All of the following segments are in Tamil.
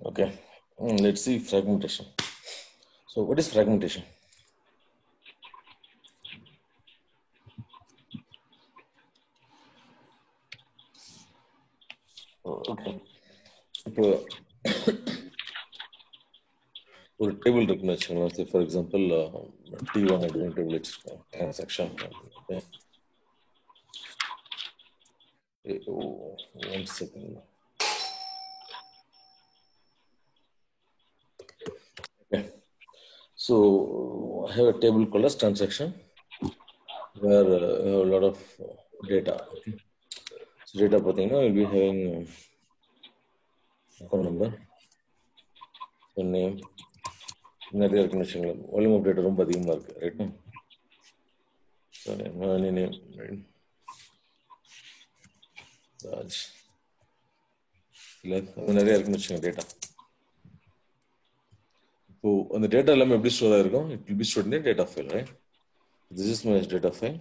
Okay, let's see fragmentation. So what is fragmentation? Okay. இப்போ ஒரு டேபிள் இருக்குன்னு வச்சுக்கோங்களேன். ஃபார் எக்ஸாம்பிள் T1 அப்படின்னு டேபிள் வச்சிருக்கோம், transaction. One second. Okay. So I have a table called as transaction where I have a lot of data. Okay. So data பார்த்தீங்கன்னா will be having account number, name, நிறைய இருக்குன்னு வச்சுக்கோங்களேன். வால்யூம் ஆஃப் டேட்டா ரொம்ப அதிகமாக இருக்கு, ரைட்? நேம் ராஜ், இல்லை நிறைய இருக்குன்னு வச்சுக்கோங்க டேட்டா. இப்போ அந்த டேட்டா எல்லாமே எப்படி ஸ்டோர் ஆயிருக்கும்? It will be stored in data file, right? This is my data file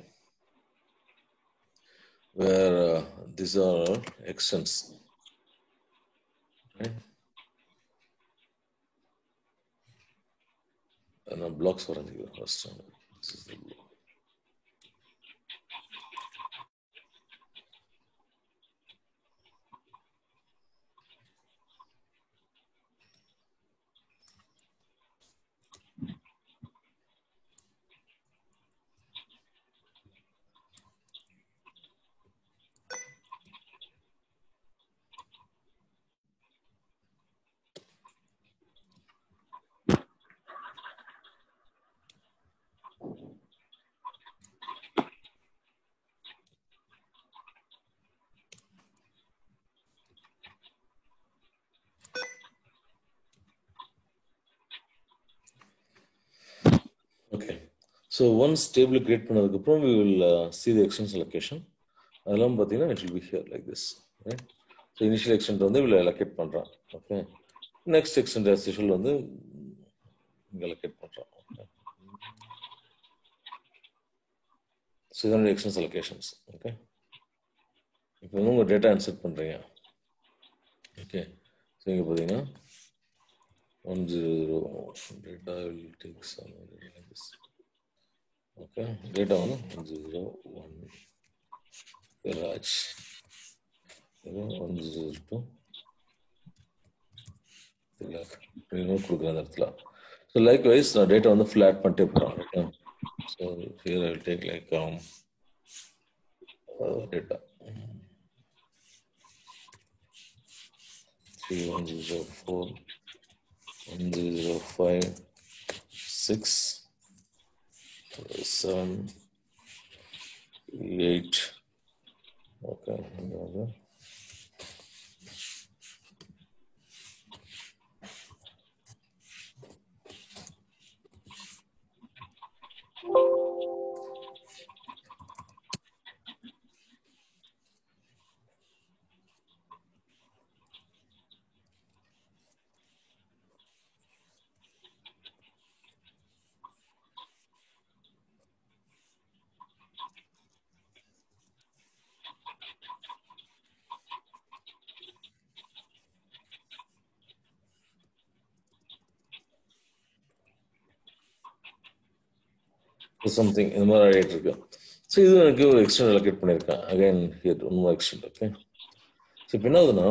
where these are extents, right? And blocks for first. This is the block. Okay, so once table create பண்ணதுக்கு அப்புறம் we will see the extents allocation. அதெல்லாம் பார்த்தீங்கன்னா it will be here like this, right? So initial extent வந்து will allocate பண்றோம். Okay, next extent as usual வந்து இங்க allocate பண்றோம். Okay, so இதோட extents allocations. Okay, இப்போ உங்க டேட்டா இன்சர்ட் பண்றீங்க. Okay, so இங்க பார்த்தீங்கன்னா 10 data will take some like this. Okay, data on 101 garage 102 கொடுக்குற அந்த இடத்துல. So likewise data வந்து flat பண்ணிட்டே போறோம். So here I will take like data 3104 1005 6 7 8. Okay, something இந்த மாதிரி ஆகிட்டு இருக்கு. ஸோ இது எனக்கு ஒரு எக்ஸ்டெண்ட் அலோகேட் பண்ணியிருக்கேன். Again here one more extend. Okay, so இப்போ என்ன ஆகுதுன்னா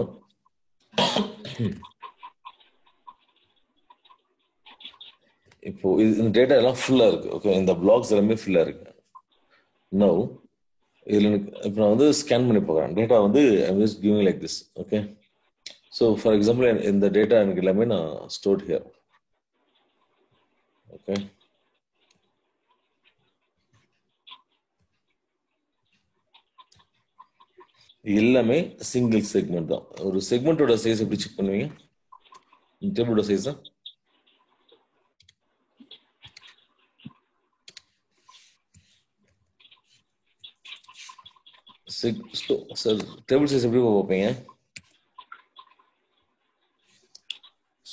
இப்போ இந்த டேட்டா எல்லாம் ஃபுல்லாக இருக்கு. ஓகே, இந்த பிளாக்ஸ் எல்லாமே ஃபுல்லாக இருக்கு. நவ் இதில் எனக்கு இப்போ நான் வந்து ஸ்கேன் பண்ணி போகிறேன். டேட்டா வந்து I'm just giving like this. Okay, so for example இந்த டேட்டா எனக்கு எல்லாமே நான் ஸ்டோர்ட் ஹியர். ஓகே, எல்லாமே சிங்கிள் செக்மெண்ட் தான். ஒரு செக்மெண்டோட சைஸ் எப்படி செக் பண்ணுவீங்க? டேபிளோட சைஸா? சார் டேபிள் சைஸ் எப்படி பார்ப்பீங்க?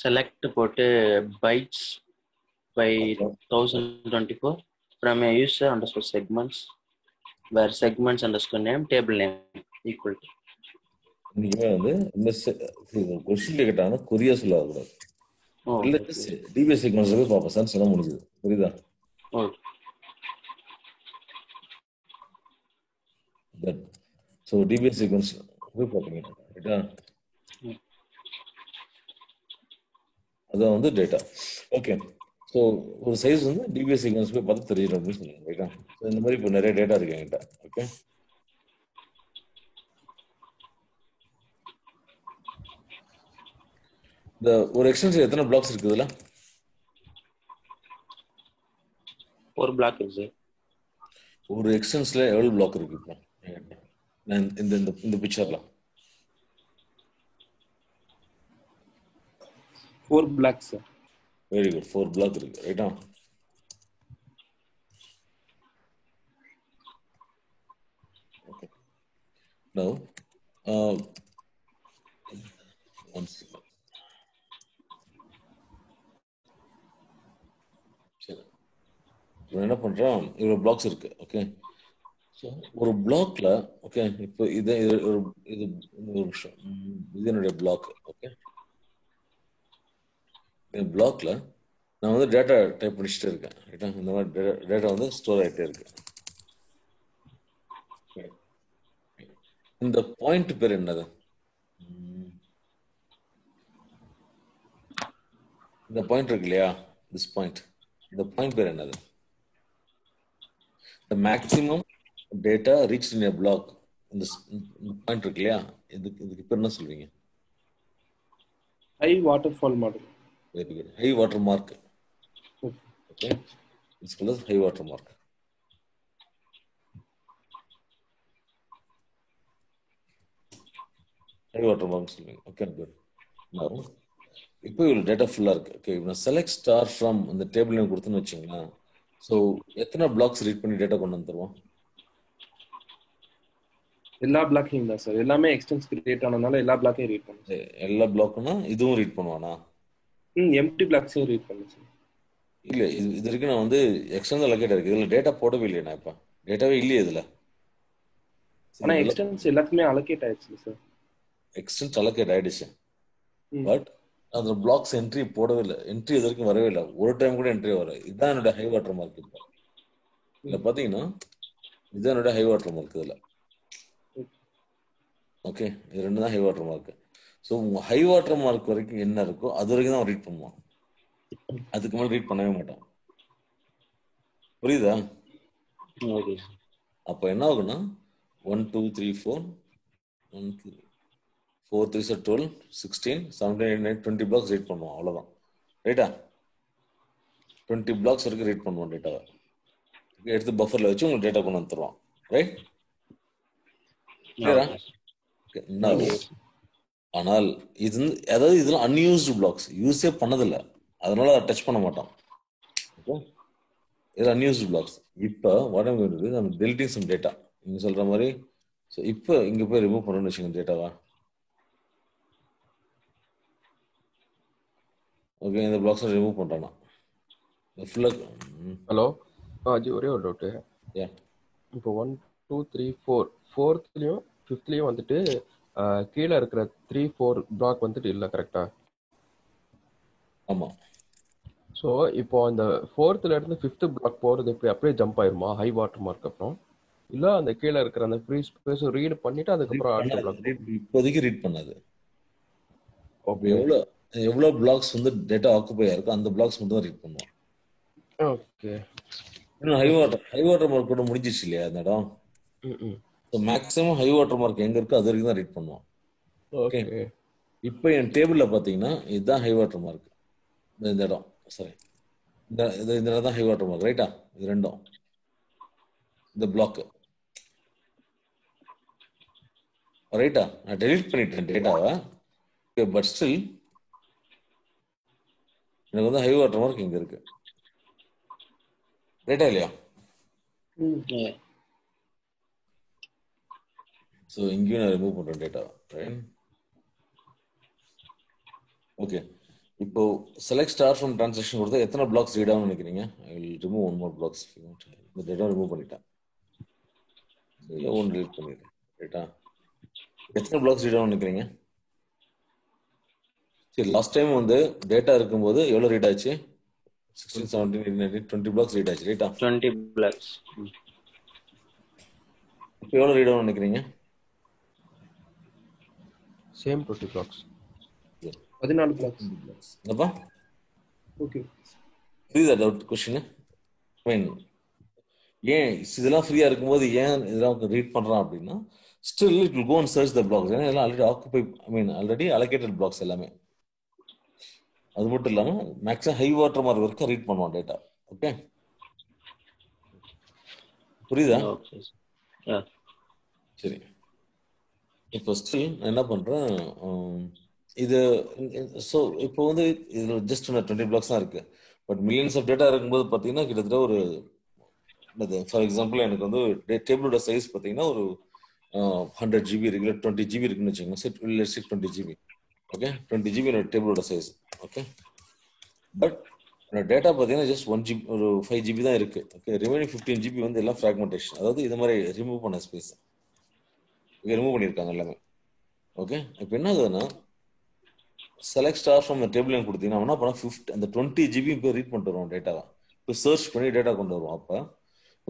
செலக்ட் போட்டு bytes by 1024 from a user underscore segments where segments underscore name table name equal to. இன்னைக்குமே வந்து கொஸ்டின்ல கேட்டாங்கன்னா கொரியா சொல்லக்கூடாது. டிபிஎஸ் சீக்வன்ஸ் போய் பார்ப்போம் சார் சொல்ல முடியுது. புரியுதா? ஸோ டிபிஎஸ் சீக்வன்ஸ் போய் பார்ப்பீங்க. ரைட்டா? அதான் வந்து டேட்டா. ஓகே. ஸோ ஒரு சைஸ் வந்து டிபிஎஸ் சீக்வன்ஸ் போய் பார்த்து தெரியும் அப்படின்னு சொல்லுங்க. ரைட்டா? ஸோ இந்த மாதிரி இப்போ நிறைய டேட்டா இருக்கு என்கிட்ட. ஓகே. இந்த ஒரு எக்ஸ்டென்ஷன் எத்தனை பிளாக்ஸ் இருக்குதுல? ஒரு பிளாக் இருக்கு சார். ஒரு எக்ஸ்டென்ஸ்ல எவ்வளவு பிளாக் இருக்கு இப்போ இந்த இந்த இந்த பிக்சர்ல? 4 blocks sir. Very good. 4 block இருக்கு. ரைட்டா? ஓகே. நவ once என்ன பண்றோம், இவ்வளவு பிளாக்ஸ் இருக்கு. ஓகே. ஸோ ஒரு பிளாக்ல ஓகே இப்போ இது இது இது என்னுடைய பிளாக். ஓகே. இந்த பிளாக்ல நான் வந்து டேட்டா டைப் பண்ணிச்சுட்டே இருக்கேன். ரைட்டா? இந்த மாதிரி டேட்டா வந்து ஸ்டோர் ஆகிட்டே இருக்கு. இந்த பாயிண்ட் பேர் என்னது? இந்த பாயிண்ட் இருக்கு இல்லையா, திஸ் பாயிண்ட், இந்த பாயிண்ட் பேர் என்னது? The maximum data reached in a block. இந்த பாயிண்ட் இருக்கு இல்லையா, இதுக்கு பேர் என்ன சொல்வீங்க? High waterfall model. Very good. High water mark. Okay. It's called high water mark. High water mark சொல்லுவீங்க. Okay good. நவ இப்போ இவ்வளவு டேட்டா ஃபுல்லா இருக்கு. ஓகே. இப்போ நான் செலக்ட் ஸ்டார் ஃப்ரம் இந்த டேபிள் நேம் கொடுத்துன்னு வச்சுங்களேன். ஸோ எத்தனை பிளாக்ஸ் ரீட் பண்ணி டேட்டா கொண்டு வந்துருவோம்? எல்லா பிளாக்கையும் தான் சார். எல்லாமே எக்ஸ்டென்ஸ் கிரியேட் ஆனதுனால எல்லா பிளாக்கையும் ரீட் பண்ணும். எல்லா பிளாக்குன்னா இதுவும் ரீட் பண்ணுவானா? எம்டி பிளாக்ஸையும் ரீட் பண்ணும் சார். இல்ல இது வரைக்கும் நான் வந்து எக்ஸ்டென்ஸ் அலோகேட் இருக்கு. இதுல டேட்டா போடவே இல்லையா? நான் இப்ப டேட்டாவே இல்லையே இதுல. ஆனா எக்ஸ்டென்ஸ் எல்லாத்துக்குமே அலோகேட் ஆயிடுச்சு சார். எக்ஸ்டென்ஸ் அலோகேட் ஆயிடுச்சு. பட் அந்த பிளாக்ஸ் என்ட்ரி போடவே இல்லை. என்ட்ரி இது வரைக்கும் வரவே இல்லை. ஒரு டைம் கூட என்ட்ரி வர. இதுதான் என்னோட ஹை வாட்டர் மார்க். இப்போ இதுல பாத்தீங்கன்னா இதுதான் என்னோட ஹை வாட்டர் மார்க் இதுல. ஓகே. இது ரெண்டு தான் ஹை வாட்டர் மார்க். ஸோ உங்க ஹை வாட்டர் மார்க் வரைக்கும் என்ன இருக்கோ அது வரைக்கும் தான் ரீட் பண்ணுவான். அதுக்கு மேலே ரீட் பண்ணவே மாட்டான். புரியுதா? அப்போ என்ன ஆகுன்னா 1 2 3 4 1 2 4 3 12 16 17 18 20 பிளாக்ஸ் ரீட் பண்ணுவான். அவ்வளோதான். ரைட்டா? 20 பிளாக்ஸ் வரைக்கும் ரீட் பண்ணுவான் டேட்டாவை. எடுத்து பஃபர்ல வச்சு உங்களுக்கு டேட்டா கொண்டு வந்துருவான். ரைட்? கிளியரா? ஆனால் இது அதாவது இதெல்லாம் அன்யூஸ்டு பிளாக்ஸ், யூஸே பண்ணதில்லை, அதனால அதை டச் பண்ண மாட்டான். ஓகே. இது அன்யூஸ்டு பிளாக்ஸ். இப்போ what I'm going to do I am deleting some data. நீங்க சொல்ற மாதிரி. ஸோ இப்போ இங்க போய் ரிமூவ் பண்ணணும்னு வச்சுக்கோங்க டேட்டாவா. ஓகே. இந்த பிளாக்ஸ் ரிமூவ் பண்றானா ஃபுல்லா? ஹலோ ஜி, ஒரே ஒரு டவுட்டு. இப்போ 1 2 3 4 4th-லயும் 5th-லயும் வந்துட்டு கீழே இருக்கிற 3 4 பிளாக் வந்துட்டு இல்லை, கரெக்டா? ஆமா. ஸோ இப்போ அந்த 4th-ல இருந்து 5th பிளாக் போகிறது எப்படி அப்படியே ஜம்ப் ஆயிருமா ஹை வாட்டர் மார்க் அப்புறம்? இல்லை அந்த கீழே இருக்கிற அந்த ஃப்ரீ ஸ்பேஸ் ரீட் பண்ணிட்டு அதுக்கப்புறம் அடுத்த பிளாக்? இப்போதைக்கு ரீட் பண்ணாது. ஓகே. எவ்வளோ பிளாக்ஸ் வந்து டேட்டா ஆக்குபை ஆயிருக்கோ அந்த பிளாக்ஸ் மட்டும் தான் ரீட் பண்ணுவோம். ஓகே. ஹை வாட்டர் மார்க் கூட முடிஞ்சிச்சு இல்லையா அந்த இடம். மேக்ஸிமம் ஹை வாட்டர் மார்க் எங்க இருக்கோ அது வரைக்கும் தான் ரீட் பண்ணுவோம். ஓகே. இப்போ என் டேபிள்ல பாத்தீங்கன்னா இதுதான் ஹை வாட்டர் மார்க். இந்த இடம் சரி, இந்த இடம் தான் ஹை வாட்டர் மார்க். ரைட்டா? இது ரெண்டும் இந்த பிளாக். ரைட்டா? நான் டெலீட் பண்ணிட்டேன் டேட்டாவை. பட் ஸ்டில் எனக்கு வந்து ஹை வாட்டர் மார்க் இங்க இருக்கு. ரைட்டா இல்லையா? ஸோ இங்கேயும் நான் ரிமூவ் பண்றேன் டேட்டா. ஓகே. இப்போ செலக்ட் ஸ்டார் ஃப்ரம் டிரான்சாக்ஷன் கொடுத்தா எத்தனை பிளாக்ஸ் ரீட் ஆகும்னு நினைக்கிறீங்க? I will remove one more blocks. இந்த டேட்டா ரிமூவ் பண்ணிட்டேன். இல்லை ஒன்று டெலீட் பண்ணிடுறேன். ரைட்டா? எத்தனை பிளாக்ஸ் ரீட் ஆகும் நினைக்கிறீங்க? சரி, லாஸ்ட் டைம் வந்து டேட்டா இருக்கும்போது எவ்வளோ ரீட் ஆச்சு? 16, 17, 18, 20 பிளாக்ஸ் ரீட் ஆச்சு, ரைட்டா? 20 blocks. இப்போ எவ்வளோ ரீட் ஆகும் நினைக்கிறீங்க? Same 20 blocks. 14 blocks. என்னப்பா? ஓகே. புரியுதா டவுட் கொஸ்டின்? ஐ மீன் ஏன் இதெல்லாம் ஃப்ரீயா இருக்கும்போது ஏன் இதெல்லாம் ரீட் பண்றான் அப்படின்னா, still it will go and search the blocks. ஏன்னா எல்லாம் already occupy, I mean already allocated blocks எல்லாமே. அது மட்டும் இல்லாம மேக்ஸிமம் ஹை வாட்டர் மார்க் வரைக்கும் ரீட் பண்ணுவான் டேட்டா. ஓகே, புரியுதா? சரி, இப்போ ஸ்டில் நான் என்ன பண்றேன், இது ஸோ இப்போ வந்து இது ஜஸ்ட் 20 பிளாக்ஸ் தான் இருக்கு. பட் மில்லியன்ஸ் ஆஃப் டேட்டா இருக்கும்போது பார்த்தீங்கன்னா கிட்டத்தட்ட ஒரு, ஃபார் எக்ஸாம்பிள் எனக்கு வந்து டேபிளோட சைஸ் பார்த்தீங்கன்னா ஒரு 100 GB இருக்கு, 20 GB இருக்குன்னு வச்சுக்கோங்க. 20 GB. ஓகே, 20 GB டேபிளோட சைஸ். ஓகே, பட் டேட்டா பார்த்தீங்கன்னா ஜஸ்ட் 1 GB, ஒரு 5 GB தான் இருக்கு. ஓகே, ரிமைனிங் 15 GB வந்து எல்லாம் ஃப்ராக்மெண்டேஷன், அதாவது இது மாதிரி ரிமூவ் பண்ண ஸ்பேஸ் ரிமூவ் பண்ணியிருக்காங்க எல்லாமே. ஓகே, இப்போ என்ன ஆகுதுன்னா, செலக்ட் ஸ்டார் ஃப்ரம் டேபிள் கொடுத்தீங்கன்னா என்ன பண்ணா 50 அந்த 20 GB இப்போ ரீட் பண்ணிட்டு வருவோம் டேட்டாவை. இப்போ சர்ச் பண்ணி டேட்டா கொண்டு வருவோம். அப்போ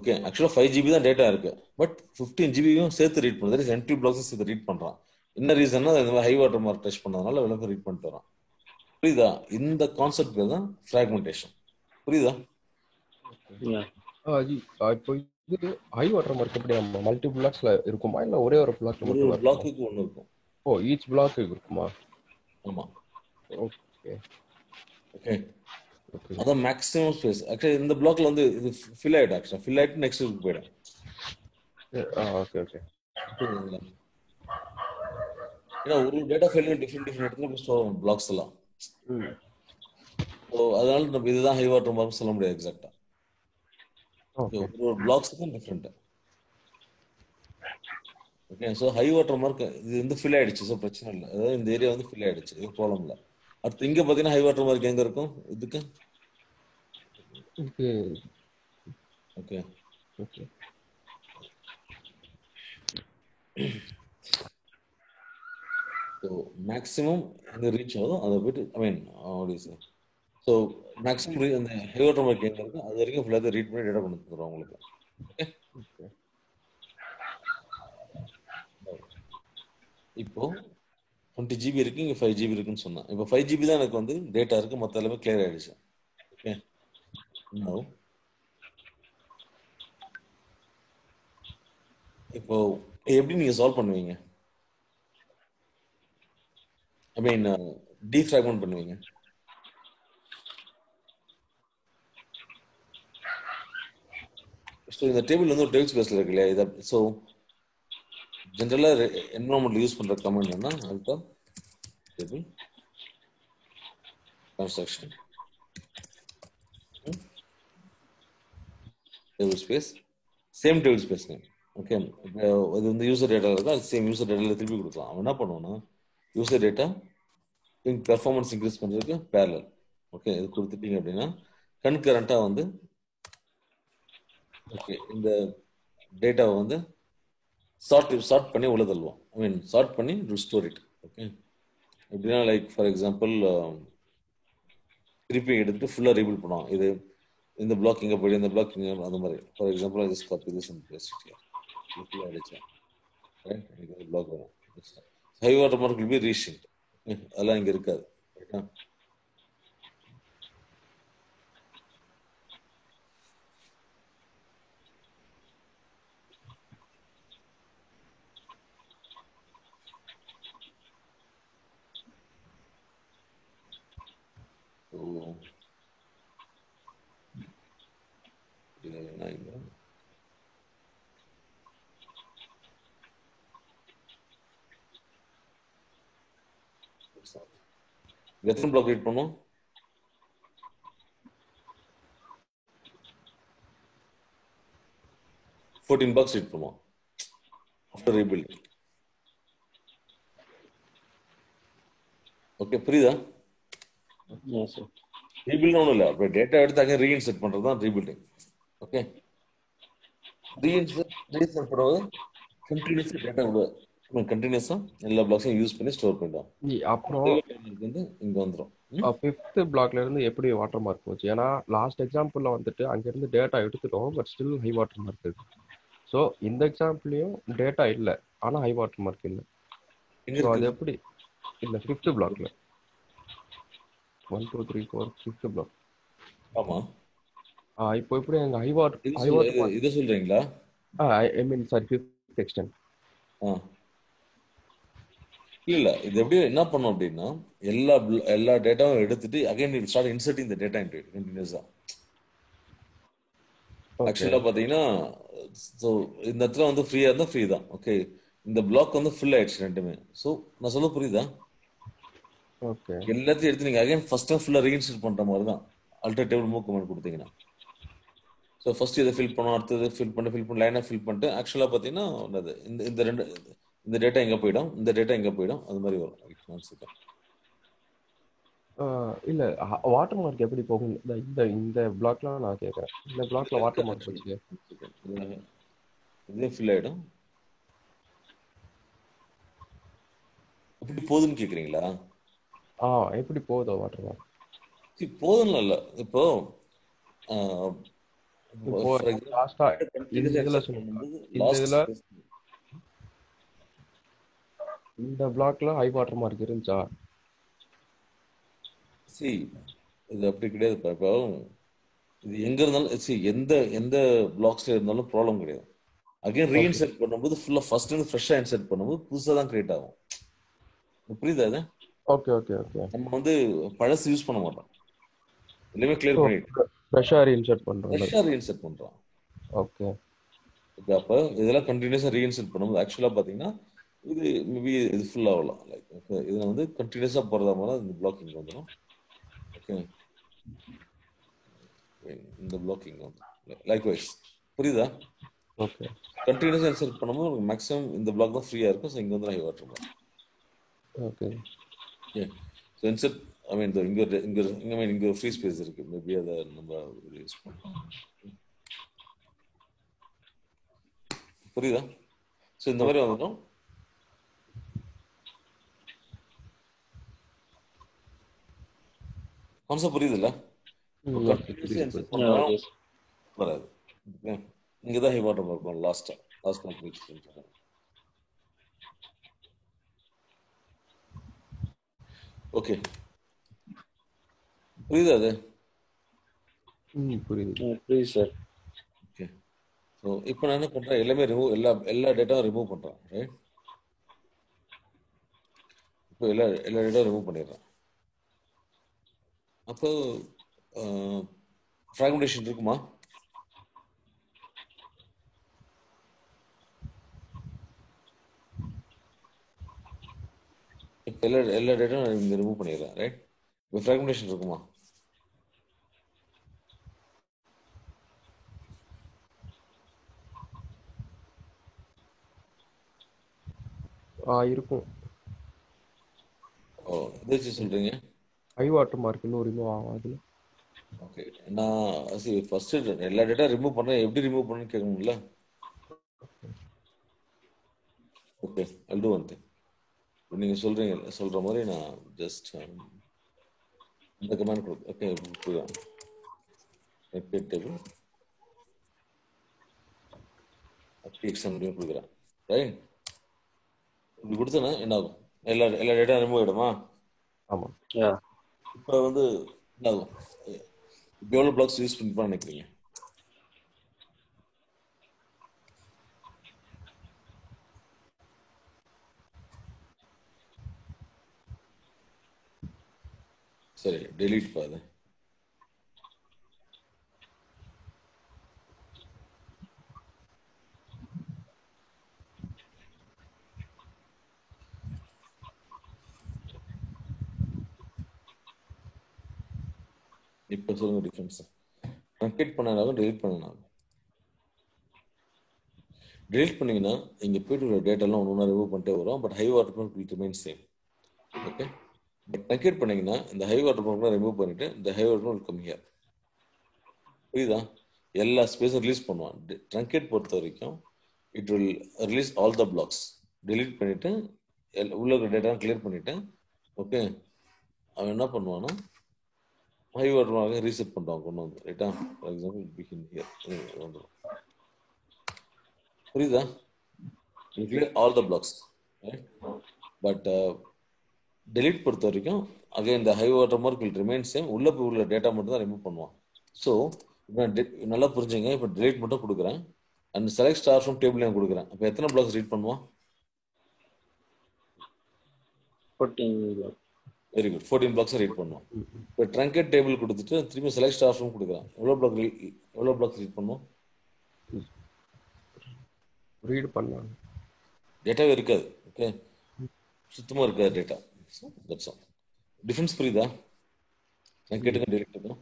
ஓகே, ஆக்சுவலாக 5 GB தான் டேட்டா இருக்கு, பட் 15 GB சேர்த்து ரீட் பண்ணுறது, என்ட்ரி பிளாக்ஸும் சேர்த்து ரீட் பண்ணுறான். என்ன ரீசன்னா இந்த மாதிரி ஹை வாட்டர் மார்க் டச் பண்ணதுனால விளக்கம் ரீட் பண்ணிட்டு வரான். புரியுதா? இந்த கான்செப்ட் பேர் தான் ஃப்ராக்மெண்டேஷன். புரியுதா? இப்போ இது ஹை வாட்டர் மார்க் எப்படி மல்டி பிளாக்ஸ்ல இருக்குமா இல்ல ஒரே ஒரு பிளாக்? ஒரு பிளாக்குக்கு ஒன்று இருக்கும். ஓ, ஈச் பிளாக் இருக்குமா? ஆமா. ஓகே ஓகே, அதான் மேக்ஸிமம் ஸ்பேஸ். ஆக்சுவலி இந்த பிளாக்ல வந்து இது ஃபில் ஆயிடும். ஆக்சுவலா ஃபில் ஆயிட்டு நெக்ஸ்ட் இதுக்கு போயிடும். Okay okay. ஏன்னா ஒரு டேட்டா ஃபைல் டிஃப்ரெண்ட் இடத்துல ஸ்டோர் ஆகும் பிளாக்ஸ் எல்லாம். ஸோ அதனால நம்ம இதுதான் ஹை வாட்டர் மார்க் சொல்ல முடியாது எக்ஸாக்டா. ஒரு பிளாக்ஸுக்கும் different. Okay, so high water mark இது வந்து ஃபில் ஆயிடுச்சு, ஸோ பிரச்சனை இல்லை. அதாவது இந்த ஏரியா வந்து ஃபில் ஆயிடுச்சு, இது ப்ராப்ளம் இல்லை. அடுத்து இங்க பாத்தீங்கன்னா ஹை வாட்டர் மார்க் எங்க இருக்கும் இதுக்கு? Okay okay. ஸோ மேக்ஸிமம் எங்க ரீச் ஆகும் அதை போயிட்டு, ஐ மீன் ஸோ மேக்ஸிமம் அந்த ஹை வாட்டர் மார்க் எங்க இருக்கும் அது வரைக்கும் ஃபுல்லாக ரீட் பண்ணி டேட்டா கொண்டு வந்துடுறோம் உங்களுக்கு. ஓகே, இப்போ 20 GB இருக்கு, இங்க 5 GB இருக்குன்னு சொன்னேன். இப்போ 5 GB தான் எனக்கு வந்து டேட்டா இருக்கு, மற்ற எல்லாமே கிளியர் ஆயிடுச்சு. ஓகே, இப்போ எப்படி நீங்க சால்வ் பண்ணுவீங்க? ஐ மீன் டீஃப்ராக்மெண்ட் பண்ணுவீங்க. ஸோ இந்த டேபிள் வந்து ஒரு டேபிள் ஸ்பேஸ்ல இருக்கு இல்லையா? இதை ஸோ ஜென்ரலாக என்வரான்மெண்ட் யூஸ் பண்ற கமெண்ட் என்ன? அதுதான் table construction table space, same table space name. Okay, இது வந்து யூசர் டேட்டா இருக்கா, அது சேம் யூசர் டேட்டால திருப்பி கொடுக்கலாம். அவன் என்ன பண்ணுவான்னா யூசர் டேட்டா பெர்ஃபார்மன்ஸ் இன்க்ரீஸ் பண்ணுறதுக்கு பேரலல். ஓகே, இது கொடுத்துட்டீங்க அப்படின்னா கன்கரண்டா வந்து ஓகே இந்த டேட்டாவை வந்து சார்ட் பண்ணி உள்ள தள்ளுவோம். ஐ மீன் சார்ட் பண்ணி ஸ்டோர் இட். ஓகே, எப்படின்னா லைக் ஃபார் எக்ஸாம்பிள் திருப்பி எடுத்துட்டு ஃபுல்லாக ரீபில்ட் பண்ணுவோம். இது இந்த பிளாக் இங்கே போயிடு, இந்த பிளாக் இங்கே, அந்த மாதிரி. For example just copy this and paste it here. அடிச்சேன் ரைட், இந்த பிளாக் வரும். High water mark will be reshrinked. அதெல்லாம் இங்கே இருக்காது. ரைட்டா? எத்தனை பிளாக் ரீட் பண்ணும்? 14 blocks ரீட் பண்ணுவோம் ஆஃப்டர் ரீபில்ட். ஓகே, புரியுதா? ரீபில்ட் ஒன்றும் இல்லை, அப்போ டேட்டா எடுத்தாங்க ரீஇன்செர்ட் பண்றது தான் ரீபில்டிங். ஓகே, ரீஇன்செர்ட் பண்ணுறது கண்டினியூஸாக டேட்டா விடுவார். கண்டினியூஸா எல்லா பிளாக்ஸையும் யூஸ் பண்ணி ஸ்டோர் பண்ணிடுவோம். அப்புறம் வந்து இங்க வந்துடும். 5th பிளாக்ல இருந்து எப்படி வாட்டர் மார்க் போச்சு? ஏன்னா லாஸ்ட் எக்ஸாம்பிள்ல வந்துட்டு அங்கிருந்து டேட்டா எடுத்துட்டோம், but still high water mark இருக்கு. ஸோ இந்த எக்ஸாம்பிளையும் டேட்டா இல்லை, ஆனா ஹை வாட்டர் மார்க் இல்லை. ஸோ அது எப்படி? இல்லை 5th பிளாக்ல 1 2 3 4 5th பிளாக். ஆமா. இப்போ எப்படி எங்க ஹை வாட்டர் இதை சொல்றீங்களா? ஐ மீன் சாரி 5th எக்ஸ்டென்ட். இல்ல இது எப்படி என்ன பண்ணும் அப்படின்னா எல்லா டேட்டாவும் எடுத்துட்டு again it start inserting the data into it கண்டினியூஸா. ஆக்சுவலா பாத்தீங்கன்னா ஸோ இந்த இடத்துல வந்து ஃப்ரீயா இருந்தா ஃப்ரீ தான். ஓகே, இந்த பிளாக் வந்து ஃபுல் ஆயிடுச்சு ரெண்டுமே. ஸோ நான் சொல்ல புரியுதா? ஓகே, எல்லாத்தையும் எடுத்து நீங்க அகைன் ஃபர்ஸ்ட் டைம் ஃபுல்லா ரீஇன்ஸ்டால் பண்ற மாதிரி தான் அல்டர்னேட்டிவ் மூவ் கமெண்ட் கொடுத்தீங்கன்னா. ஸோ ஃபர்ஸ்ட் இதை ஃபில் பண்ணோம், அடுத்தது ஃபில் பண்ணி லைனாக ஃபில் பண்ணிட்டு ஆக்சுவலாக பார்த்தீங்கன்னா இந்த ரெண்டு இந்த டேட்டா எங்கே போயிடும், இந்த டேட்டா எங்கே போயிடும், அது மாதிரி வரும். இல்ல வாட்டர் மார்க் எப்படி போகும்? இந்த பிளாக்ல நான் கேட்கறேன். இந்த பிளாக்ல வாட்டர் மார்க் போச்சு, இதே ஃபில் ஆயிடும். எப்படி போகுதுன்னு கேக்குறீங்களா? எப்படி போகுதோ வாட்டர் மார்க்? போதும்ல இல்ல. இப்போ இந்த பிளாக்ல ஹை வாட்டர் மார்க் இருந்துச்சா? இது அப்படி கிடையாது. இப்போ இது எங்க இருந்தாலும் எந்த பிளாக்ஸ்ல இருந்தாலும் ப்ராப்ளம் கிடையாது. அகைன் ரீஇன்சர்ட் பண்ணும்போது ஃபுல்லா ஃபர்ஸ்ட் இருந்து ஃப்ரெஷ்ஷா இன்சர்ட் பண்ணும்போது புதுசா தான் கிரியேட் ஆகும். புரியுதா இது? Okay okay okay. நம்ம வந்து பழசு யூஸ் பண்ண மாட்டோம், எல்லாமே கிளியர் பண்ணிட்டு ஃப்ரெஷ்ஷா ரீஇன்சர்ட் பண்றோம். ஓகே, அப்ப இதெல்லாம் கண்டினியூஸா ரீஇன்சர்ட் பண்ணும்போது ஆக்சுவலா பாத்தீங்கன்னா இது மேபி இது ஃபுல் ஆகலாம். லைக் ஓகே, இதுல வந்து கண்டினியூஸா போறதா போல இந்த பிளாக்கிங் வந்துடும். ஓகே, இந்த பிளாக்கிங் வந்து லைக் வைஸ் புரியுதா? ஓகே, கண்டினியூஸா இன்சர்ட் பண்ணும்போது மேக்ஸிமம் இந்த பிளாக் தான் ஃப்ரீயா இருக்கும். ஸோ இங்க வந்து high water mark. Okay, so insert I mean இங்க ஃப்ரீ ஸ்பேஸ் இருக்கு, மேபி அதை நம்ம யூஸ் பண்ணலாம். புரியுதா? ஸோ இந்த மாதிரி வந்துடும். கான்செப்ட் புரியுதுல்ல? வராது. இங்கதான் high water mark last okay, புரியுதா? அது புரியுது சார். ஓகே, ஸோ இப்போ நான் என்ன பண்றேன், எல்லாமே எல்லா டேட்டாவும் ரிமூவ் பண்றேன். ரைட், இப்போ எல்லா டேட்டாவும் ரிமூவ் பண்ணிடுறேன். அப்போ ஃப்ராக்மெண்டேஷன் இருக்குமா? இப்போ எல்லா டேட்டாவும் இங்க ரிமூவ் பண்ணிடுறேன். ரைட், இப்போ ஃப்ராக்மெண்டேஷன் இருக்குமா? இருக்கும். எதை சொல்றீங்க? ஹை வாட்டர் மார்க் இன்னும் ரிமூவ் ஆகாது. ஓகே, நான் ஃபர்ஸ்ட் எல்லா டேட்டா ரிமூவ் பண்றேன், எப்படி ரிமூவ் பண்ணணும்னு கேட்கணும்ல. Okay, I'll do one thing. நீங்க சொல்ற மாதிரி நான் ஜஸ்ட் இந்த கமாண்ட் கொடுத்து ஓகே ரெப்பீட் டேபிள் எக்ஸாம் கொடுக்குறேன். ரைட், இப்படி கொடுத்தனா என்ன ஆகும்? எல்லா டேட்டா ரிமூவ் ஆயிடுமா? ஆமா. இப்போ வந்து என்ன ஆகும்? இப்போ எவ்வளோ பிளாக்ஸ் யூஸ் பண்ணி நினைக்கிறீங்க? சரி, டெலீட் பாரு. இப்போ சொல்லுங்க டிஃபரன்ஸ். ட்ரங்கேட் பண்ணாலும் டெலீட் பண்ணாலும். டெலீட் பண்ணீங்கன்னா இங்க போயிட்டு டேட்டாலாம் ஒன்று ரிமூவ் பண்ணிட்டே வரும், but high water mark will remain same. Okay, but truncate பண்ணீங்கன்னா இந்த ஹை வாட்டர் மார்க்லாம் ரிமூவ் பண்ணிட்டு இந்த high water mark come here. புரியுதா? எல்லா ஸ்பேஸும் ரிலீஸ் பண்ணுவான். ட்ரங்கேட் பொறுத்த வரைக்கும் it will release all the blocks. delete பண்ணிட்டு உள்ள இருக்கிற டேட்டா கிளியர் பண்ணிட்டு ஓகே அவன் என்ன பண்ணுவான்னா ஹை வாட்டர் மார்க்கை ரீசெட் பண்ணுவான் கொண்டு வந்து ரைட்டா. ஃபார் எக்ஸாம்பிள் பிகின் ஹியர் வந்துடும். புரியுதா? You clear all the blocks right. But delete பொறுத்த வரைக்கும் அகைன் இந்த high water mark will remain same. உள்ள போய் உள்ள டேட்டா மட்டும் தான் ரிமூவ் பண்ணுவான். ஸோ இப்போ நல்லா புரிஞ்சுங்க. இப்போ டெலிட் மட்டும் கொடுக்குறேன் and select star from table நான் கொடுக்குறேன். அப்போ எத்தனை பிளாக்ஸ் ரீட் பண்ணுவான்? 14. Very good. 14 பிளாக்ஸ் ரீட் பண்ணுவான். இப்போ ட்ரங்கேட் டேபிள் கொடுத்துட்டு திரும்பி செலக்ட் ஸ்டார் ஃப்ரம் கொடுக்குறேன். எவ்வளோ பிளாக்ஸ் ரீட் பண்ணுவோம்? ரீட் பண்ணலாம். டேட்டாவே இருக்காது. ஓகே, சுத்தமாக இருக்காது data. So that's all. Difference புரியுதா? ட்ரங்கேட்டுக்கும் டெலிட்டுக்கும்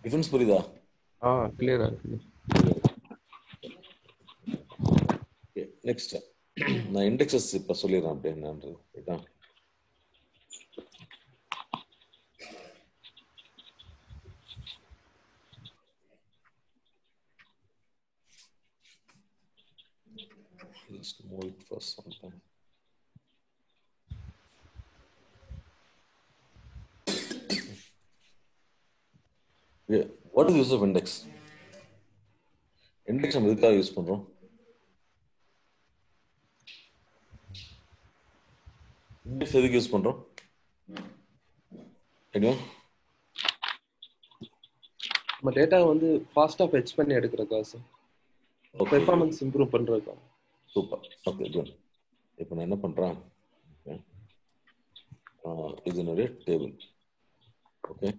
டிஃபரன்ஸ் புரியுதா? கிளியரா இருக்கு. ஓகே, நெக்ஸ்ட் நான் இண்டெக்ஸஸ் இப்போ சொல்லிடுறேன் அப்படி என்னன்றது ரைட்டா. Just move it for some time. Yeah. What is the use of index? Index நம்ம எதுக்காக யூஸ் பண்றோம்? இண்டெக்ஸ் எதுக்கு யூஸ் பண்றோம்? என்ன? நம்ம டேட்டா வந்து ஃபாஸ்டா ஃபெட்ச் பண்ணி எடுக்கிறதா சார். பெர்ஃபார்மன்ஸ் இம்ப்ரூவ் பண்றதா. சூப்பர். Okay good. இப்போ நான் என்ன பண்றேன்? இது என்னுடைய table. Okay,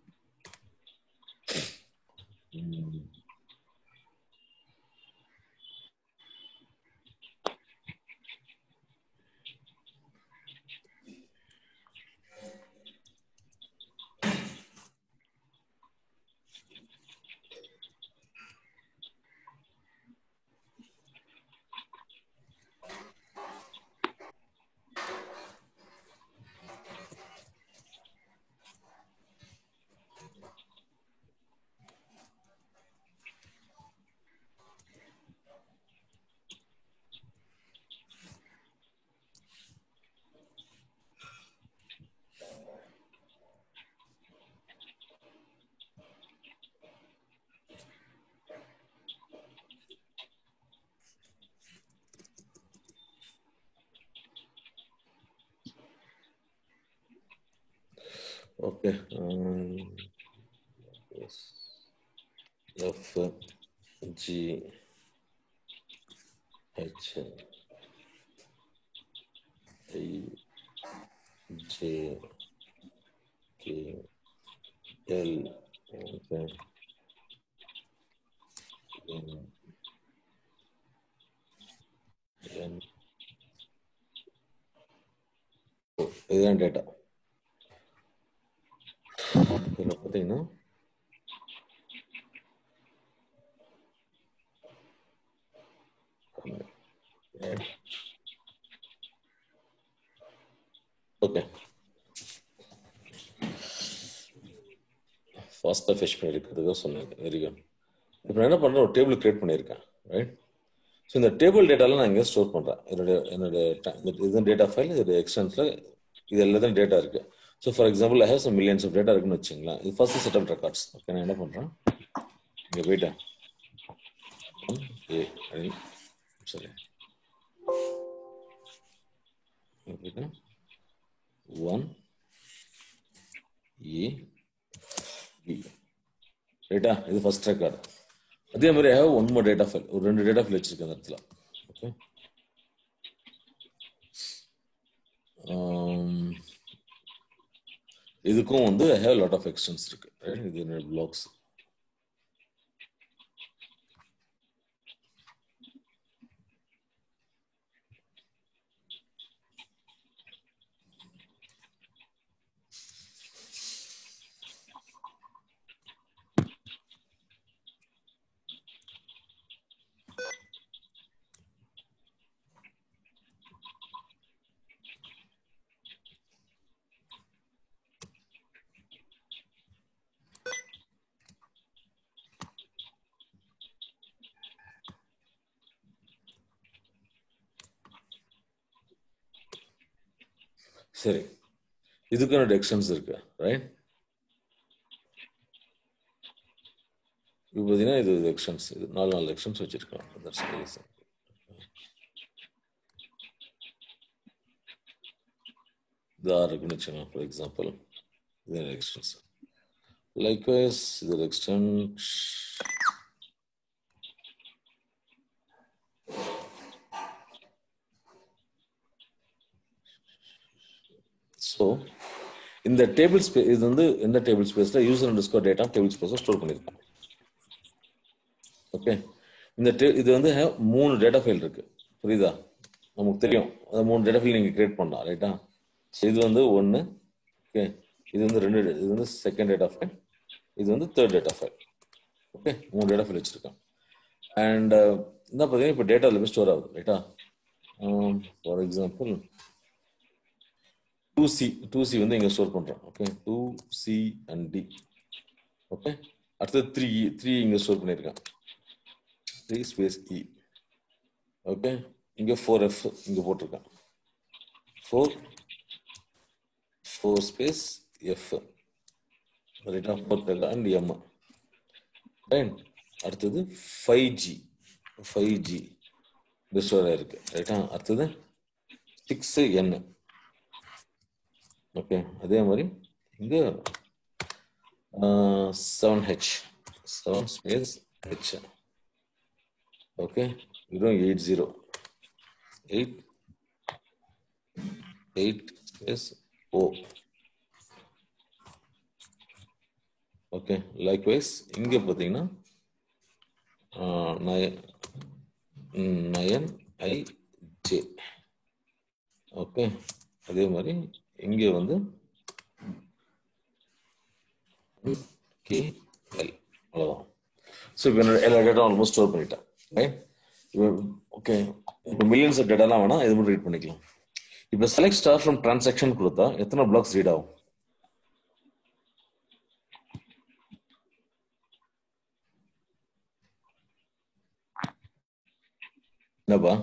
okay. F G H I J K L okay. N இதுதான் டேட்டா. இதில் பார்த்தீங்கன்னா ஓகே ஃபாஸ்ட்டாக ஃபெஷ் பண்ணியிருக்கிறதுக்காக சொன்னேன். Very good. இப்போ நான் என்ன பண்ணுறேன், ஒரு டேபிள் கிரியேட் பண்ணியிருக்கேன் ரைட். ஸோ இந்த டேபிள் டேட்டாவில் நான் இங்கே ஸ்டோர் பண்ணுறேன். என்னோட இதுதான் டேட்டா ஃபைல். இதோட எக்ஸ்டென்ஸில் இது எல்லாத்தையும் டேட்டா இருக்கு. So for example I have some millions of data இருக்குன்னு வச்சுங்களேன். இது first set of records. Okay, நான் என்ன பண்ணுறேன், இங்கே போயிட்டேன். சரி, போயிட்டேன் 1 E B ரைட்டா. இது ஃபர்ஸ்ட் ரெக்கார்டு. அதே மாதிரி I have one more data file. ஒரு 2 டேட்டா ஃபைல் வச்சிருக்கேன் அந்த இடத்துல. ஓகே, இதுக்கும் வந்து I have lot of extents இருக்கு. இது என்னோட பிளாக்ஸ். சரி, இதுக்கான எக்ஸ்டென்ஸ் இருக்கு, ரைட்? இப்போ பார்த்தீங்கன்னா இது எக்ஸ்டென்ஸ், இது 4 எக்ஸ்டென்ஸ் வச்சிருக்கோம். இது 6 இருக்குன்னு வச்சுக்கோங்க, ஃபார் எக்ஸாம்பிள். இது எக்ஸ்டென்ஸ். லைக்வைஸ் இது எக்ஸ்டென்ஸ். ஸோ இந்த டேபிள் ஸ்பேஸ் இது வந்து எந்த டேபிள் ஸ்பேஸ்ல யூசர் அண்டர்ஸ்கோர் டேட்டா டேபிள் ஸ்பேஸ்ல ஸ்டோர் பண்ணியிருக்கோம். ஓகே, இது வந்து 3 டேட்டா ஃபைல் இருக்கு, புரியுதா? நமக்கு தெரியும் அந்த 3 டேட்டா ஃபைல் நீங்க கிரியேட் பண்ணலாம், ரைட்டா? இது வந்து 1, ஓகே, இது வந்து 2, இது வந்து செகண்ட் டேட்டா ஃபைல், இது வந்து third data file. Okay, 3 data file வச்சிருக்கேன். அண்ட் என்ன பார்த்தீங்கன்னா இப்போ டேட்டா எல்லாமே ஸ்டோர் ஆகுது, ரைட்டா? ஃபார் எக்ஸாம்பிள் 2C வந்து இங்க ஸ்டோர் பண்றோம். Okay, 2C and D. Okay, அடுத்து 3 இங்க ஸ்டோர் பண்ணிருக்கேன், 3 ஸ்பேஸ் E. ஓகே, இங்க 4F இங்க போட்டிருக்கேன், 4 ஸ்பேஸ் F, ரைட்டா? 4 and M, ரைட்? அடுத்தது 5G இந்த ஸ்டோர் ஆயிருக்கு, ரைட்டா? அடுத்தது 6N. ஓகே, அதே மாதிரி இங்க 7H, 7 ஸ்பேஸ் H. ஓகே, இதுவும் 8 ஸ்பேஸ் O. ஓகே, லைக்வைஸ் இங்க பார்த்தீங்கன்னா 9IJ. ஓகே, அதே மாதிரி இங்க வந்து KL. அவ்வளோதான். ஸோ இப்போ எல்லா டேட்டா ஆல்மோஸ்ட் ஸ்டோர் பண்ணிட்டேன், ரைட்? ஓகே, இப்போ மில்லியன்ஸ் ஆஃப் டேட்டாலாம் வேணா இது மட்டும் ரீட் பண்ணிக்கலாம். இப்போ செலக்ட் ஸ்டார் ஃப்ரம் டிரான்சாக்ஷன் கொடுத்தா எத்தனை பிளாக்ஸ் ரீட் ஆகும்? என்னப்பா,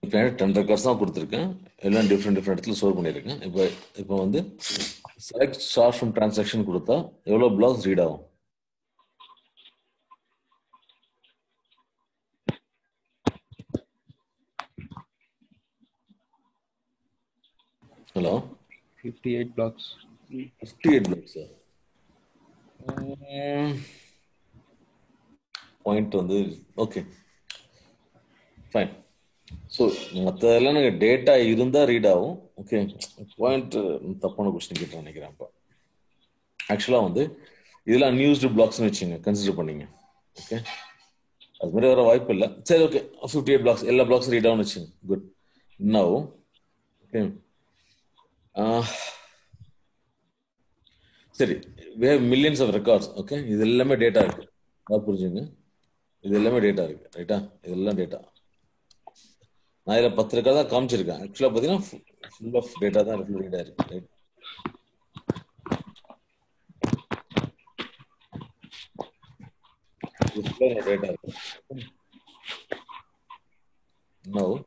இப்போ 10 ரெக்கார்ட்ஸ் தான் கொடுத்துருக்கேன், எல்லாம் டிஃப்ரெண்ட் இடத்துல ஸ்டோர் பண்ணியிருக்கேன். இப்போ வந்து செலக்ட் ஸ்டார் ஃப்ரம் டிரான்சாக்ஷன் கொடுத்தா எவ்வளோ பிளாக்ஸ் ரீட் ஆகும்? Hello, 58 blocks. 58 பிளாக்ஸ். பாயிண்ட் வந்து ஓகே, ஃபைன். ஸோ மற்றதெல்லாம் எனக்கு டேட்டா இருந்தால் ரீட் ஆகும். ஓகே, பாயிண்ட் தப்பான கொஸ்டின் கேட்டு நினைக்கிறேன். இப்போ ஆக்சுவலாக வந்து இதெல்லாம் அன்யூஸ்டு பிளாக்ஸ்னு வச்சுங்க, கன்சிடர் பண்ணீங்க. ஓகே, அது மாதிரி வர வாய்ப்பு இல்லை. சரி, ஓகே, 58 பிளாக்ஸ், எல்லா பிளாக்ஸும் ரீட் ஆகும்னு வச்சுங்க. குட். என்ன ஆகும்? ஓகே, சரி, we have millions of records. Okay, இது எல்லாமே டேட்டா இருக்கு, புரிஞ்சுங்க. இது எல்லாமே டேட்டா இருக்கு, ரைட்டா? இதெல்லாம் டேட்டா. நான் இதில் 10 ரெக்கார்ட் தான் காமிச்சிருக்கேன். ஆக்சுவலாக பார்த்தீங்கன்னா ஃபுல் ஆஃப் டேட்டா தான் ரீட் ஆயிருக்கு, ரைட்? டேட்டா இருக்கு. என்ன ஆகும்?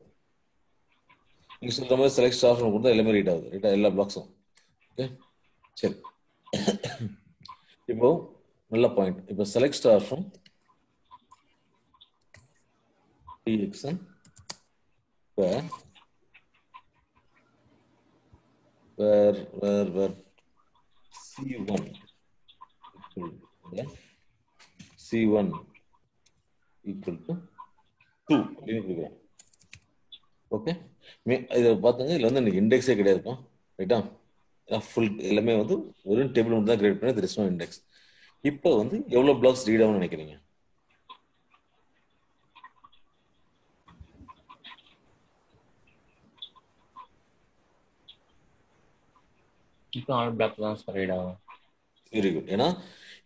நீங்க சொல்ற மாதிரி செலக்ட் ஸ்டார் ஃப்ரம் கொடுத்தா எல்லாமே ரீட் ஆகுது, ரைட்டா? எல்லா பிளாக்ஸும். ஓகே, சரி. இப்போ நல்ல பாயிண்ட். இப்போ select star from TXN where C1 equal to 2 அப்படின்னு கொடுக்குறோம். ஓகே, இதை பார்த்துங்க, இதில் வந்து எனக்கு இண்டெக்ஸே கிடையாது, ரைட்டா? ஃபுல் எல்லாமே வந்து ஒரு டேபிள் மட்டும் தான் கிரியேட் பண்ணி, there is no index. இப்போ வந்து எவ்வளோ பிளாக்ஸ் ரீட் ஆகும்னு நினைக்கிறீங்க? இப்போ 6 பிளாக் தான் ரீட் ஆகும். Very good. ஏன்னா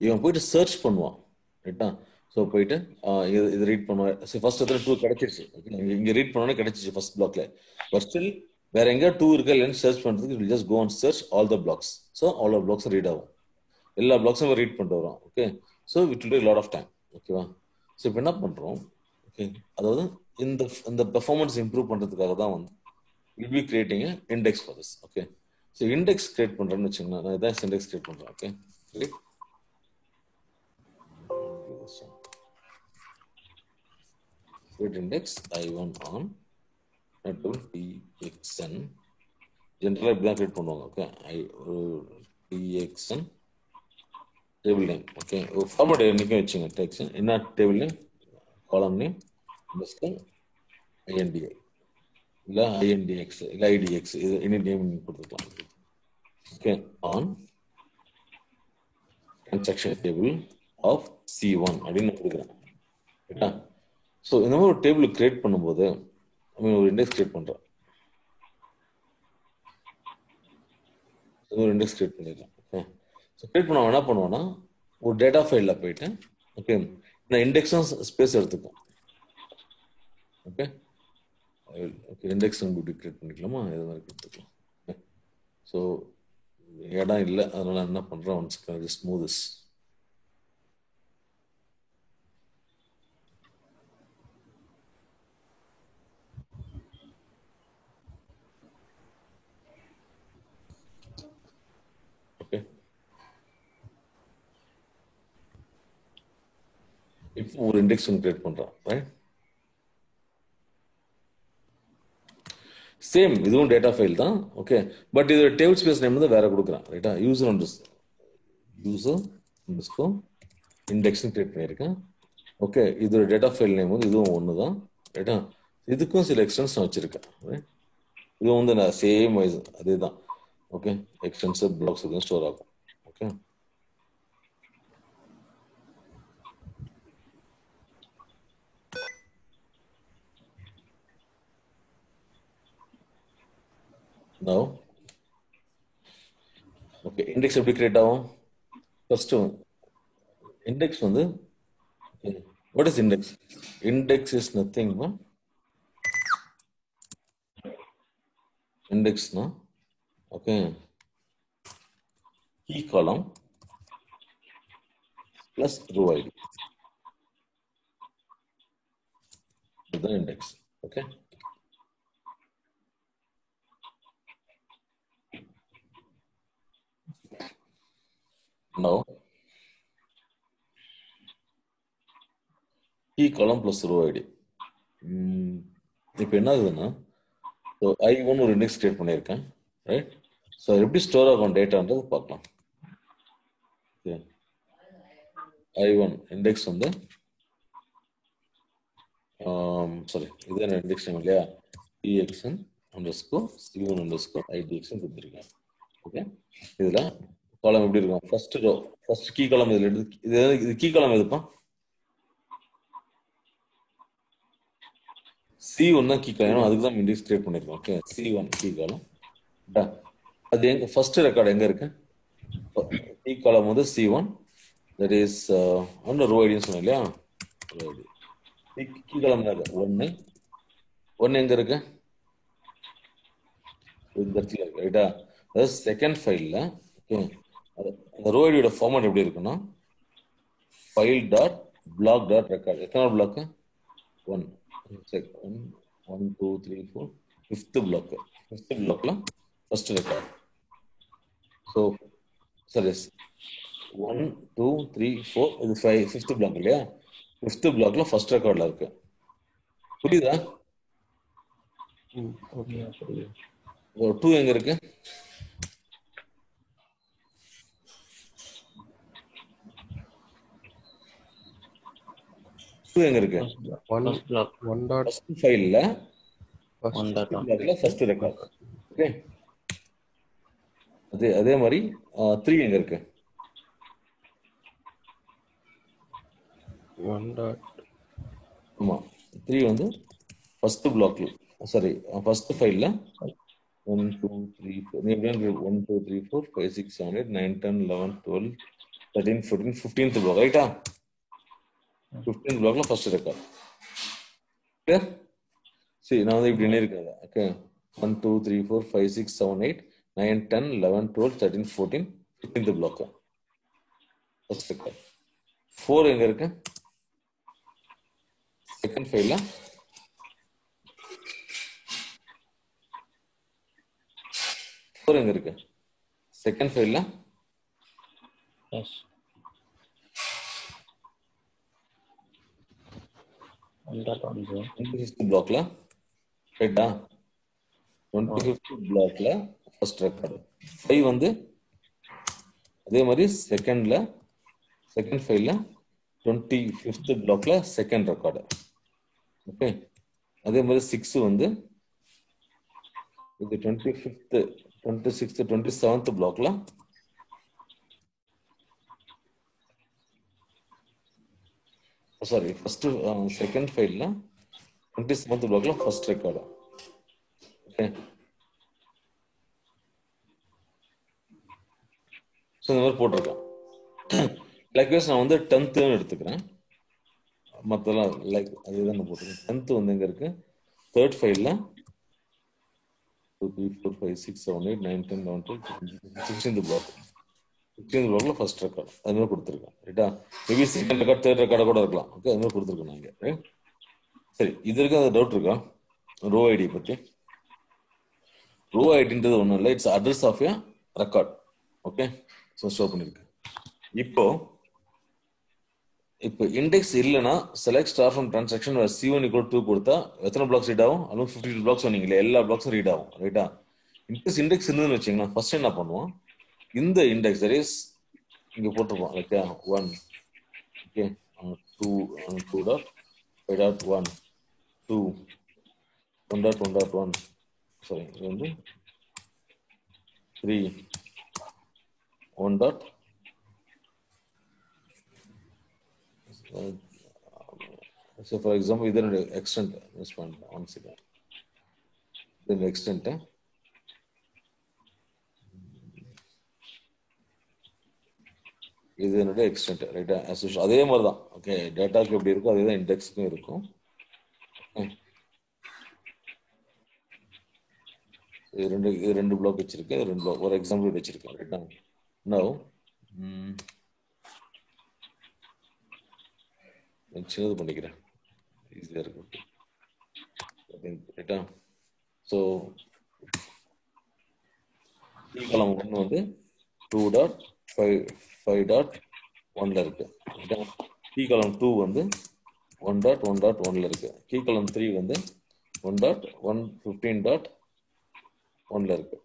இவன் போயிட்டு சர்ச் பண்ணுவான், ரைட்டா? ஸோ போயிட்டு இது ரீட் பண்ணுவான். சரி, ஃபர்ஸ்ட் இடத்துல 2 கிடைச்சிருச்சு. இங்கே ரீட் பண்ணோன்னே கிடைச்சிச்சு ஃபர்ஸ்ட் பிளாக்ல. பட் ஸ்டில் வேற எங்கேயா 2 இருக்கா இல்லைன்னு சர்ச் பண்ணுறதுக்கு will just go and search all the blocks. So all of blocks read ஆகும், எல்லா பிளாக்ஸும் ரீட் பண்ணிட்டு வரோம். Okay, so it will take lot of time. ஓகேவா? ஸோ இப்போ என்ன பண்ணுறோம்? ஓகே, அதாவது இந்த பெர்ஃபார்மன்ஸ் இம்ப்ரூவ் பண்ணுறதுக்காக தான் வந்து we'll be creating an index for this. Okay. So index create பண்றேன்னு வச்சுக்கோங்க. நான் இதான் index create பண்றேன். Okay. Ready? Create index I1 on txn. Generally இப்படி தான் create பண்ணுவாங்க. Okay. txn table name. Okay. Forward என்னைக்கும் வச்சுங்க txn. என்ன table name? Column name. INDI. இல்ல INDX இல்ல IDX இது any name நீங்க கொடுத்துக்கலாம். Okay. On transaction table of C1 அப்படின்னு கொடுக்குறேன். ரைட்டா? ஸோ இந்த மாதிரி ஒரு டேபிள் கிரியேட் பண்ணும்போது ஒரு இண்டெக்ஸ் கிரியேட் பண்றேன். ஒரு இண்டெக்ஸ் கிரியேட் பண்ணிடலாம். ஓகே. ஸோ கிரியேட் பண்ண என்ன பண்ணுவோம்னா ஒரு டேட்டா ஃபைல்ல போயிட்டு ஓகே நான் இண்டெக்ஸும் ஸ்பேஸ் எடுத்துக்கும். ஓகே ஓகே இண்டெக்ஸ் இப்படி கிரியேட் பண்ணிக்கலாமா இது மாதிரி கொடுத்துக்கலாம். ஸோ இடம் இல்லை அதனால என்ன பண்றேன் once just move this. Okay இப்போ ஒரு இண்டெக்ஸ் ஒன்று கிரியேட் பண்றேன். ரைட் சேம் இதுவும் டேட்டா ஃபைல் தான். ஓகே பட் இதோட டேபிள் ஸ்பேஸ் நேம் வந்து வேற கொடுக்குறேன். ரைட்டா யூசர் அண்டர்ஸ்கோர் இண்டெக்ஸ்னு கிரியேட் பண்ணியிருக்கேன். ஓகே இதோட டேட்டா ஃபைல் நேம் வந்து இதுவும் ஒன்று தான். ரைட்டா இதுக்கும் சில எக்ஸ்டென்ஸ் நான் வச்சிருக்கேன். இதுவும் வந்து நான் சேம் வைஸ் அதே தான். ஓகே எக்ஸ்டென்ஸ் பிளாக்ஸ் எதுவும் ஸ்டோர் ஆகும். ஓகே now okay index எப்படி கிரியேட் ஆகும்? ஃபர்ஸ்ட் index வந்து what is index? Index is nothing but index na okay key column plus row id is the index. Okay now key column plus row id இப்போ என்ன ஆகுதுன்னா ஸோ I1 ஒரு இண்டெக்ஸ் கிரியேட் பண்ணியிருக்கேன். ரைட் ஸோ எப்படி ஸ்டோர் ஆகும் டேட்டான்றது பார்க்கலாம். I1 இண்டெக்ஸ் வந்து சாரி இது என்ன இண்டெக்ஸ் நேம் இல்லையா txn underscore c1 underscore idx கொடுத்துருக்கேன். ஓகே இதில் காலம் எப்படி இருக்கும்? ஃபர்ஸ்ட் ரோ ஃபர்ஸ்ட் கீ காலம் இதில் எடுத்து இது கீ காலம் எதுப்பா? C1 தான் கீ காலம். அதுக்கு தான் இண்டெக்ஸ் கிரியேட் பண்ணிருக்கோம். Okay C1 key column. அது எங்க ஃபர்ஸ்ட் ரெக்கார்ட் எங்க இருக்கு? கீ காலம் வந்து C1 that is on row ஐடின்னு சொன்னேன் இல்லையா? ரோ ஐடி கீ காலம் என்ன இருக்கு? 1 எங்க இருக்கு? இந்த இடத்துல இருக்கு. ரைட்டா அதாவது செகண்ட் ஃபைல்ல ஓகே அந்த ரோ ஐடியோட ஃபார்மேட் எப்படி இருக்குன்னா file dot block dot record. எத்தனை பிளாக்? 1 1 2 3 4 fifth block. ஃபிஃப்த் பிளாக்ல ஃபர்ஸ்ட் ரெக்கார்ட். ஸோ சரி 1 2 3 4 இது 5 ஃபிஃப்த் பிளாக் இல்லையா? ஃபிஃப்த் பிளாக்ல ஃபர்ஸ்ட் ரெக்கார்ட்ல இருக்கு. புரியுதா? ஓகே 2 எங்க இருக்கு? எங்க இருக்கு? ஃபர்ஸ்ட் ஃபைல்ல ஃபர்ஸ்ட் ரெக்கார்ட். ஓகே அதே மாதிரி 3 எங்க இருக்கு? 1. ஆமா 3 வந்து ஃபர்ஸ்ட் பிளாக்ல சாரி ஃபர்ஸ்ட் ஃபைல்ல 1 2 3 4 நீ எப்படி 1 2 3 4 5 6 7 8 9 10 11 12 13 14 15th பிளாக். ரைட்டா 15th பிளாக்ல ஃபர்ஸ்ட் ரெக்கார்ட். கிளியர்? சரி நான் வந்து இப்படி இருக்கேன். Okay 1 2 3 4 5 6 7 8 9 10 11 12 13 14 15th black first record. 4 எங்க இருக்கு? செகண்ட் ஃபைல்ல 4 எங்க இருக்கு? செகண்ட் ஃபைல்ல எஸ் 25th பிளாக்ல ரைட்டா? 25th பிளாக்ல ஃபர்ஸ்ட் ரெக்கார்டு. 5 வந்து அதே மாதிரி செகண்ட் ஃபைல்ல 25th பிளாக்ல செகண்ட் ரெக்கார்டு. ஓகே, அதே மாதிரி 6 வந்து இது 25th 26th 27th பிளாக்ல சாரி ஃபர்ஸ்ட் செகண்ட் ஃபைல்ல 27th பிளாக்ல ஃபர்ஸ்ட் ரெக்கார்டு. ஓகே, ஸோ இந்த மாதிரி போட்டிருக்கேன். லைக்வைஸ் நான் வந்து 10th எடுத்துக்கிறேன், மற்றெல்லாம் லைக் அதே தான் நான் போட்டிருக்கேன். 10th வந்து எங்க இருக்கு? தேர்ட் ஃபைல்ல 2 3 4 5 6 7 8 9 10 11 12 16th பிளாக் 16th பிளாக்ல ஃபர்ஸ்ட் ரெக்கார்ட் அது மாதிரி கொடுத்துருக்கேன். ரைட்டா? மேபி செகண்ட் ரெக்கார்ட் தேர்ட் ரெக்கார்டா கூட இருக்கலாம். ஓகே, அது மாதிரி கொடுத்துருக்கேன் நான் இங்கே. சரி, இது இருக்க அந்த டவுட் இருக்கா ரோ ஐடி பத்தி? ரோ ஐடின்றது ஒன்றும் இல்லை, it's address of a record. Okay, so store பண்ணியிருக்கேன். இப்போ இண்டெக்ஸ் இல்லைன்னா select star from transaction C1 = 2 கொடுத்தா எத்தனை பிளாக்ஸ் ரீட் ஆகும்? அதுவும் 52 பிளாக்ஸ் சொன்னீங்களே, எல்லா பிளாக்ஸும் ரீட் ஆகும். ரைட்டா? இண்டெக்ஸ் இருந்ததுன்னு வச்சிங்கன்னா ஃபர்ஸ்ட் என்ன பண்ணுவோம்? இந்த இண்டெக்ஸ் தட் இஸ் இங்கே போட்டிருப்போம் ஓகே 1 ஓகே 2.5.1 2 1.1.1 சாரி இது வந்து 3 1. So for example, இதோட extent யூஸ் பண்ணலாம். ஒன் செகண்ட், இதோட extent இது என்னோட extent ரைட்டா? அதே மாதிரி தான். ஓகே, டேட்டாக்கு எப்படி இருக்கும் அதே தான் இண்டெக்ஸுக்கும் இருக்கும். இது ரெண்டு பிளாக் வச்சிருக்கேன், ரெண்டு பிளாக் ஒரு எக்ஸாம்பிள் வச்சிருக்கேன். ரைட்டா? நவ் சின்னது பண்ணிக்கிறேன், ஈஸியா இருக்கும். ரைட்டா? ஸோ காலம் 1 வந்து 2.5.1ல இருக்கு. கீ காலம் 2 வந்து 1.1.1ல இருக்கு. கீ காலம் 3 வந்து 1.115.1ல இருக்கு.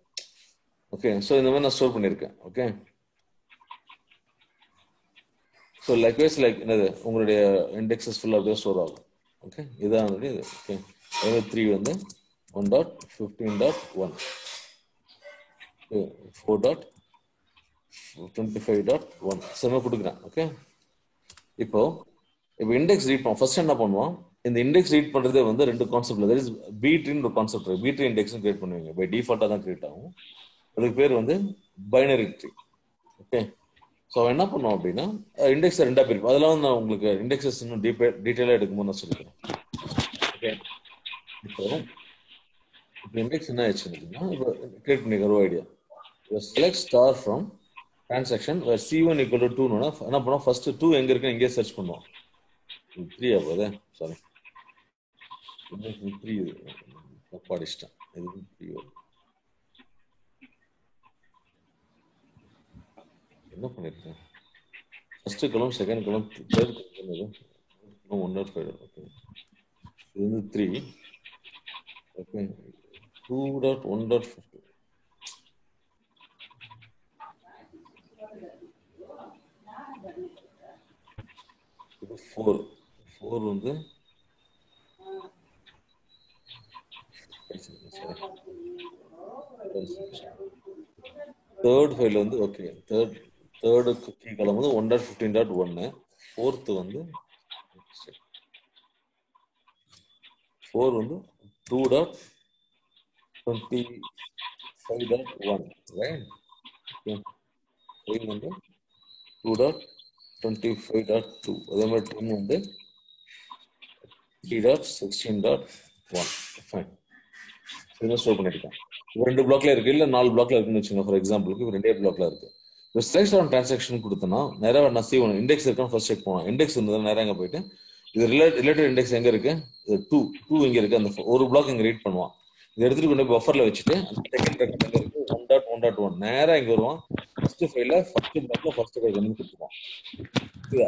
ஓகே, ஸோ இந்த மாதிரி நான் ஸ்டோர் பண்ணியிருக்கேன். ஓகே, ஸோ லைக்வைஸ் லைக் என்னது உங்களுடைய இண்டெக்ஸஸ் ஃபுல்லாக அப்படியே ஸ்டோர் ஆகும். ஓகே, இதான் இது. ஓகே, 3 வந்து 1.15.1 4.25.1 செம்ம கொடுக்குறேன். ஓகே, இப்போ இண்டெக்ஸ் ரீட் பண்ணுவோம். ஃபர்ஸ்ட் என்ன பண்ணுவோம்? இந்த இண்டெக்ஸ் ரீட் பண்றதே வந்து ரெண்டு கான்செப்ட்ல, தட் இஸ் பி ட்ரீன்னு ஒரு கான்செப்ட் இருக்கு. பி ட்ரீ இண்டெக்ஸ் கிரியேட் பண்ணுவீங்க, பை டிஃபால்ட்டா தான் கிரியேட் ஆகும். அதுக்கு பேர் வந்து பைனரி ட்ரீ. ஓகே, ஸோ என்ன பண்ணுவோம் அப்படின்னா இண்டெக்ஸ் ரெண்டா பிரிப்போம். அதெல்லாம் நான் உங்களுக்கு இண்டெக்ஸஸ் இன்னும் டீட்டெயிலாக எடுக்கும்போது நான் சொல்லிக்கிறேன். ஓகே, இப்போ இண்டெக்ஸ் என்ன ஆச்சுன்னா இப்போ கிரியேட் பண்ணிக்க ரோ ஐடியா select star from transaction C1 = 2 என்ன பண்ணுவோம்? ஃபர்ஸ்ட் 2 எங்க இருக்குன்னு இங்கே சர்ச் பண்ணுவோம். 3 ஆகுது, சாரி 3 படிச்சிட்டேன். இது 3 என்ன பண்ணிருக்கேன்? ஃபர்ஸ்ட் கலம், செகண்ட் கலம், தேர்ட் கலம் 1.5. ஓகே, இது வந்து 3. ஓகே, 2.1.50 இது 4 வந்து தேர்ட் ஃபைல் வந்து ஓகே தேர்டு கீ காலம் வந்து 1.15.1. ஃபோர்த் வந்து 4 வந்து 2.25.1 ரைட்? வந்து 2.25.2. அதே மாதிரி 10 வந்து 3.16.1. ஃபைன், இதை ஸ்டோர் பண்ணிருக்கேன். ரெண்டு பிளாக்ல இருக்கு, இல்ல 4 பிளாக்ல இருக்குன்னு வச்சுக்கோங்க. ஃபார் எக்ஸாம்பிளுக்கு ரெண்டே பிளாக்ல இருக்கு. இப்போ செலக்ட் ஆன் டிரான்சாக்ஷன் கொடுத்தனா நேராக நான் C1 இண்டெக்ஸ் இருக்கான்னு ஃபர்ஸ்ட் செக் பண்ணுவேன். இண்டெக்ஸ் இருந்தது நேராக எங்க போயிட்டு இது ரிலேட்டட் இண்டெக்ஸ் எங்க இருக்கு? 2 இங்க இருக்கு. அந்த ஒரு பிளாக் இங்க ரீட் பண்ணுவான். இதை எடுத்துட்டு கொண்டு போய் பஃபர்ல வச்சுட்டு அந்த செகண்ட் ரெக்கார்ட் எங்க இருக்கு? 1.1.1 நேரா இங்க வருவான். ஃபர்ஸ்ட் ஃபைல ஃபர்ஸ்ட் பிளாக்ல ஃபர்ஸ்ட் ஃபைல் வந்து கொடுத்துருவான்.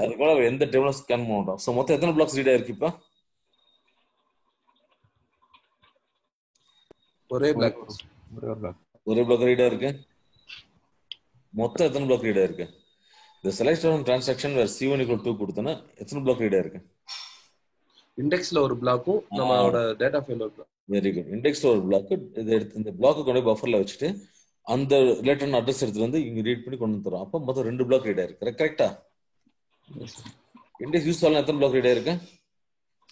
அதுக்குள்ள அவன் எந்த டேபிளும் ஸ்கேன் பண்ண மாட்டான். ஸோ மொத்தம் எத்தனை பிளாக்ஸ் ரீட் ஆயிருக்கு இப்போ? ஒரே பிளாக். ஒரே பிளாக் ரீட் ஆயிருக்கு. மொத்தம் எத்தனை பிளாக் ரீட் ஆயிருக்கு? இந்த செலக்ட் ஆன் டிரான்சாக்ஷன் வேற C1 = 2 கொடுத்தனா எத்தனை பிளாக் ரீட் ஆயிருக்கு? இண்டெக்ஸ்ல ஒரு பிளாக்கும் நம்மளோட டேட்டா ஃபைல் ஒரு பிளாக். Very good. இண்டெக்ஸ்ல ஒரு பிளாக், இதை எடுத்து இந்த பிளாக்கு கொண்டு போய் பஃபர்ல வச்சுட்டு அந்த ரிலேட்டட் அட்ரஸ் எடுத்து வந்து இங்க ரீட் பண்ணி கொண்டு வந்துறோம். அப்ப மொத்தம் 2 பிளாக் ரீட் ஆயிருக்கு. கரெக்ட்டா? இண்டெக்ஸ் யூஸ் பண்ணா எத்தனை பிளாக் ரீட் ஆயிருக்கு?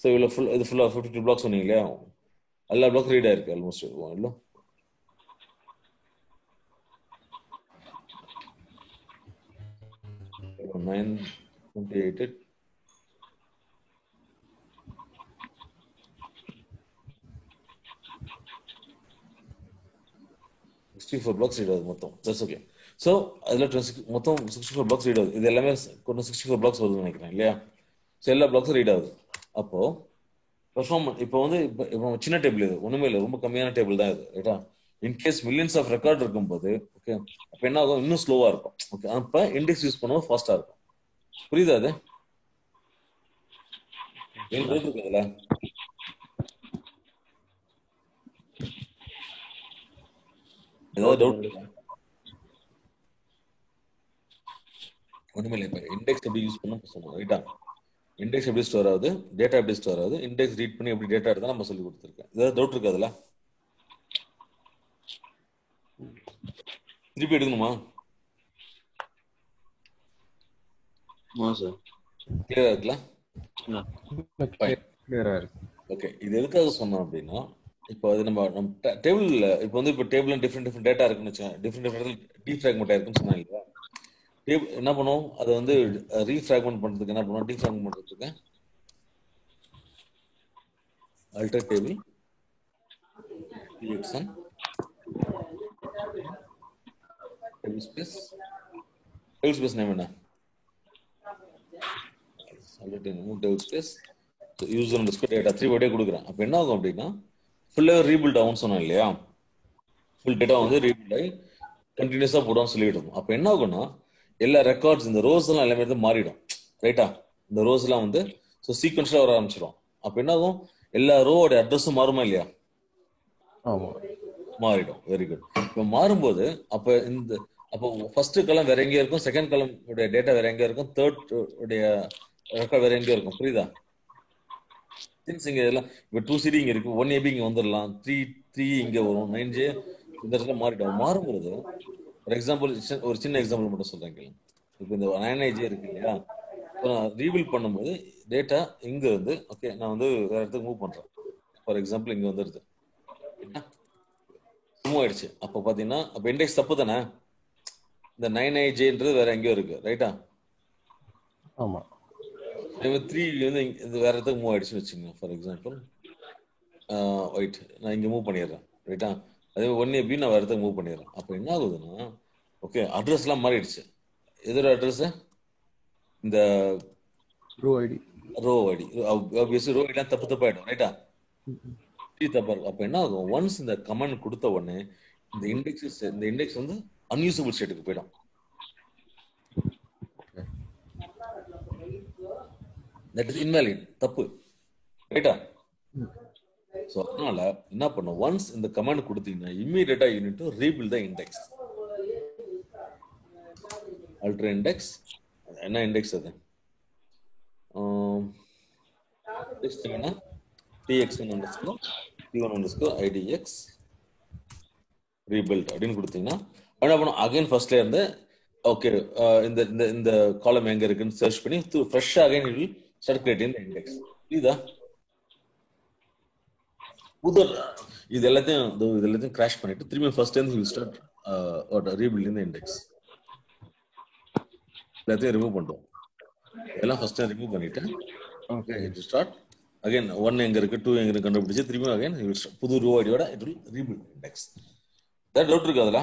சோ இது ஃபுல்லா 52 பிளாக்ஸ் சொன்னீங்க இல்லையா? எல்லா பிளாக் ரீட் ஆயிருக்கு ஆல்மோஸ்ட் இல்ல? So 928 64 blocks read ஆகுது மொத்தம். That's okay. So அதுல மொத்தம் 64 blocks read ஆகுது. இது எல்லாமே கொஞ்சம் 64 blocks வருதுன்னு நினைக்கிறேன் இல்லையா? ஸோ எல்லா பிளாக்ஸும் ரீட் ஆகுது. அப்போ பெர்ஃபார்மன்ஸ் இப்போ வந்து இப்போ சின்ன டேபிள் இது ஒண்ணுமே இல்லை, ரொம்ப கம்மியான டேபிள் தான் இது ரைட்டா. இன்கேஸ் மில்லியன்ஸ் ஆஃப் ரெக்கார்ட் இருக்கும்போது ஓகே அப்போ என்ன ஆகும், இன்னும் ஸ்லோவா இருக்கும். ஓகே அப்போ இண்டெக்ஸ் யூஸ் பண்ணும்போது ஃபாஸ்டா இருக்கும். புரியுதா அது? ஏன் டவுட் இருக்குதுல்ல? ஏதாவது டவுட் இருக்கா? ஒண்ணுமே இல்லை. இப்போ இண்டெக்ஸ் எப்படி யூஸ் பண்ண சொல்லுவோம் ரைட்டா. இண்டெக்ஸ் எப்படி ஸ்டோர் ஆகுது, டேட்டா எப்படி ஸ்டோர் ஆகுது, இண்டெக்ஸ் ரீட் பண்ணி எப்படி டேட்டா எடுத்தா நம்ம சொல்லி கொடுத்துருக்கேன். ஏதாவது டவுட் இருக்கு அதுல? திருப்பி எடுக்கணுமா? கிளியரா இருக்குல்ல? கிளியரா இருக்கு. ஓகே, இது எதுக்காக சொன்னோம் அப்படின்னா இப்போ அது நம்ம டேபிள்ல இப்போ வந்து இப்போ டேபிள்ல டிஃப்ரெண்ட் டேட்டா இருக்குன்னு வச்சுக்கோங்க. டிஃப்ரெண்ட் டீஃப்ராக்மெண்ட் ஆயிருக்குன்னு சொன்னாங்க இல்லையா? என்ன பண்ணுவோம், அதை வந்து ரீஃப்ராக்மெண்ட் பண்றதுக்கு என்ன பண்ணுவோம், டீஃப்ராக்மெண்ட் பண்றதுக்கு alter table txn table space name என்ன, alter table space user underscore data 3 வரையே கொடுக்குறேன். அப்ப என்ன ஆகும் அப்படின்னா ஃபுல்லா ரீபில்ட் ஆகும்னு சொன்னேன் இல்லையா. ஃபுல் டேட்டா வந்து ரீபில்ட் ஆகி கண்டினியூஸா போடுவான்னு சொல்லிடும். அப்ப என்ன ஆகும்னா எல்லா ரெக்கார்ட்ஸ் இந்த ரோஸ் எல்லாம் எல்லாமே வந்து மாறிடும் ரைட்டா. இந்த ரோஸ் எல்லாம் வந்து சீக்வன்ஸ்ல வர ஆரம்பிச்சிடும். அப்ப என்ன ஆகும், எல்லா ரோவோட அட்ரஸும் மாறுமா இல்லையா? மாறிடும். Very good. இப்போ மாறும்போது அப்போ ஃபர்ஸ்ட் காலம் வேற எங்கேயும் இருக்கும், செகண்ட் காலம் உடைய டேட்டா வேற எங்கேயும் இருக்கும், தேர்ட் உடைய ரெக்கார்ட் வேற எங்கேயும் இருக்கும். புரியுதா? திங்ஸ் இங்க எல்லாம் இப்போ 2CD இங்க இருக்கு, 1AB இங்க வந்துடலாம், 3 இங்க வரும், 9J இந்த இடத்துல மாறிடும். மாறும்போது ஃபார் எக்ஸாம்பிள் ஒரு சின்ன எக்ஸாம்பிள் மட்டும் சொல்றேன் கேளுங்க. இப்போ இந்த 9AJ இருக்கு இல்லையா, நான் ரீபில் பண்ணும்போது டேட்டா இங்க இருந்து ஓகே நான் வந்து வேற இடத்துக்கு மூவ் பண்றேன். ஃபார் எக்ஸாம்பிள் இங்க வந்துருது, மூவ் ஆயிடுச்சு. அப்போ பாத்தீங்கன்னா அப்போ இண்டெக்ஸ் தப்பு தானே. இந்த 9AJன்றது வேற எங்கேயோ இருக்கு ரைட்டா. ஆமா. 3 வந்து வேற இடத்துக்கு மூவ் ஆயிடுச்சுன்னு வச்சுக்கோங்க. ஃபார் எக்ஸாம்பிள் ஒயிட் நான் இங்க மூவ் பண்ணிடுறேன் ரைட்டா. அதே 1AB நான் வேற இடத்துக்கு மூவ் பண்ணிடுறேன். அப்போ என்ன ஆகுதுன்னா ஓகே அட்ரஸ் எல்லாம் மாறிடுச்சு. எதோட அட்ரஸ், இந்த row ID obviously row ID தப்பாயிடும் ரைட்டா. தப்பா இருக்கும். அப்ப என்ன ஆகும், ஒன்ஸ் இந்த கமெண்ட் கொடுத்த உடனே இந்த இண்டெக்ஸ் வந்து அன்யூசபிள் ஸ்டேட்டுக்கு போயிடும். தட் இஸ் இன்வாலிட், தப்பு ரைட்டா. சோ அதனால என்ன பண்ணும், ஒன்ஸ் இந்த கமெண்ட் கொடுத்தீங்கன்னா இமிடியேட்டா you need to rebuild the index. Alter index என்ன இண்டெக்ஸ் அது txn underscore t1 underscore idx rebuild அப்படின்னு கொடுத்தீங்கன்னா என்ன பண்ணும், அகைன் ஃபர்ஸ்ட்ல இருந்து ஓகே இந்த இந்த இந்த காலம் எங்க இருக்குன்னு சர்ச் பண்ணி ஃப்ரெஷ்ஷா again it will start creating the index. இதுதா இது எல்லாத்தையும் கிராஷ் பண்ணிட்டு திரும்பி first time will start rebuilding the index. எல்லாத்தையும் ரிமூவ் பண்ணுவோம். எல்லாம் ஃபர்ஸ்ட் டைம் ரிமூவ் பண்ணிட்டு ஓகே இட் ஸ்டார்ட் அகைன் 1 எங்க இருக்கு 2 எங்க இருக்கு கண்டுபிடிச்சு திரும்பி அகைன் புது ரோ ஐடியோட it will rebuild index. That doubt இருக்கு அதுல?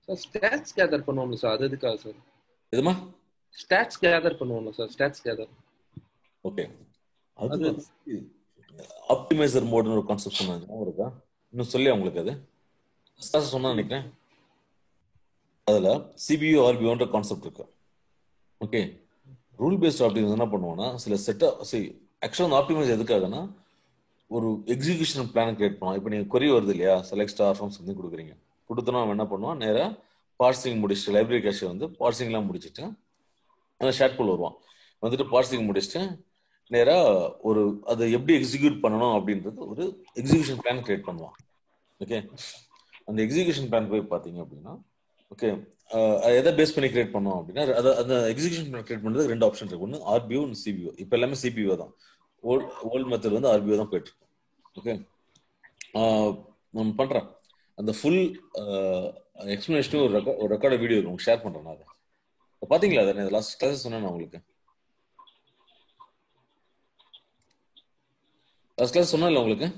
சார் ஸ்டாட்ஸ் கேதர் பண்ணுவோம்ல சார், அது எதுக்காக சார்? எதுமா ஸ்டாட்ஸ் கேதர் பண்ணுவோம்ல சார், ஸ்டாட்ஸ் கேதர். ஓகே அது ஆப்டிமைசர் மோட்னு ஒரு கான்செப்ட் சொன்னாங்க இருக்கா? இன்னும் சொல்லி உங்களுக்கு அது சொன்னா நினைக்கிறேன். அதுல சிபியூ ஆர்பியூன்ற கான்செப்ட் இருக்கு. ஓகே, ரூல் பேஸ்ட் ஆப்டிமைசர் என்ன பண்ணுவோம்னா சில செட்டா ஆக்சுவலாக ஆப்டிமைஸ் எதுக்காகனா ஒரு எக்ஸிகியூஷன் பிளான் கிரியேட் பண்ணுவோம். இப்போ நீங்க கொரி வருது இல்லையா, செலக்ட் ஸ்டார் ஃபார்ம் சொல்லி கொடுக்குறீங்க, கொடுத்தோன்னா அவன் என்ன பண்ணுவான், நேராக பார்சிங் முடிச்சுட்டு லைப்ரரி கேஷை வந்து பார்சிங்லாம் முடிச்சுட்டு அந்த ஷேட் போல் வருவான். வந்துட்டு பார்சிங் முடிச்சுட்டு நேராக ஒரு அதை எப்படி எக்ஸிக்யூட் பண்ணணும் அப்படின்றது ஒரு எக்ஸிகியூஷன் பிளான் கிரியேட் பண்ணுவான். ஓகே, அந்த எக்ஸிகியூஷன் பிளான் போய் பார்த்தீங்க அப்படின்னா ஓகே எதை பேஸ் பண்ணி கிரியேட் பண்ணோம் அப்படின்னா அந்த எக்ஸிகியூஷன் பிளான் கிரியேட் பண்ணுறது 2 ஆப்ஷன் இருக்கு. ஒன்று ஆர்பியூ, ஒன்று சிபியூ. இப்போ எல்லாமே சிபியூ தான். ஓல்ட் மெத்தட் வந்து ஆர்பியூ தான் போயிட்டு இருக்கும். ஓகே, நான் பண்றேன் அந்த ஃபுல் எக்ஸ்பிளனேஷன் ஒரு ரெக்கார்ட் வீடியோ உங்களுக்கு ஷேர் பண்றேன். நான் அதை பாத்தீங்களா? அதை லாஸ்ட் கிளாஸ் சொன்னேன் உங்களுக்கு. லாஸ்ட் கிளாஸ் சொன்னேன்ல உங்களுக்கு.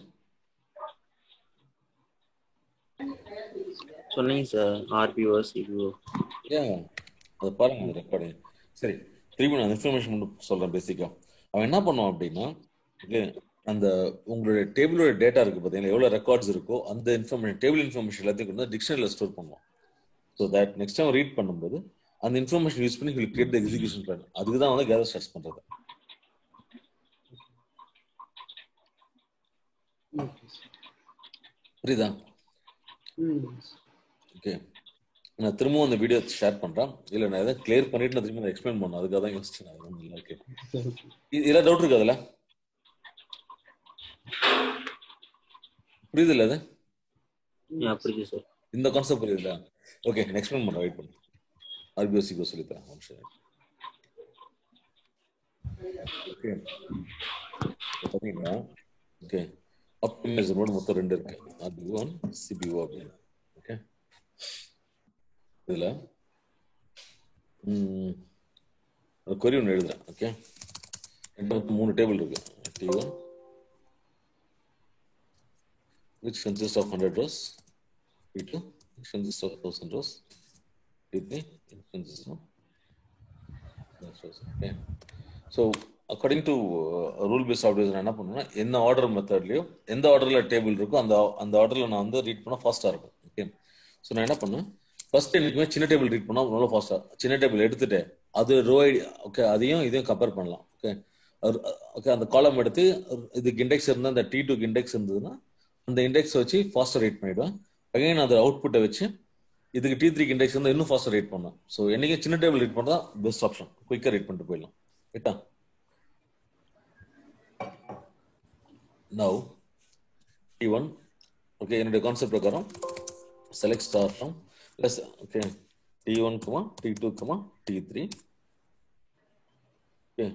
சொன்னீங்க சார், ஆர்பிஓ சிபிஓ. அதை பாருங்க அந்த ரெக்கார்டு. சரி, திரும்பி நான் இன்ஃபர்மேஷன் மட்டும் சொல்றேன். பேசிக்கா அவன் என்ன பண்ணுவான் அப்படின்னா அந்த உங்களுடைய டேபிளோட டேட்டா இருக்கு பார்த்தீங்கன்னா, எவ்வளவு ரெக்கார்ட்ஸ் இருக்கோ அந்த இன்ஃபர்மேஷன், டேபிள் இன்ஃபர்மேஷன் எல்லாத்தையும் கொண்டு டிக்ஷனரியில் ஸ்டோர் பண்ணுவோம். So that next time read பண்ணும்போது அந்த இன்ஃபர்மேஷன் யூஸ் பண்ணி will create the execution plan. அதுக்கு தான் வந்து கேதர் ஸ்டார்ட்ஸ் பண்றது. புரியுதா? ஓகே, நான் திரும்பவும் அந்த வீடியோ ஷேர் பண்றேன். இல்ல நான் எதாவது கிளியர் பண்ணிட்டு நான் திரும்ப எக்ஸ்பிளைன் பண்ணேன். அதுக்காக தான் யோசிச்சேன். ஓகே, இதெல்லாம் டவுட் இருக்கு அதுல? புரியுது இல்ல அது? புரியுது சார். இந்த கான்செப்ட் புரியுதா? ஓகே, நெக்ஸ்ட் டைம் பண்றேன். வெயிட் பண்ணு. ஆர்பிஓசிக்கு சொல்லி தரேன். ஓகே, பாத்தீங்கன்னா ஓகே ஆப்டிமைசர் மோட் மொத்தம் 2 இருக்கு. ஆர்பிஓ, சிபிஓ அப்படின்னு. ஓகே, இதுல கொரி ஒன்று எழுதுறேன். ஓகே, 3 டேபிள் இருக்கு. T1 which consists of 100 rows, T2 which consists of 1000 rows, T3 which consists of 1000 rows. Okay, so according to rule based optimization என்ன பண்ணுவேன்னா, என்ன ஆர்டர் மெத்தட்லயோ எந்த ஆர்டர்ல டேபிள் இருக்கோ அந்த ஆர்டர்ல நான் வந்து ரீட் பண்ணா ஃபாஸ்டா இருக்கும். ஓகே, ஸோ நான் என்ன பண்ணுவேன், ஃபர்ஸ்ட் எனக்குமே சின்ன டேபிள் ரீட் பண்ணா ரொம்ப ஃபாஸ்டா சின்ன டேபிள் எடுத்துட்டு அது ரோ ஐடி ஓகே அதையும் இதையும் கம்பேர் பண்ணலாம். ஓகே ஓகே, அந்த காலம் எடுத்து இதுக்கு இண்டெக்ஸ் இருந்தால் அந்த T2க்கு இண்டெக்ஸ் இருந்ததுன்னா அந்த இண்டெக்ஸ் வச்சு ஃபாஸ்டா ரீட் பண்ணிடுவேன். அகைன் அந்த அவுட்புட்டை வச்சு இதுக்கு T3க்கு இண்டெக்ஸ் இருந்தால் இன்னும் ஃபாஸ்டா ரீட் பண்ணலாம். ஸோ என்னைக்கு சின்ன டேபிள் ரீட் பண்ணா பெஸ்ட் ஆப்ஷன், குயிக்கா ரீட் பண்ணிட்டு போயிடலாம். ரைட்டா? நவ் T1 ஓகே, என்னுடைய கான்செப்ட் பிரகாரம் select star from okay T1, T2, T3. Okay,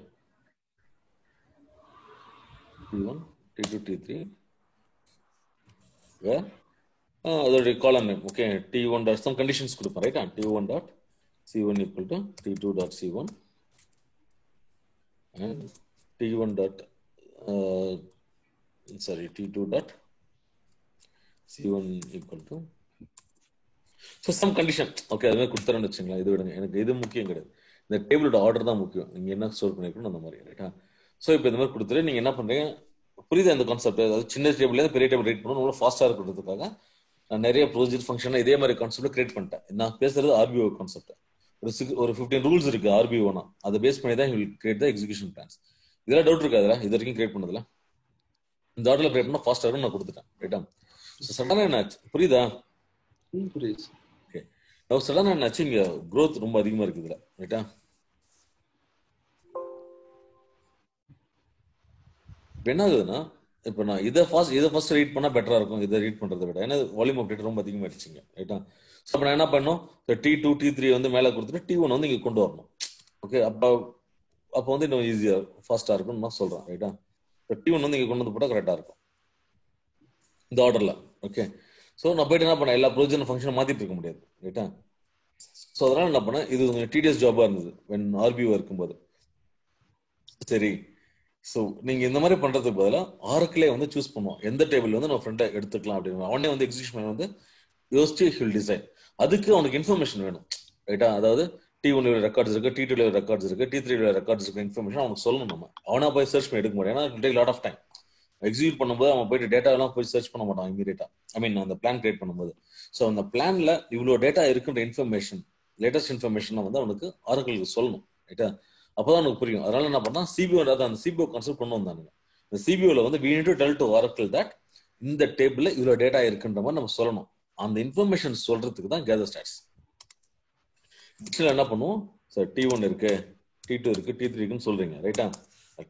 T1, T2, T3 where அதோட காலம் name okay T1 dot some conditions கொடுப்பேன். ரைட்டா? T1 dot C1 equal to T2 dot C1 and T1 dot T2 dot C1 equal to so some condition. Okay, அது மாதிரி கொடுத்துறேன்னு வச்சுங்களேன். இது விடுங்க, எனக்கு இது முக்கியம் கிடையாது. இந்த டேபிளோட ஆர்டர் தான் முக்கியம். நீங்க என்ன ஸ்டோர் பண்ணிருக்கணும் அந்த மாதிரி. ரைட்டா? ஸோ இப்போ இந்த மாதிரி கொடுத்துட்டு நீங்க என்ன பண்றீங்க, புரியுது அந்த கான்செப்ட்? அதாவது சின்ன டேபிள்ல பெரிய டேபிள் ரீட் பண்ணணும் ரொம்ப ஃபாஸ்டா இருக்கிறதுக்காக நான் நிறைய ப்ரொசீஜர் ஃபங்க்ஷன் இதே மாதிரி கான்செப்ட் கிரியேட் பண்ணிட்டேன். நான் பேசுறது ஆர்பிஓ கான்செப்ட். ஒரு 15 ரூல்ஸ் இருக்கு ஆர்பிஓனா, அதை பேஸ் பண்ணி தான் கிரியேட் த எக்ஸிகியூஷன் பிளான்ஸ். இதெல்லாம் டவுட் இருக்கு அதுல? இது வரைக்கும் கிரியேட் பண்ணதுல இந்த ஆர்டர்ல கிரியேட் பண்ணா ஃபாஸ்டா இருக்கும் நான் கொடுத்துட்டேன். ரைட்டா? ஸோ சடனா என்ன ஆச்சு? புரியுதா? புரியுது. சடனா என்னாச்சு, இங்க growth ரொம்ப அதிகமா இருக்கு இதுல. ரைட்டா? இப்ப என்ன ஆகுதுன்னா, இப்ப நான் இதை ஃபர்ஸ்ட் ரீட் பண்ணா பெட்டரா இருக்கும் இதை ரீட் பண்றதை விட. ஏன்னா வால்யூம் அப்டேட் ரொம்ப அதிகமாயிடுச்சுங்க. ரைட்டா? ஸோ அப்ப நான் என்ன பண்ணணும், T2 T3 வந்து மேல கொடுத்துட்டு T1 வந்து இங்க கொண்டு வரணும். ஓகே, அப்ப வந்து இன்னும் ஈஸியா ஃபாஸ்டா இருக்கும்னு நான் சொல்றேன். ரைட்டா? T1 வந்து இங்க கொண்டு வந்து போட்டா கரெக்டா இருக்கும் இந்த ஆர்டர்ல. ஓகே, ஸோ நான் போயிட்டு என்ன பண்ணேன், எல்லா ப்ரொவிஜன் ஃபங்க்ஷனை மாத்திட்டு இருக்க முடியாது. ரைட்டா? ஸோ அதனால என்ன பண்ணேன், இது கொஞ்சம் டிடிஎஸ் ஜாபா இருந்தது வென் ஆர்பிஓ இருக்கும்போது. சரி, ஸோ நீங்க இந்த மாதிரி பண்றதுக்கு பதிலாக ஆர்க்கிலே வந்து சூஸ் பண்ணுவோம் எந்த டேபிள் வந்து நம்ம ஃப்ரெண்டை எடுத்துக்கலாம் அப்படின்னு. அவனே வந்து எக்ஸிகியூஷன் வந்து யோசிச்சு ஹில் டிசைன். அதுக்கு அவனுக்கு இன்ஃபர்மேஷன் வேணும். ரைட்டா? அதாவது T1 ரெக்கார்ட்ஸ் இருக்கு, T2 ரெக்கார்ட்ஸ் இருக்கு, T3 ரெக்கார்ட்ஸ் இருக்கு. இன்ஃபர்மேஷன் அவனுக்கு சொல்லணும். நம்ம அவனா போய் சர்ச் பண்ணி எடுக்க முடியும். ஏன்னா it take lot of time. Execute பண்ணும்போது அவன் போயிட்டு டேட்டாலாம் போய் சர்ச் பண்ண மாட்டான் இமீடியட்டா. ஐ மீன் அந்த பிளான் கிரியேட் பண்ணும்போது. ஸோ அந்த பிளான்ல இவ்வளோ டேட்டா இருக்குன்ற இன்ஃபர்மேஷன், லேட்டஸ்ட் இன்ஃபர்மேஷன் வந்து அவனுக்கு ஆரக்கிளுக்கு சொல்லணும். ரைட்டா? அப்போதான் அவனுக்கு புரியும். அதனால என்ன பண்ணா சிபிஓ, அந்த சிபிஓ கான்செப்ட் கொண்டு வந்தானுங்க. இந்த சிபிஓல வந்து we need to tell to Oracle that இந்த டேபிள்ல இவ்வளோ டேட்டா இருக்குன்ற மாதிரி நம்ம சொல்லணும். அந்த இன்ஃபர்மேஷன் சொல்றதுக்கு தான் கேதர் ஸ்டாட்ஸ். என்ன பண்ணுவோம், சார் T1 இருக்கு, T2 இருக்கு, T3 இருக்குன்னு சொல்றீங்க. ரைட்டா?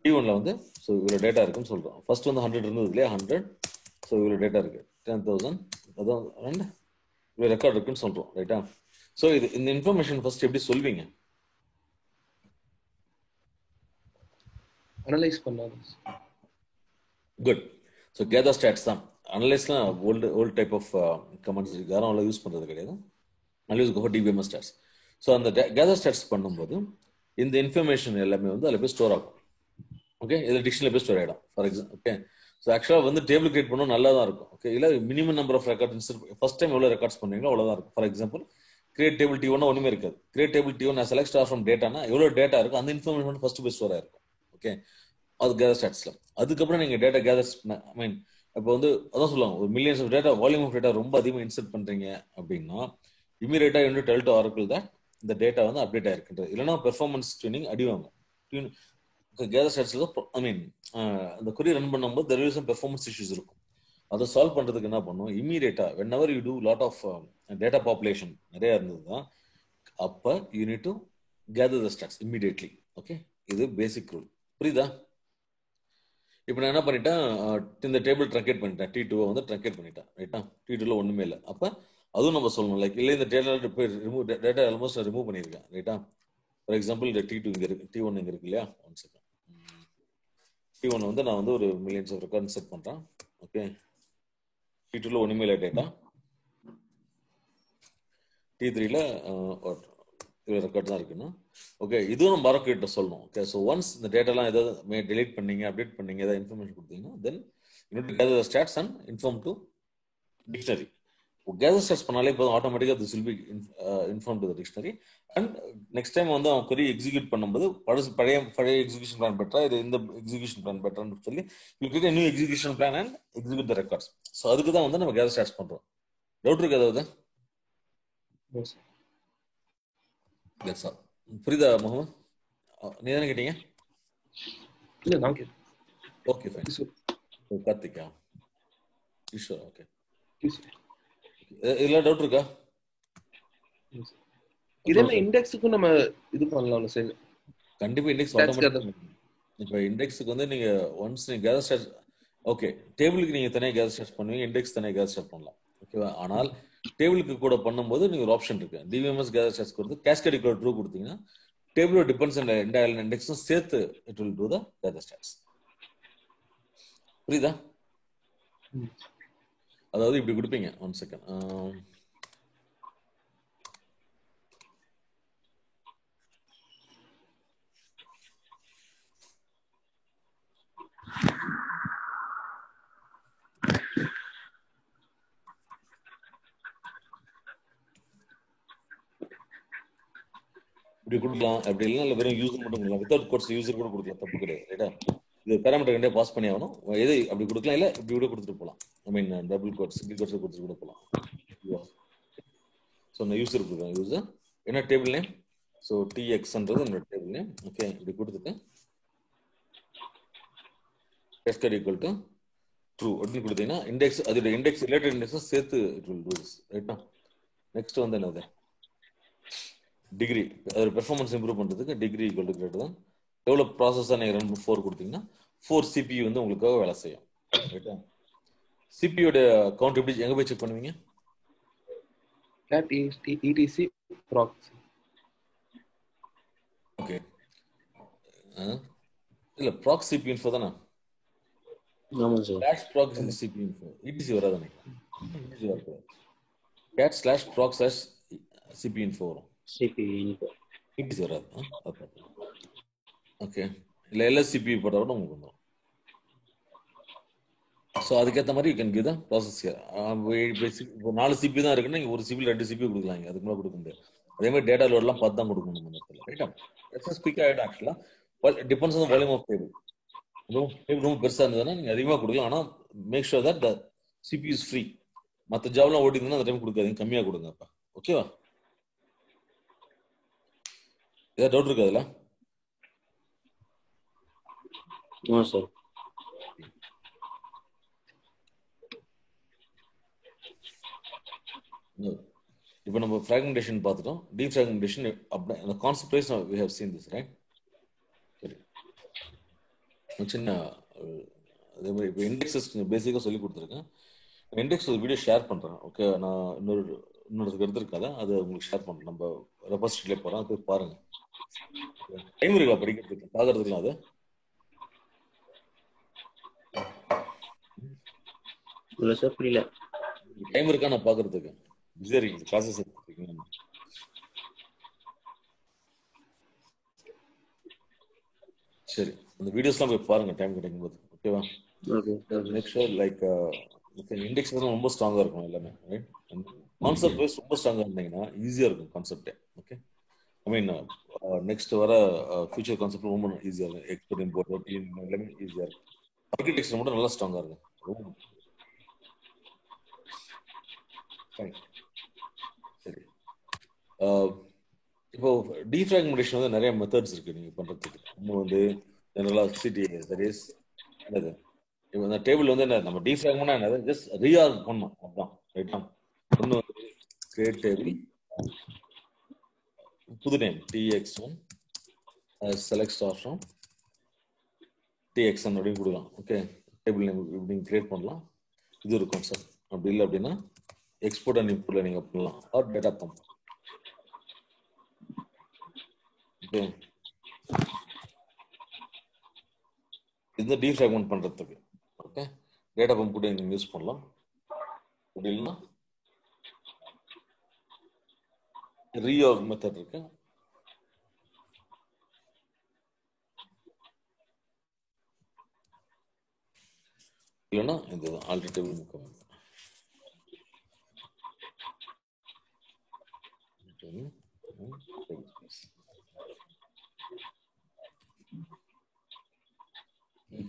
T1ல வந்து ஸோ இவ்வளோ டேட்டா இருக்குன்னு சொல்றோம். ஃபர்ஸ்ட் வந்து 100 இருந்தது இல்லையா, 100. ஸோ இவ்வளோ டேட்டா இருக்கு, 10,000, அதான் இவ்வளோ ரெக்கார்ட் இருக்குன்னு சொல்றோம். ரைட்டா? ஸோ இது இந்த இன்ஃபர்மேஷன் ஃபர்ஸ்ட் எப்படி சொல்வீங்க? அனலைஸ் பண்ணாது. குட். ஸோ கேதர் ஸ்டாட்ஸ் தான். அனலைஸ்லாம் ஓல்டு டைப் ஆஃப் கமெண்ட்ஸ் யாரும் அவ்வளோ யூஸ் பண்ணுறது கிடையாது. அனலைஸ் கோ டிபிஎம்எஸ் ஸ்டாட்ஸ். ஸோ அந்த கேதர் ஸ்டாட்ஸ் பண்ணும்போது இந்த இன்ஃபர்மேஷன் எல்லாமே வந்து அதில் போய் ஸ்டோர் ஆகும். ஓகே, இதில் டிக்ஷனரி போய் ஸ்டோர் ஆகிடும். For example okay. ஸோ ஆக்சுவலாக வந்து டேபிள் கிரியேட் பண்ணணும், நல்லா தான் இருக்கும். ஓகே, இல்லை minimum number of records first time எவ்வளோ ரெக்கார்ட்ஸ் பண்ணுவீங்களோ அவ்வளோதான் இருக்கும். For example create table T1 ஒன்றுமே இருக்காது. Create table T1 select star from டேட்டானா எவ்வளோ டேட்டா இருக்கும் அந்த இன்ஃபர்மேஷன் ஃபர்ஸ்ட் போய் ஸ்டோர் ஆயிருக்கும். ஓகே, அது கேதர் ஸ்டாட்ஸ்ல. அதுக்கப்புறம் நீங்க டேட்டா கேதர்ஸ், ஐ மீன் இப்போ வந்து அதான் சொல்லுவாங்க, ஒரு millions of data, volume of data ரொம்ப அதிகமாக இன்சர்ட் பண்றீங்க அப்படின்னா இமீடியட்டா you tell to Oracle that இந்த டேட்டா வந்து அப்டேட் ஆயிருக்குன்றது. இல்லைன்னா பெர்ஃபார்மன்ஸ் ட்யூனிங் அடிவாங்க. கேதர் ஸ்டாட்ஸ்ல ஐ மீன் அந்த கொரி ரன் பண்ணும்போது there is some performance issues இருக்கும். அதை சால்வ் பண்றதுக்கு என்ன பண்ணும், இமீடியட்டா whenever you do lot of data population நிறைய இருந்ததுன்னா அப்ப you need to gather the stats immediately. Okay, இது பேசிக் ரூல். புரியுதா? இப்போ நான் என்ன பண்ணிட்டேன், இந்த டேபிள் ட்ரங்கேட் பண்ணிட்டேன், T2 வந்து ட்ரங்கேட் பண்ணிட்டேன். ரைட்டா? T2ல ஒண்ணுமே இல்லை. அப்ப அதுவும் நம்ம சொல்லணும், லைக் இல்லை இந்த டேட்டா போய் ரிமூவ், டேட்டா ஆல்மோஸ்ட் ரிமூவ் பண்ணியிருக்கேன். ரைட்டா? ஃபார் எக்ஸாம்பிள் இந்த T2 இங்க இருக்கு, T1 இங்க இருக்கு இல்லையா, 1 செகண்ட். T1 வந்து நான் வந்து ஒரு மில்லியன்ஸ் ஆஃப் ரெக்கார்ட் செட் பண்றேன். ஓகே, T2ல ஒண்ணுமே இல்லை டேட்டா, T3ல ரெக்கார்ட் தான் இருக்குன்னா ஓகே, இதுவும் நம்ம ஆரக்கிள்கிட்ட சொல்லணும். ஓகே, ஸோ ஒன்ஸ் இந்த டேட்டாலாம் ஏதாவது டெலீட் பண்ணீங்க, அப்டேட் பண்ணீங்க, ஏதாவது இன்ஃபர்மேஷன் கொடுத்தீங்கன்னா then you need to gather the stats and inform to dictionary. Gather stats பண்ணாலே போதும், ஆட்டோமேட்டிக்காக this will be inform to the dictionary. And next time வந்து அவன் கொரி எக்ஸிக்யூட் பண்ணும்போது பழைய எக்ஸிகியூஷன் பிளான் பெட்டரா, இது இந்த எக்ஸிகியூஷன் பிளான் பெட்டர்னு சொல்லி you create a new execution plan and execute the records. So அதுக்கு தான் வந்து நம்ம கேதர் ஸ்டாட்ஸ் பண்றோம். டவுட் இருக்கு ஏதாவது? புரியுதா முகமது? நீ தானே கேட்டீங்க? இல்ல நான் கேட்டேன். Okay fine. Karthika Eswar. Okay, இதெல்லாம் டவுட் இருக்கா? இதெல்லாம் இண்டெக்ஸுக்கும் நம்ம இது பண்ணலாம் சார். கண்டிப்பா இண்டெக்ஸ் ஆட்டோமேட்டிக். இப்போ இண்டெக்ஸுக்கு வந்து நீங்க ஒன்ஸ் நீங்க கேதர் ஸ்டாட்ஸ், ஓகே, டேபிளுக்கு நீங்க தனியாக கேதர் ஸ்டாட்ஸ் பண்ணுவீங்க, இண்டெக்ஸ் தனியாக கேதர் ஸ்டாட் பண்ணலாம். ஓகேவா? ஆனால் டேபிளுக்கு கூட பண்ணும்போது நீங்க ஒரு ஆப்ஷன் இருக்கு, டிபிஎம்எஸ் கேதர் ஸ்டாட்ஸ் கொடுத்து கேஸ்கேட் ஈக்குவல் ட்ரூ கொடுத்தீங்கன்னா டேபிளோட டிபெண்ட்ஸ் அண்ட் என்டையர் இண்டெக்ஸும் சேர்த்து it will to the gather stats. புரியுதா? அதாவது இப்படி கொடுப்பீங்க. 1 செகண்ட். இப்படி கொடுக்கலாம், அப்படி இல்லைன்னா வெறும் யூசர் மட்டும் கொடுக்கலாம். வித்தவுட் கோட்ஸ் யூசர் கூட கொடுக்கலாம், தப்பு கிடையாது. ரைட்டா? இது பேராமீட்டர் கண்டே பாஸ் பண்ணி ஆகணும். எது அப்படி கொடுக்கலாம், இல்லை இப்படி கூட கொடுத்துட்டு போகலாம். ஐ மீன் டபுள் கோட்ஸ், சிங்கிள் கோட்ஸ் கொடுத்துட்டு கூட போகலாம். ஸோ நான் யூசர் கொடுக்குறேன். யூசர் என்ன டேபிள் நேம், ஸோ TXன்றது என்னோட டேபிள் நேம். ஓகே, இப்படி கொடுத்துட்டு கேஸ்கேட் ஈக்குவல் டு ட்ரூ அப்படின்னு கொடுத்தீங்கன்னா இண்டெக்ஸ், அதோட இண்டெக்ஸ் ரிலேட்டட் இண்டெக்ஸும் சேர்த்து இட் வில் டூ திஸ். ரைட்டா? நெக்ஸ்ட் வந்து என்னது, டிகிரி. அதோட பெர்ஃபார்மன்ஸ் இம்ப்ரூவ் பண்றதுக்கு degree equal to greater than எவ்வளோ ப்ராசஸாக நீங்கள் ரன் 4 கொடுத்தீங்கன்னா 4 CPU வந்து உங்களுக்காக வேலை செய்யும். ரைட்டா? சிபியோட கவுண்ட் எப்படி எங்க போய் செக் பண்ணுவீங்க? ETC proc. ஓகே, இல்ல ப்ராக் CPU info தானே? ஆமா sir. Slash proc CPU info ETC வராதானே? ETC வராது. cat slash proc slash CPU info வரும். CPU info ETC வராது. ஓகே, இல்ல LS CPU போட்டா கூட உங்களுக்கு வந்துடும். ஸோ அதுக்கேற்ற மாதிரி you can give the process here. இப்போ 4 CPU தான் இருக்குன்னா நீங்கள் ஒரு CPU 2 CPU கொடுக்கலாம், அதுக்கு மேலே கொடுக்க முடியாது. அதே மாதிரி டேட்டா லோட்லாம் பார்த்து தான் கொடுக்கணும் இந்த இடத்துல. ரைட்டா? குயிக்காக ஆகிடும் ஆக்சுவலாக. Depends on volume of table. ரொம்ப பெருசா இருந்ததுன்னா நீங்க அதிகமா கொடுக்கலாம். ஆனா make sure that the CPU is free. மற்ற ஜாப்லாம் ஓடிதுன்னா அந்த டைம் கொடுக்காதீங்க, கம்மியா கொடுங்க. அப்ப ஓகேவா? ஏதாவது டவுட் இருக்கு அதுல? சார். இப்போ நம்ம ஃப்ராக்மெண்டேஷன் பார்த்துட்டோம். டீஃப்ராக்மெண்டேஷன் அப்படி அந்த concept wise we have seen this, right? சரி, சின்ன அதே மாதிரி இப்போ இண்டெக்ஸஸ் பேசிக்காக சொல்லி கொடுத்துருக்கேன். இண்டெக்ஸ் ஒரு வீடியோ ஷேர் பண்ணுறேன். ஓகே, நான் இன்னொரு எடுத்துருக்காத அதை உங்களுக்கு ஷேர் பண்ணுறேன். நம்ம ரெபாசிட்டரியிலே போகிறோம், அது போய் பாருங்க. டைம் இருக்கா படிக்கிறதுக்கு பார்க்கறதுக்குலாம்? அது இல்லை சார், புரியல. டைம் இருக்கா நான் பார்க்கறதுக்கு? பிஸியாக இருக்கீங்க, கிளாஸஸ் எடுத்துருக்கீங்க. சரி, அந்த வீடியோஸ்லாம் போய் பாருங்க டைம் கிடைக்கும் போது. ஓகேவா? மேக் ஷூர் லைக் இண்டெக்ஸ் ரொம்ப ஸ்ட்ராங்கா இருக்கும் எல்லாமே, ரைட்? கான்செப்ட் வைஸ் ரொம்ப ஸ்ட்ராங்கா இருந்தீங்கன்னா ஈஸியா இருக்கும் கான்செப்டே. ஓகே, ஐ மீன் நெக்ஸ்ட் வர ஃபியூச்சர் கான்செப்ட் ரொம்ப ஈஸியா இருக்கும். எக்ஸ்போர்ட் இம்போர்ட் எல்லாமே ஈஸியா இருக்கும். ஆர்கிடெக்சர் மட்டும் நல்லா ஸ்ட்ராங்கா இருக்கும். சரி, இப்போ டீஃப்ராக்மெண்டேஷன் வந்து நிறைய மெத்தட்ஸ் இருக்கு நீங்க பண்றதுக்கு. ஒன்று வந்து ஜெனரலா சிடிஏ, தட் இஸ் என்னது, இப்போ இந்த டேபிள் வந்து என்ன, நம்ம டீஃப்ராக்மெண்டா என்னது, ஜஸ்ட் ரீஆர்க் பண்ணணும், அதுதான், ரைட்டா? ஒன்று வந்து கிரியேட் டேபிள், புது name tx1 select star from tx1 அப்படின்னு கொடுக்கலாம். ஓகே, டேபிள் நேம் இப்படி கிரியேட் பண்ணலாம். இது ஒரு கான்செப்ட். அப்படி இல்லை அப்படின்னா எக்ஸ்போர்ட் அண்ட் இம்போர்ட்ல நீங்க பண்ணலாம், ஆர் டேட்டா பம்ப். ஓகே, இது டீஃப்ராக்மெண்ட் பண்றதுக்கு. ஓகே, டேட்டா பம்ப் கூட நீங்க யூஸ் பண்ணலாம். அப்படி இல்லைன்னா ரீஆர்க் மெத்தட் இருக்கு. இல்லைன்னா இந்த ஆல்டர்னேட்டிவ் முக்கியம்.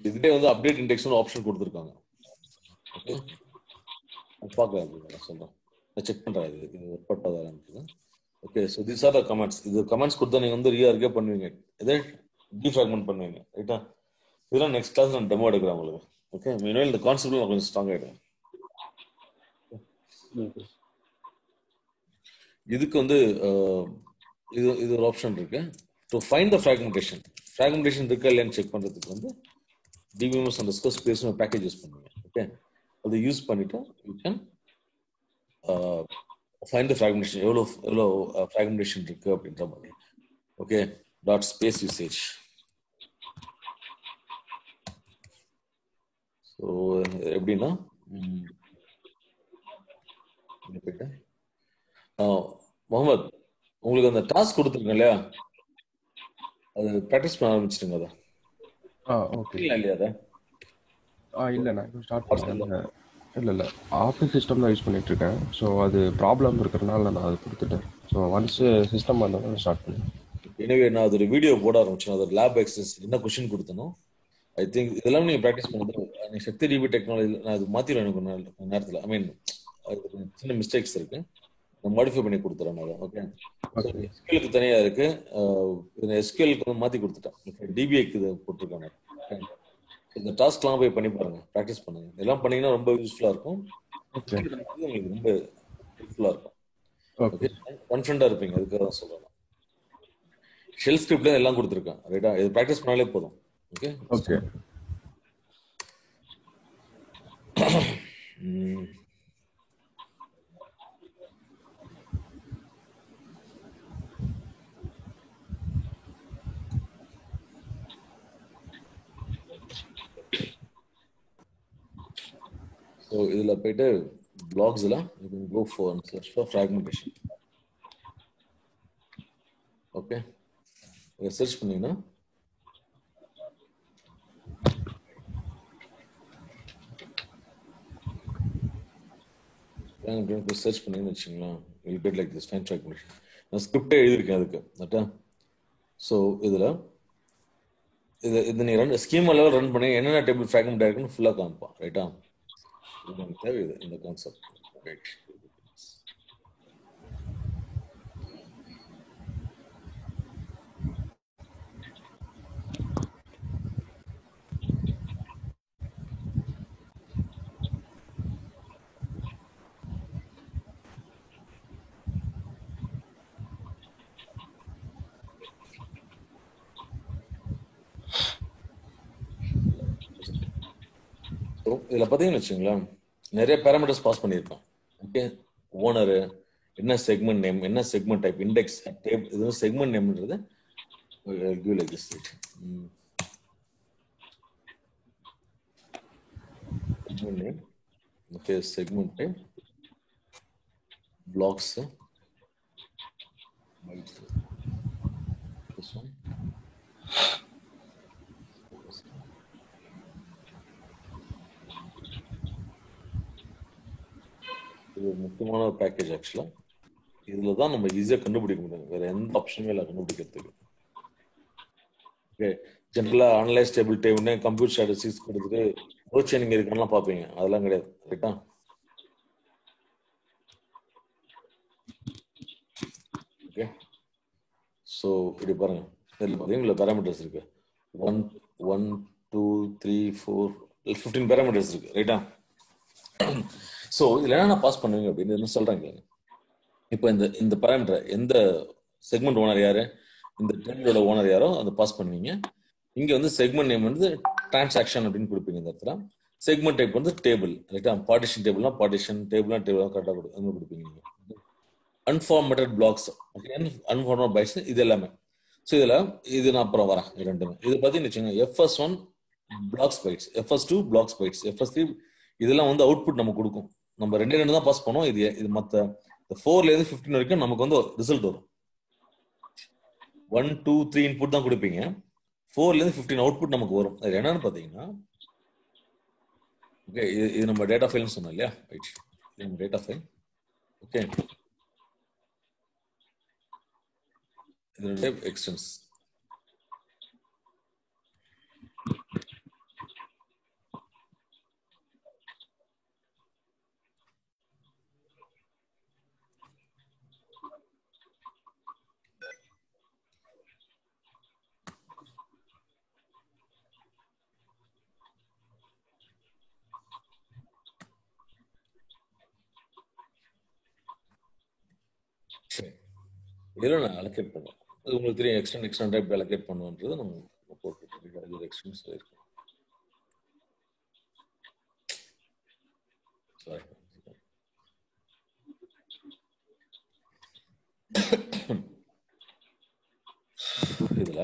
இதுவே வந்து அப்டேட் இண்டெக்ஸ்னு ஆப்ஷன் கொடுத்துருக்காங்க. ஓகே, பார்க்கலாம், சொல்றேன், செக் பண்றேன் இது ஒர்க் அவுட் ஆகுது. Okay, so these are the comments. இது கமெண்ட்ஸ் கொடுத்தா நீங்க வந்து ரீஆர்கே பண்ணுவீங்க, இதே டீஃப்ராக்மெண்ட் பண்ணுவீங்க, ரைட்டா? இதெல்லாம் நெக்ஸ்ட் கிளாஸ் நான் டெமோ எடுக்கிறேன் உங்களுக்கு. ஓகே, மீன்வைல் இந்த கான்செப்ட்ல நான் கொஞ்சம் ஸ்ட்ராங் ஆயிடுவேன். இதுக்கு வந்து இது ஒரு ஆப்ஷன் இருக்கு. டு ஃபைண்ட் த ஃப்ராக்மெண்டேஷன் இருக்கா இல்லையான்னு செக் பண்றதுக்கு வந்து dbms_space பேக்கேஜ் யூஸ் பண்ணுவீங்க. ஓகே, அதை யூஸ் பண்ணிட்டு you can find the fragmentation, எவ்வளோ ஃப்ராக்மெண்டேஷன் இருக்கு அப்படின்ற மாதிரி. Okay, dot space usage. So எப்படின்னா முகமது, உங்களுக்கு அந்த டாஸ்க் கொடுத்துருக்கேன் இல்லையா, அது ப்ராக்டிஸ் பண்ண ஆரம்பிச்சிருங்க. அதை ஓகே. இல்லையா? அதை இல்லை, நான் இப்போ ஸ்டார்ட் பண்ணேன். இல்லை ஆஃபீஸ் சிஸ்டம் தான் யூஸ் பண்ணிட்டு இருக்கேன். ஸோ அது ப்ராப்ளம் இருக்கிறனால நான் அதை கொடுத்துட்டேன். ஸோ ஒன்ஸ் சிஸ்டம் வந்தோம்னா ஸ்டார்ட் பண்ணேன். எனவே நான் அது ஒரு வீடியோ போட ஆரம்பிச்சேன். அது லேப் எக்ஸஸ் என்ன கொஸ்டின் கொடுத்தனோ, ஐ திங்க் இதெல்லாம் நீங்க ப்ராக்டிஸ் பண்ணுறது சக்தி டிபி டெக்னாலஜி நான் அது மாத்திடுவேன் எனக்கு நேரத்தில். ஐ மீன் சின்ன மிஸ்டேக்ஸ் இருக்கு, நான் மாடிஃபை பண்ணி கொடுத்துறேன் அதை. ஓகே, எஸ்கியூஎலுக்கு தனியா இருக்கு, எஸ்கியூஎலுக்கு வந்து மாத்தி கொடுத்துட்டேன். டிபிஐக்கு இதை போட்டிருக்காங்க. இந்த டாஸ்க்லாம் போய் பண்ணி பாருங்க, ப்ராக்டிஸ் பண்ணுங்க. இதெல்லாம் பண்ணீங்கன்னா ரொம்ப யூஸ்ஃபுல்லா இருக்கும். உங்களுக்கு ரொம்ப யூஸ்ஃபுல்லா இருக்கும். ஓகே, கான்ஃபிடண்டா இருப்பீங்க. அதுக்காக தான் சொல்றேன். ஷெல் ஸ்கிரிப்ட்ல எல்லாம் கொடுத்துருக்கேன், ரைட்டா? இது ப்ராக்டிஸ் பண்ணாலே போதும். Okay okay. ஸோ இதில் போயிட்டு பிளாக்ஸில் you can go for search for fragmentation. Okay, search பண்ணீங்கன்னா சர்ச் பண்ணீங்கன்னு வச்சுங்களேன், will get like this find fragmentation. நான் ஸ்கிரிப்டே எழுதியிருக்கேன் அதுக்கு. ஸோ இதில் இது நீ ரன் ஸ்கீமா லெவல் ரன் பண்ணி என்னென்ன டேபிள் ஃப்ராக்மெண்ட் ஆயிருக்குன்னு ஃபுல்லாக காமிப்பான். ரைட்டா? இது நமக்கு தேவை, இது இந்த கான்செப்ட். ரைட். இதில் பார்த்தீங்கன்னு வச்சுங்களேன், நிறைய பேராமீட்டர்ஸ் பாஸ் பண்ணியிருக்கோம். ஓகே, ஓனரு, என்ன செக்மெண்ட் நேம், என்ன செக்மெண்ட் டைப், இண்டெக்ஸ் டேப், இது செக்மெண்ட் நேம்ன்றது segment name. Okay, segment type, blocks, bytes. This one. இது முக்கியமான ஒரு பேக்கேஜ் ஆக்சுவலா. இதுல தான் நம்ம ஈஸியா கண்டுபிடிக்க முடியும், வேற எந்த ஆப்ஷனுமே இல்லை கண்டுபிடிக்கிறதுக்கு. ஓகே, ஜென்ரலா அனலைஸ் டேபிள் டேபிள்னு கம்ப்யூட்டர் ஸ்டாட்டிஸ்டிக்ஸ் கொடுத்துட்டு ரோ செயினிங் இருக்கான்லாம் பார்ப்பீங்க, அதெல்லாம் கிடையாது. ரைட்டா? ஓகே, ஸோ இப்படி பாருங்க, இதில் பார்த்தீங்கன்னா பேராமீட்டர்ஸ் இருக்கு. 1 1 2 3 4 15 பேராமீட்டர்ஸ் இருக்கு. ரைட்டா? ஸோ இதில் என்ன பாஸ் பண்ணுவீங்க அப்படின்னு என்ன சொல்றாங்க. இப்போ இந்த பேராமீட்டர் எந்த செக்மெண்ட் ஓனர் யாரு, இந்த டேபிளோட ஓனர் யாரோ அதை பாஸ் பண்ணுவீங்க. இங்க வந்து செக்மெண்ட் நேம் வந்து டிரான்சாக்ஷன் அப்படின்னு கொடுப்பீங்க. இந்த இடத்துல செக்மெண்ட் டைப் வந்து டேபிள். ரைட்டா? பார்ட்டிஷன் டேபிள்னா பார்ட்டிஷன், டேபிள்னா டேபிள் கரெக்டாக கொடுப்பீங்க. அன்ஃபார்மேட்டட் பிளாக்ஸ், அன்ஃபார்மேட்டட் பைட்ஸ், இது எல்லாமே. ஸோ இது நான் அப்புறம் வரேன். ரெண்டுமே இது பார்த்தீங்கன்னு வச்சுக்கோங்க, FS1 blocks bytes, FS2 blocks bytes, FS3 இதெல்லாம் வந்து அவுட்புட் நமக்கு கொடுக்கும். நம்ம ரெண்டு தான் பாஸ் பண்ணோம். இது மற்ற 4லேருந்து 15 வரைக்கும் நமக்கு வந்து ரிசல்ட் வரும். 1 2 3 இன்புட் தான் கொடுப்பீங்க, 4லேருந்து 15 அவுட்புட் நமக்கு வரும். அது என்னன்னு பார்த்தீங்கன்னா, ஓகே, இது நம்ம டேட்டா ஃபைல்னு சொன்னோம் இல்லையா? ரைட், நம்ம டேட்டா ஃபைல். ஓகே, இதனுடைய எக்ஸ்டென்ஸ். இதில் நான் அலோகேட் பண்ணுவேன். அது உங்களுக்கு தெரியும், எக்ஸ்டன் டைப் அலோகேட் பண்ணுவோன்றது நம்ம போட்டு இது எக்ஸ்டென்ஸ் இருக்கும். இதுல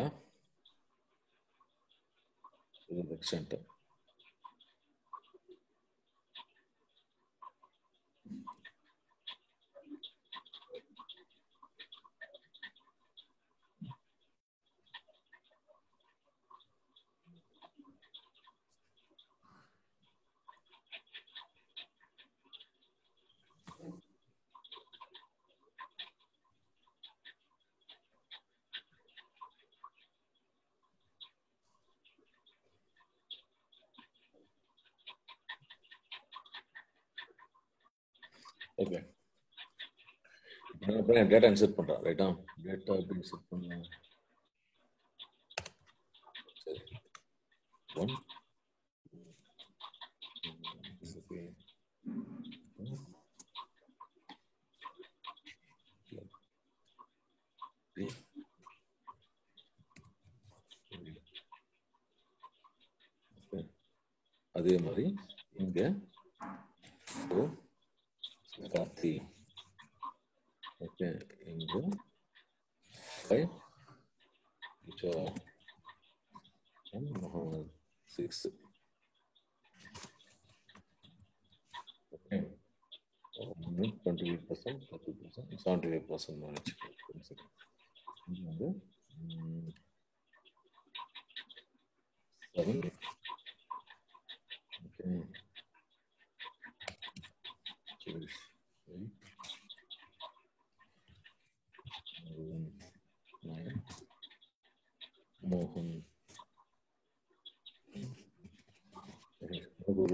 இது எக்ஸ்டென்ட். ஓகே, டேட்டா இன்சர்ட் பண்றேன். ரைட்டா? டேட்டா எப்படி இன்சர்ட் பண்ணலாம்? சரி, 1 அதே மாதிரி இங்க கார்த்தி. ஓகே, இங்க 5 6. Okay, 28%, 30%, 75% manage. இது வந்து 7. ஓகே, 9. மோகன்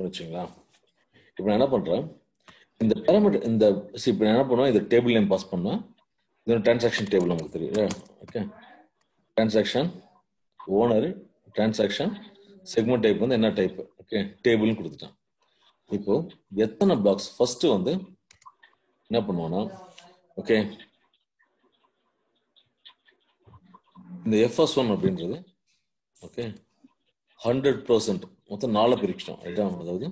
இருக்குன்னு வச்சுங்களா. இப்போ நான் என்ன பண்றேன், இந்த பேராமீட்டர் இந்த இப்போ நான் என்ன பண்ணுவேன், இந்த டேபிள் நேம் பாஸ் பண்ணுவேன். இது ஒரு டிரான்சாக்ஷன் டேபிள் நமக்கு தெரியும். Okay, transaction owner, transaction segment type வந்து என்ன டைப், ஓகே டேபிள்னு கொடுத்துட்டேன். இப்போ எத்தனை பிளாக்ஸ் ஃபர்ஸ்ட் வந்து என்ன பண்ணுவோம்னா, ஓகே இந்த FS1 அப்படின்றது ஓகே 100% மொத்தம் 4 பிரிச்சிட்டோம். அதாவது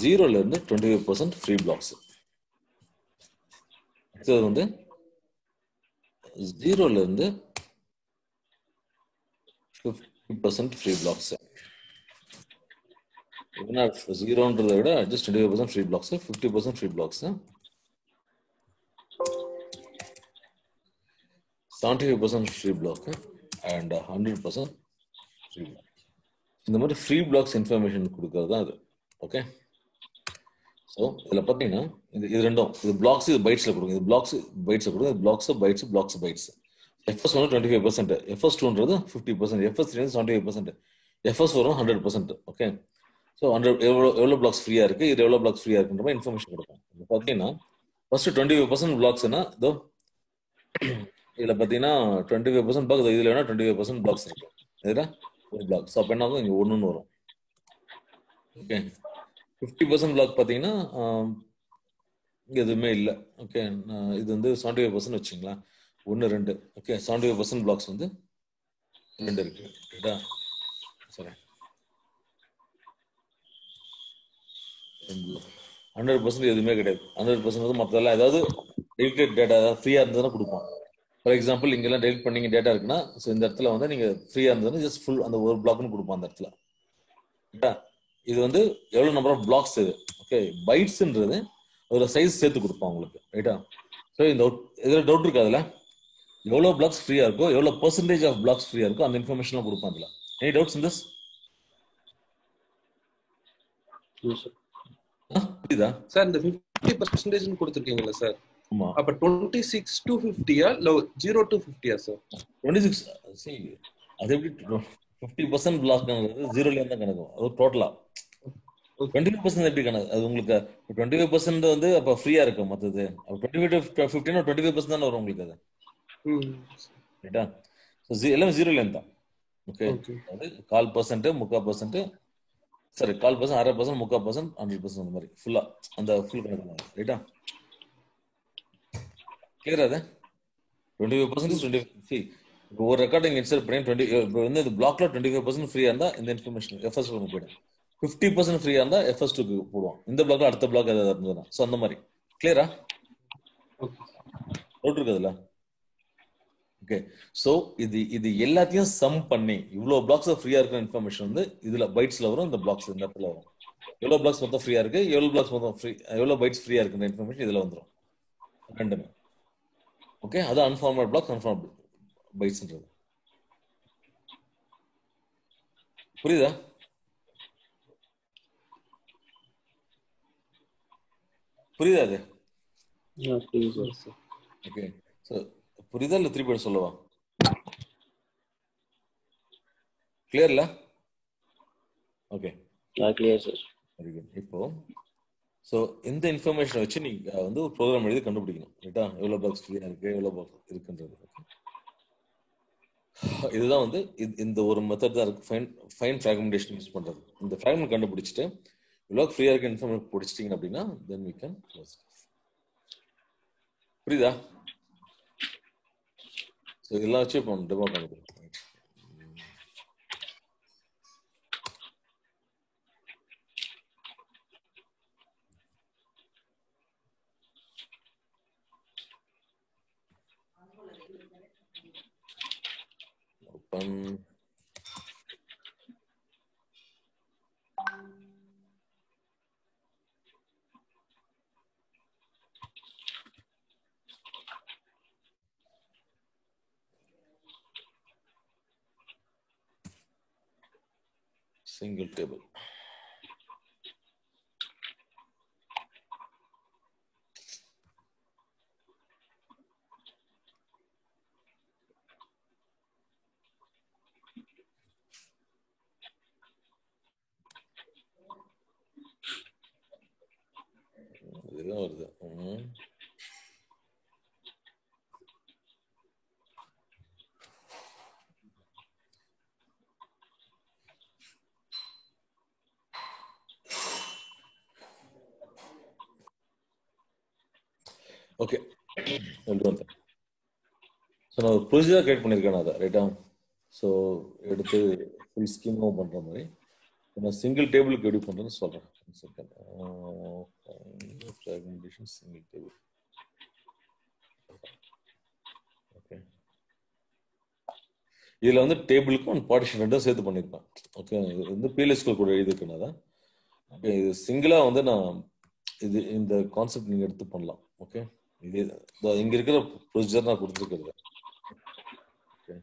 0ல இருந்து 25% ஃப்ரீ பிளாக்ஸ். அடுத்தது வந்து 0ல இருந்து 50% ஃப்ரீ பிளாக்ஸ். என்ன 0ன்றதை விட just 25% free blocks, 50% free blocks, 75% free block and 100% free block. இந்த மாதிரி ஃப்ரீ பிளாக்ஸ் இன்ஃபர்மேஷன் கொடுக்கறது தான் அது. ஓகே, ஸோ இதில் பார்த்தீங்கன்னா இது ரெண்டும், இது பிளாக்ஸ் இது பைட்ஸில் கொடுங்க, இது பிளாக்ஸ் பைட்ஸில் கொடுங்க, இது blocks bytes, blocks bytes. FS1 25%, FS2ன்றது 50%, FS3 75%, FS4 100%. ஓகே, ஸோ 100 எவ்வளோ பிளாக்ஸ் ஃப்ரீயாக இருக்குது, இது எவ்வளோ பிளாக்ஸ் ஃப்ரீயாக இருக்குன்ற மாதிரி இன்ஃபர்மேஷன் கொடுக்கும். இப்போ பார்த்தீங்கன்னா ஃபர்ஸ்ட் 25% பிளாக்ஸ்னா இதோ இதில் பார்த்தீங்கன்னா 25% பிளாக், இதில் வேணா 25% பிளாக்ஸ் இருக்கு, இதில் ஒரு பிளாக். ஸோ அப்போ என்ன ஆகும், இங்கே ஒன்றுன்னு வரும். ஓகே, 50% பிளாக் பார்த்தீங்கன்னா இங்கே எதுவுமே இல்லை. ஓகே, இது வந்து 75% வச்சுங்களா, 1 2. ஓகே, 75% பிளாக்ஸ் வந்து 2 இருக்கு. ரைட்டா, சரி 100% எதுவுமே கிடையாது. 100% வந்து மற்றதெல்லாம் ஏதாவது டெலிட்டட் டேட்டா ஏதாவது ஃப்ரீயாக இருந்ததுன்னா கொடுப்போம். ஃபார் எக்ஸாம்பிள் இங்கெல்லாம் டெலிட் பண்ணீங்க டேட்டா இருக்குன்னா, ஸோ இந்த இடத்துல வந்து நீங்கள் ஃப்ரீயாக இருந்ததுன்னா ஜஸ்ட் ஃபுல் அந்த ஒரு பிளாக்னு கொடுப்போம் அந்த இடத்துல. ரைட்டா, இது வந்து எவ்வளோ நம்பர் ஆஃப் பிளாக்ஸ் இது. ஓகே, பைட்ஸ்ன்றது ஒரு சைஸ் சேர்த்து கொடுப்போம் உங்களுக்கு. ரைட்டா, ஸோ இந்த இதில் டவுட் இருக்கு, அதில் எவ்வளோ பிளாக்ஸ் ஃப்ரீயாக இருக்கோ, எவ்வளோ பெர்சன்டேஜ் ஆஃப் பிளாக்ஸ் ஃப்ரீயாக இருக்கோ அந்த இன்ஃபர்மேஷன்லாம் கொடுப்போம் அதில். Any doubts in this? புரியுதா சார்? இந்த 50% கொடுத்துருக்கீங்களா சார்? ஆமா, அப்ப 26 to 50யா இல்ல 0 to 50யா சார்? 26. see அது எப்படி 50% பிளாக்ங்கிறது 0ல தான் கணக்கு, அது டோட்டலா. 25% எப்படி கணக்கு, அது உங்களுக்கு 25% வந்து அப்ப ஃப்ரீயா இருக்கும் மொத்தது. அப்ப 25 to 15 25% தானே வரும் உங்களுக்கு அது. ரைட்டா, ஸோ எல்லாமே 0ல தான். ஓகே, அது 1/4%, 3/4%, சாரி 1/4%, 1/2%, 3/4%, 100% அந்த மாதிரி ஃபுல்லா அந்த ஃபுல் கணக்கு. ரைட்டா, கிளியரா அது 25% 20. இப்போ ஒரு ரெக்கார்டிங் இன்சர்ட் பண்ணி 20 இப்போ வந்து இந்த பிளாக்ல 25% ஃப்ரீயா இருந்தா இந்த இன்ஃபர்மேஷன் FS1 போயிடும். 50% ஃப்ரீயா இருந்தா FS2க்கு போடுவோம். இந்த பிளாக்ல அடுத்த பிளாக் ஏதாவது இருந்ததுன்னா, ஸோ அந்த மாதிரி. கிளியரா? டவுட் இருக்கு அதுல? ஓகே, ஸோ இது எல்லாத்தையும் சம் பண்ணி இவ்வளோ பிளாக்ஸ் ஃப்ரீயா இருக்கிற இன்ஃபர்மேஷன் வந்து இதுல பைட்ஸ்ல வரும். இந்த பிளாக்ஸ் இந்த இடத்துல வரும். எவ்வளோ பிளாக்ஸ் மொத்தம் ஃப்ரீயா இருக்கு, எவ்வளோ பிளாக்ஸ் மொத்தம் ஃப்ரீ, எவ்வளோ பைட்ஸ் ஃப்ரீயா இருக்குன்ற இன்ஃபர்மேஷன் இதுல வந்துடும் ரெண்டுமே. ஓகே, அது அன்ஃபார்மட் பிளாக், அன்ஃபார்மட் பைட்ஸ்ன்றது. புரியுதா? புரியுதா அது? ஓகே, ஸோ புரியுதா இல்லை திருப்பி சொல்லவா? கிளியர்ல? Okay, clear sir. Very good. இப்போ ஸோ இந்த இன்ஃபர்மேஷனை வச்சு நீங்க வந்து ஒரு ப்ரோக்ராம் எழுதி கண்டுபிடிக்கணும். ரைட்டா, எவ்வளோ பாக்ஸ் ஃப்ரீயா இருக்கு, எவ்வளோ பாக்ஸ் இருக்குன்றது. இதுதான் வந்து இந்த ஒரு மெத்தட் தான் இருக்கு, ஃபைன் ஃப்ராக்மெண்டேஷன் யூஸ் பண்றது. இந்த ஃப்ராக்மெண்ட் கண்டுபிடிச்சிட்டு எவ்வளோ ஃப்ரீயா இருக்க இன்ஃபர்மேஷன் பிடிச்சிட்டீங்க அப்படின்னா தென் வி கேன் க்ளோஸ். புரியுதா? ஸோ இதெல்லாம் வச்சு இப்போ டெமோ கண்டுபிடிக்கும். Open. Single table. இப்படிதான் வருது. ஓகே, ஸோ நான் ஒரு ப்ரொசீஜர் கிரியேட் பண்ணியிருக்கேன் அதை ரைட்டா. ஸோ எடுத்து ஃபுல் ஸ்கீமாகவும் பண்ணுற மாதிரி நான் சிங்கிள் டேபிளுக்கு எப்படி பண்ணுறேன்னு சொல்கிறேன். Fragmentation single table. ஓகே, இதில் வந்து டேபிளுக்கும் பார்ட்டிஷன் ரெண்டும் சேர்த்து பண்ணியிருப்பேன். ஓகே, இது வந்து பிஎல்எஸ்குள் கூட எழுதியிருக்கேன் தான். ஓகே, இது சிங்கிளாக வந்து நான் இது இந்த கான்செப்ட் நீங்கள் எடுத்து பண்ணலாம். ஓகே, இது இங்கே இருக்கிற ப்ரொசீஜர் நான் கொடுத்துருக்கிறது. ஓகே,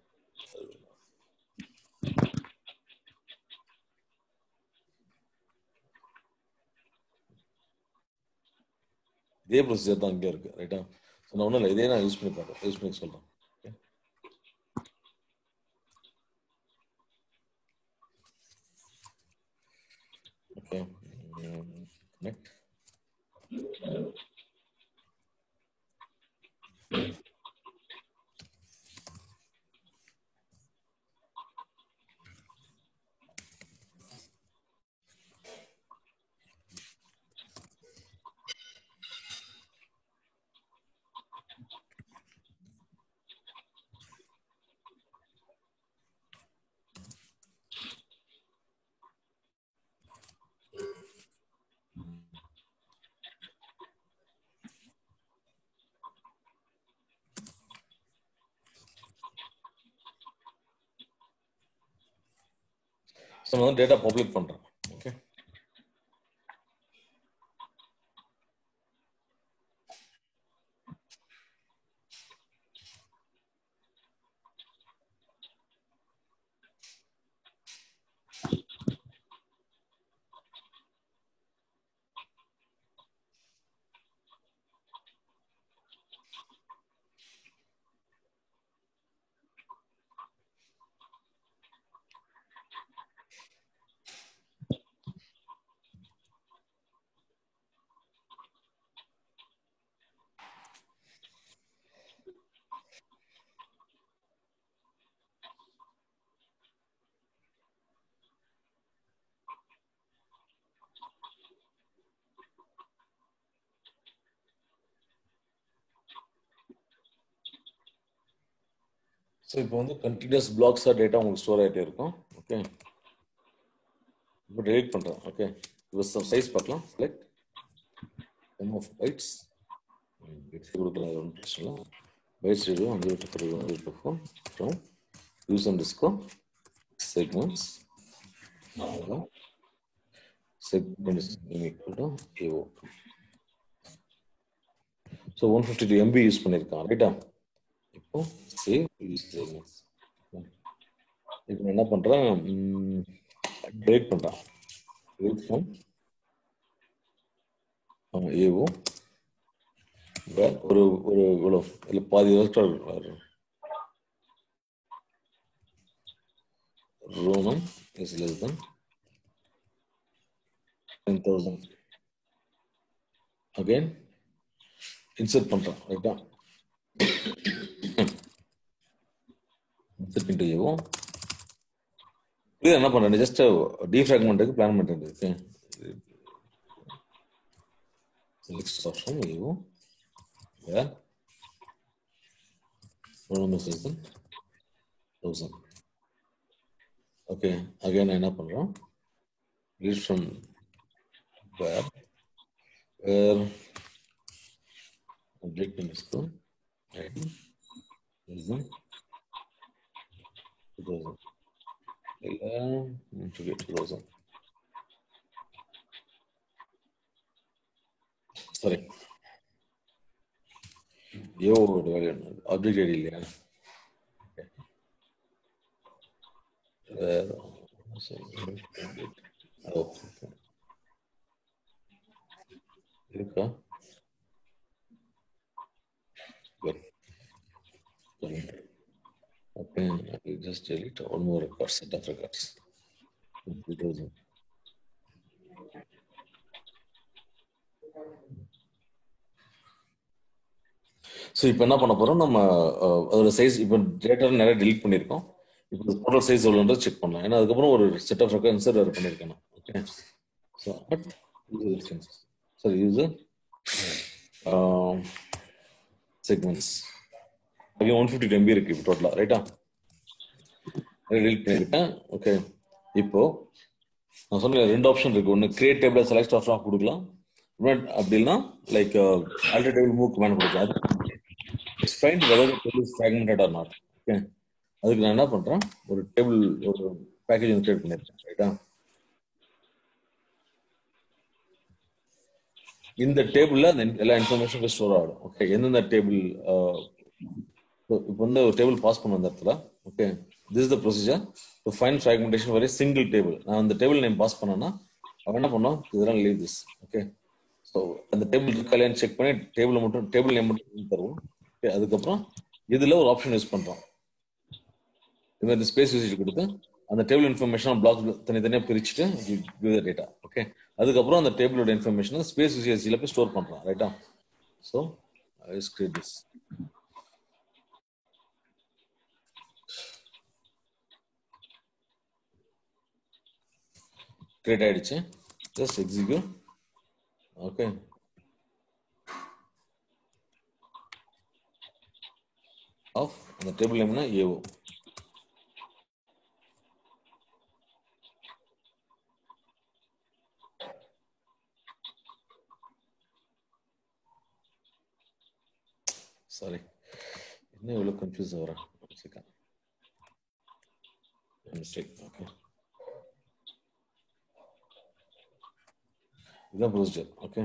இதே ப்ரொசீஜர் தான் இங்கே இருக்கு ரைட்டா. ஸோ நான் ஒன்றும் இல்லை, இதே நான் யூஸ் பண்ணி பார்க்குறேன், யூஸ் பண்ணி சொல்கிறேன். Okay, connect. ஸோ நான் வந்து டேட்டா பப்ளிக் பண்ணுறேன். ஓகே, ஸோ இப்போ வந்து கண்டினியூஸ் பிளாக்ஸாக டேட்டா உங்களுக்கு ஸ்டோர் ஆகிட்டே இருக்கும். ஓகே, இப்போ டெலிட் பண்ணுறேன். ஓகே, இப்போ சைஸ் பார்க்கலாம். Select M of bytes, bytes கொடுக்கலாம், ஒன்றும் பிரச்சனை இல்லை. Bytes radio 100 from use and disco segments segments equal to AO. So 152 MB use பண்ணியிருக்கான் ரைட்டா. இப்போ சேவ் யூஸ் செக்மெண்ட்ஸ். இப்போ என்ன பண்ணுறேன், டெலிட் பண்ணுறேன். டெலிட் ஃப்ரம் ஏஓ ஒரு ஒரு இவ்வளோ இல்லை பாதி roman is less than 10,000. Again insert பண்ணுறேன் ரைட்டா. Insert into AO. இது என்ன பண்ணுறேன், ஜஸ்ட் டீஃப்ராக்மெண்ட்டுக்கு பிளான் பண்ணுறது. Okay, select option AO where room is less than 1000. Okay, again என்ன பண்றோம், read from where object name is to ID less than 2000. To get 2000. Sorry. Yo, object ID இல்லையா? இருக்கா? Good. Okay, I will just delete one more record, set of records. 2000. So இப்போ என்ன பண்ண போறோம், நம்ம அதோட சைஸ் இப்போ டேட்டா நிறைய டெலிட் பண்ணியிருக்கோம். இப்போ டோட்டல் சைஸ் எவ்வளோன்றது செக் பண்ணலாம். ஏன்னா அதுக்கப்புறம் ஒரு செட் ஆஃப் ரெக்கார்ட்ஸ் ரெடி பண்ணியிருக்கேன். Okay, so sorry user segments அங்கே 150 MB இருக்கு இப்போ டோட்டலாக, ரைட்டா? டெலிட் பண்ணியிருக்கேன். ஓகே, இப்போ நான் சொன்ன 2 ஆப்ஷன் இருக்கு. ஒன்று கிரியேட் டேபிள் செலக்ட் ஆப்ஷன் கொடுக்கலாம், அப்படின்னா like alter table move command கொடுக்கலாம். அது find whether table is fragmented or not. Okay, அதுக்கு நான் என்ன பண்றேன், ஒரு டேபிள் ஒரு பேக்கேஜ் ஒன்று கிரியேட் பண்ணியிருக்கேன், ரைட்டா? இந்த டேபிள்ல எல்லா இன்ஃபர்மேஷனும் ஸ்டோர் ஆகும். ஓகே, எந்தெந்த டேபிள் இப்போ வந்து ஒரு டேபிள் பாஸ் பண்ண அந்த இடத்துல. Okay, this is the procedure to find fragmentation for a single table. நான் அந்த டேபிள் நேம் பாஸ் பண்ணேன்னா அவன் என்ன பண்ணோம், இதெல்லாம் லீவ் திஸ். ஓகே, ஸோ அந்த டேபிள் இருக்காலையான்னு செக் பண்ணி டேபிள் நேம் மட்டும் தருவோம். ஓகே, அதுக்கப்புறம் இதுல ஒரு ஆப்ஷன் யூஸ் பண்றோம். இந்த மாதிரி ஸ்பேஸ் யூசேஜ் கொடுத்து அந்த டேபிள் இன்ஃபர்மேஷன் பிளாக் தனித்தனியாக பிரிச்சுட்டு கிவ் த டேட்டா. ஓகே, அதுக்கப்புறம் அந்த டேபிளோட இன்ஃபர்மேஷன் ஸ்பேஸ் யூசேஜ்ல போய் ஸ்டோர் பண்றோம், ரைட்டா? So I will create this. Create ஆயிடுச்சு, ஜஸ்ட் எக்ஸிக்யூட். ஓகே, ஆஃப் அந்த டேபிள் நேம்னா ஏஓ. சாரி, என்ன இவ்வளோ கன்ஃபியூஸ் ஆகிறேன். மிஸ்டேக். ஓகே, இதுதான் ப்ரொசீஜர். ஓகே,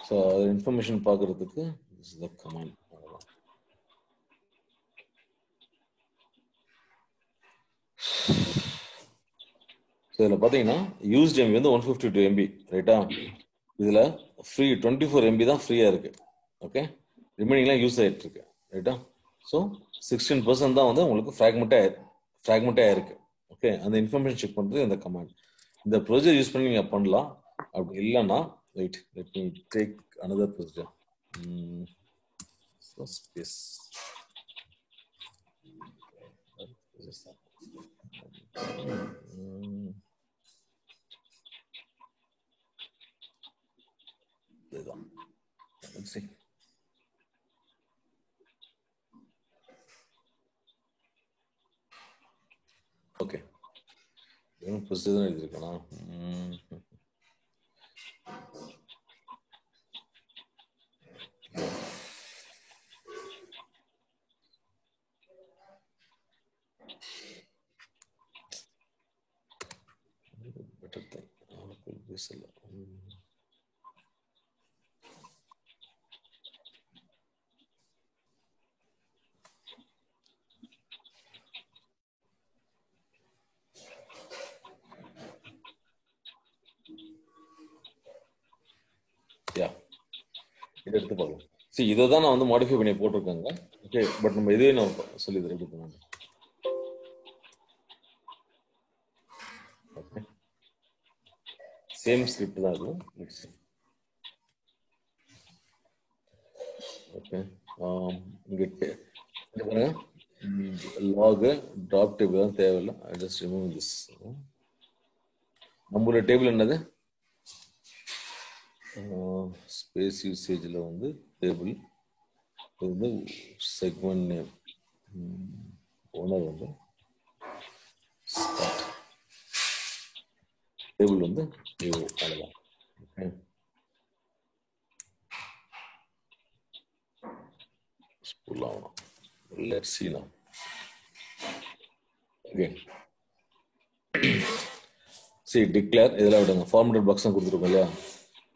ஸோ அது இன்ஃபர்மேஷன் பார்க்கறதுக்கு this is the command. So இதில் பார்த்தீங்கன்னா யூஸ்ட் MB வந்து 152 MB, ரைட்டா? இதில் ஃப்ரீ 24 MB தான் ஃப்ரீயாக இருக்கு. ஓகே, ரிமைனிங்லாம் யூஸ் ஆகிட்டு இருக்கு, ரைட்டா? ஸோ 16% தான் வந்து உங்களுக்கு ஃப்ராக்மெண்ட்டாக இருக்கு. ஓகே, அந்த இன்ஃபர்மேஷன் செக் பண்ணுறது இந்த கமாண்ட். இந்த ப்ரொசீஜர் யூஸ் பண்ணி நீங்கள் பண்ணலாம். அப்படி இல்லைன்னா wait, let me take another procedure. Space let's see. Okay, procedure தான் எழுதியிருக்கேனா? பெட்டர் திங் இல்லை. இதை எடுத்து பார்க்கலாம். சரி, இதை தான் நான் வந்து மாடிஃபை பண்ணி போட்டிருக்காங்க. ஓகே, பட் நம்ம இதே நான் சொல்லிடுறேன் எப்படி பண்ணாங்க. ஓகே, சேம் ஸ்கிரிப்ட் தான் இது. ஓகே, இங்கே பாருங்க, லாக் ட்ராப் டேபிள் தான் தேவையில்லை. I just remove this. நம்மளோட டேபிள் என்னது, ஸ்பேஸ் யூசேஜில் வந்து டேபிள் வந்து செக்மெண்ட் நேம் ஓனர் வந்து ஸ்டார்ட் டேபிள் வந்து அவ்வளோதான். ஓகே, ஸ்கூல் ஆகணும். Let's see now. Again, see declare இதெல்லாம் விடுங்க. ஃபார்மேட்டட் பிளாக்ஸ் தான் கொடுத்துருக்கோம் இல்லையா?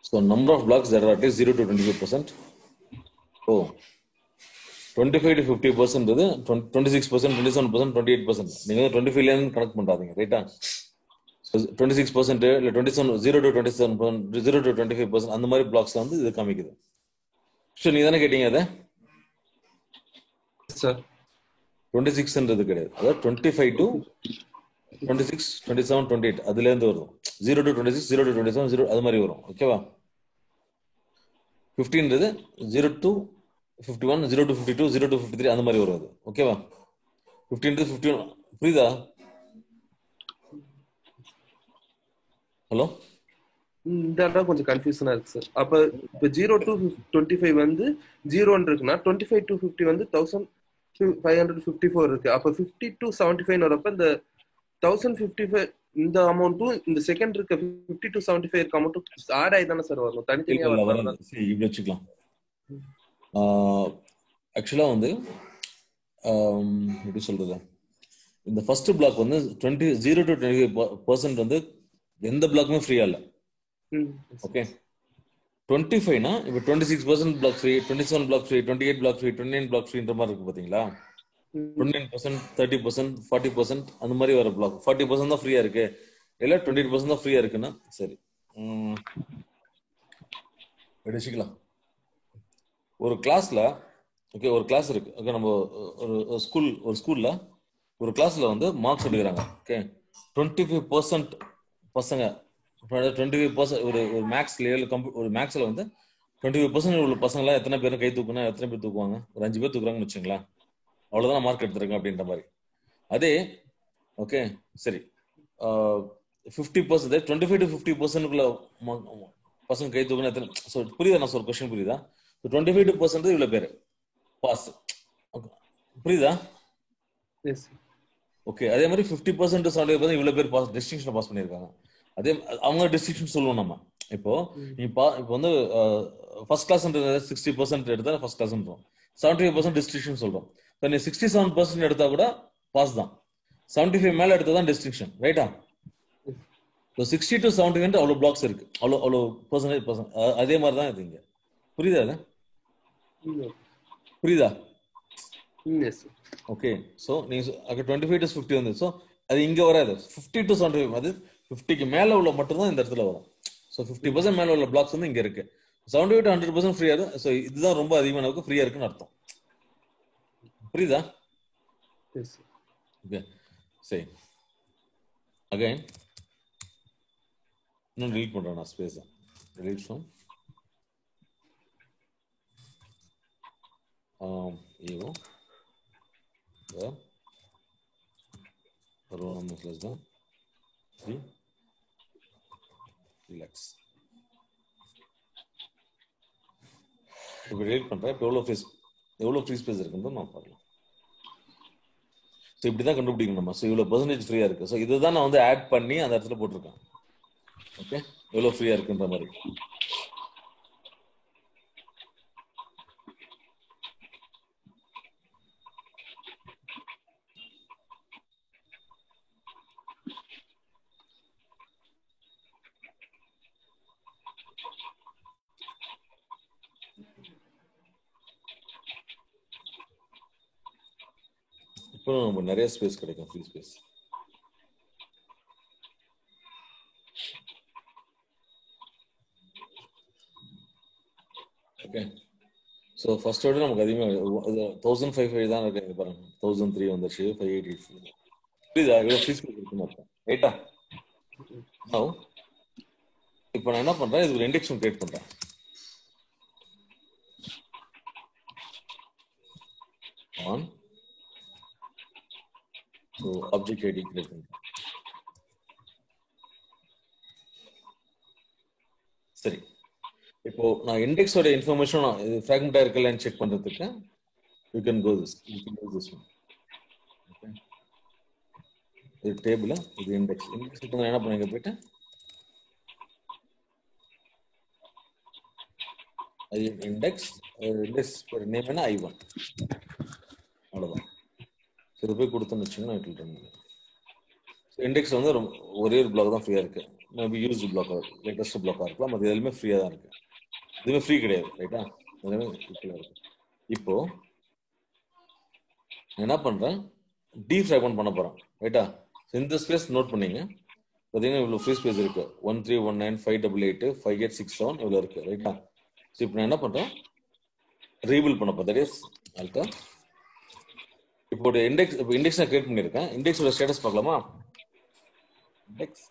So number of blocks that are at 0 to 25%. Oh, 25 to 50% இது 26%, 27%, 28%. நீங்க 25 ல இருந்து கனெக்ட் பண்றாதீங்க, ரைட்டா? So 26% இல்ல 27, 0 to 27%, 0 to 25% அந்த மாதிரி பிளாக்ஸ் வந்து இது காமிக்குது. சோ நீங்க தானே கேட்டீங்க அத? சார் 26ன்றது கிடையாது. அதாவது 25 to 26, 27, 28 அதுல இருந்து வரும். 0 to 26, 0 to 27, 0 அது மாதிரி வரும். ஓகேவா? 15ன்றது 0 to 51 0 to 52 0 to 53 அந்த மாதிரி வரும் அது. ஓகேவா? 15 to 51 புரியுதா? ஹலோ இந்த இடம் கொஞ்சம் கன்ஃபியூஷனா இருக்கு சார். அப்ப இப்ப 0 to 25 வந்து 0 இருக்குன்னா 25 to 50 வந்து 1554 இருக்கு. அப்ப 50 to 75 வரப்ப இந்த 1055 இந்த அமௌண்ட்டும் இந்த செகண்ட் இருக்க 50 to 75 இருக்க அமௌண்ட்டும் ஆட் ஆகி தானே சார் வரணும், தனித்தனியா இல்ல வரணும். வராது. சரி இப்படி வச்சுக்கலாம். ஆக்சுவலா வந்து எப்படி சொல்றது, இந்த ஃபர்ஸ்ட் பிளாக் வந்து 0 to 25% வந்து எந்த பிளாக்குமே ஃப்ரீயா இல்ல. ஓகே 25னா இப்போ 26% block free, 27 block free, 28 block free, 29 block ஃப்ரீன்ற மாதிரி இருக்கு பாத்தீங்களா? 29%, 30%, 40% அந்த மாதிரி வர பிளாக் 40% தான் ஃப்ரீயா இருக்கு, இல்ல 28% தான் ஃப்ரீயா இருக்குன்னா சரி எடுத்துக்கலாம். ஒரு கிளாஸ்ல ஓகே ஒரு கிளாஸ் இருக்கு. ஓகே நம்ம ஒரு ஸ்கூல்ல ஒரு கிளாஸ்ல வந்து மார்க்ஸ் எடுக்கிறாங்க. ஓகே 25% பசங்க 25% ஒரு மேக்ஸ் ஒரு மேக்ஸ்ல வந்து 25% உள்ள பசங்களா எத்தனை பேரும் கை தூக்குனா எத்தனை பேர் தூக்குவாங்க? ஒரு 5 பேர் தூக்குறாங்கன்னு வச்சுங்களேன், அவ்வளவுதான் மார்க் எடுத்துருங்க அப்படின்ற மாதிரி. அதே ஓகே சரி 50% 25 to 50%க்குள்ள பசங்க கை தூக்குனா எத்தனை புரியுதா? நான் சொல்ற கொஸ்டின் புரியுதா? 25% இவ்வளவு பேர் பாஸ், புரியுதா? ஓகே அதே மாதிரி 50% to 75% இவ்வளவு பேர் பாஸ் டிஸ்டிங்ஷன் பாஸ் பண்ணிருக்காங்க. அதே அவங்க டிஸ்டிங்ஷன் சொல்லுவோம் நம்ம. இப்போ இப்போ வந்து ஃபர்ஸ்ட் கிளாஸ் 60% எடுத்தா ஃபர்ஸ்ட் கிளாஸ் 75% டிஸ்டிங்ஷன் சொல்றோம். நீ 67% எடுத்தா கூட பாஸ் தான், 75 மேல எடுத்தா தான் டிஸ்டிங்ஷன், ரைட்டா? 60 to 70 அவ்வளவு பிளாக்ஸ் இருக்கு, அவ்வளவு பெர்சன்டேஜ். அதே மாதிரி தான் இது இங்க. புரியுதா? புரியுதா? ஓகே சோ நீங்க 25 to 50 வந்து சோ அது இங்க வராது. 50 to 75 அது 50க்கு மேல உள்ள மட்டும் தான் இந்த இடத்துல வரும். சோ 50% மேல உள்ள பிளாக்ஸ் வந்து இங்க இருக்கு. 75 to 100% ஃப்ரீயா இருக்கு. சோ இதுதான் ரொம்ப அதிகமான ஃப்ரீயா இருக்குன்னு அர்த்தம். புரியுதா? ஓகே சரி அகைன் இன்னும் டெலீட் பண்றேன் நான் ஸ்பேஸ் டெலீட் ஃப்ரம் ஈவோ row number is less than 3 relax. இப்போ டெலீட் பண்றேன். இப்போ எவ்வளவு ஃப்ரீ ஸ்பேஸ் இருக்குன்னு நான் பார்க்கலாம். ஸோ இப்படி தான் கண்டுபிடிக்கணும் நம்ம. ஸோ இவ்வளோ பெர்சன்டேஜ் ஃப்ரீயா இருக்கு. ஸோ இதுதான் நான் வந்து ஆட் பண்ணி அந்த இடத்துல போட்டிருக்கேன். ஓகே எவ்வளோ ஃப்ரீயா இருக்குன்ற மாதிரி. இப்போ நம்ம நிறைய ஸ்பேஸ் கிடைக்கும், free space. Okay so first விட நமக்கு அதிகமாக 1055 தான் இருக்கு பாருங்க. 1003 வந்துருச்சு, 580. புரியுதா? இவ்வளோ ஃப்ரீ ஸ்பேஸ் இருக்குன்னு அர்த்தம், ரைட்டா? இப்போ நான் என்ன பண்றேன், இது ஒரு இண்டெக்ஸ் கிரியேட் பண்றேன். On so object ID create பண்றேன். சரி இப்போ நான் இண்டெக்ஸோட இன்ஃபர்மேஷன் இது ஃப்ராக்மெண்டா இருக்கலன்னு செக் பண்றதுக்கு you can go this one. Okay இது டேபிள், இது இண்டெக்ஸ் வந்து என்ன பண்ணுங்க போயிட்டு இண்டெக்ஸ் நேம் என்ன I1 அவ்வளவுதான். சரி போய் கொடுத்தோன்னு வச்சுக்கோங்க. இண்டெக்ஸ் வந்து ஒரே ஒரு பிளாக் தான் ஃப்ரீயா இருக்கு. மேபி யூஸ்டு பிளாக் லேட்டஸ்ட் பிளாக்கா இருக்கலாம். அது எல்லாமே ஃப்ரீயா தான் இருக்கு. இதுவே ஃப்ரீ கிடையாது, ரைட்டா? எல்லாமே ஃப்ரீயா இருக்கு. இப்போ என்ன பண்றேன், டீஃப்ராக்மெண்ட் பண்ண போறேன், ரைட்டா? இந்த ஸ்பேஸ் நோட் பண்ணீங்க பாத்தீங்கன்னா இவ்வளவு ஃப்ரீ ஸ்பேஸ் இருக்கு. 1319 588 5867 இவ்வளவு இருக்கு, ரைட்டா? ஸோ இப்போ நான் என்ன பண்றேன், ரீபில்ட் பண்ண போறேன். That is alter. இப்போ இண்டெக்ஸ் நான் கிரியேட் பண்ணிருக்கேன். இண்டெக்ஸோட ஸ்டேட்டஸ் பார்க்கலாமா? Index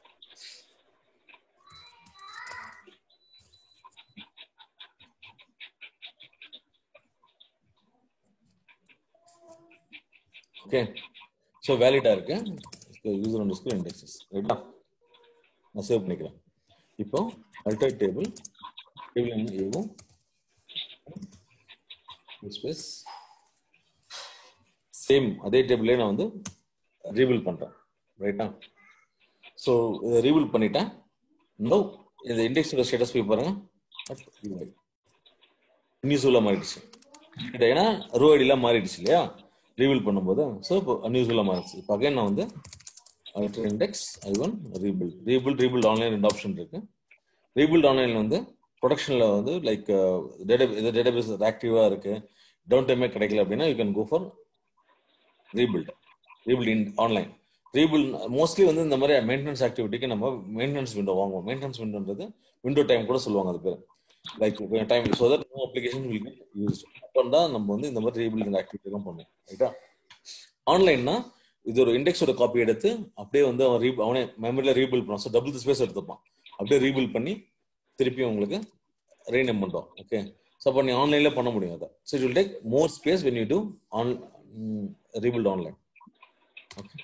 okay. ஸோ வேலிடா இருக்கு. யூசர் அண்டர்ஸ்கோர் இண்டெக்ஸஸ் ரைட்டா. நான் சேவ் பண்ணிக்கிறேன். இப்போ அல்டர் டேபிள் டேபிள் ஏவும் ஸ்பேஸ் சேம் அதே டேபிளே நான் வந்து ரீபில்ட் பண்றேன் ரைட்டா. ஸோ இதை ரீபில்ட் பண்ணிட்டேன். நோ இந்த இண்டெக்ஸோட ஸ்டேட்டஸ் போய் பாருங்க, அன்யூஸ்ஃபுல்லா மாறிடுச்சு. ஏன்னா ரோ ஐடிலாம் மாறிடுச்சு இல்லையா ரீபில்ட் பண்ணும்போது. ஸோ இப்போ அன்யூஸ்ஃபுல்லா மாறிடுச்சு. இப்போ அகைன் நான் வந்து index I1 rebuild online 2 option இருக்கு. ரீபில்ட் ஆன்லைன்ல வந்து ப்ரொடக்ஷன்ல வந்து லைக் டேட்டாபேஸ் ஆக்டிவா இருக்கு, டவுன் டைமே கிடைக்கல அப்படின்னா you can go for rebuild in online. Rebuild mostly வந்து இந்த மாதிரி மெயின்டெனன்ஸ் ஆக்டிவிட்டிக்கு நம்ம மெயின்டெனன்ஸ் விண்டோ வாங்குவோம். மெயின்டெனன்ஸ் விண்டோன்றது விண்டோ டைம் கூட சொல்லுவாங்க அது பேர். Like time so that no application will get used. அப்போ தான் நம்ம வந்து இந்த மாதிரி ரீபில்டிங் ஆக்டிவிட்டி எல்லாம் பண்ணுவோம் ரைட்டா. ஆன்லைன்னா இது ஒரு இண்டெக்ஸோட காப்பி எடுத்து அப்படியே வந்து அவனே மெமரியில ரீபில்ட் பண்ணுவான். ஸோ டபுள் ஸ்பேஸ் எடுத்துப்பான், அப்படியே ரீபில்ட் பண்ணி திருப்பி உங்களுக்கு ரீநேம் பண்றோம். ஓகே. ஸோ அப்போ நீ ஆன்லைன்ல பண்ண முடியும் அதை. So it will take more space when you do rebuild online. Okay.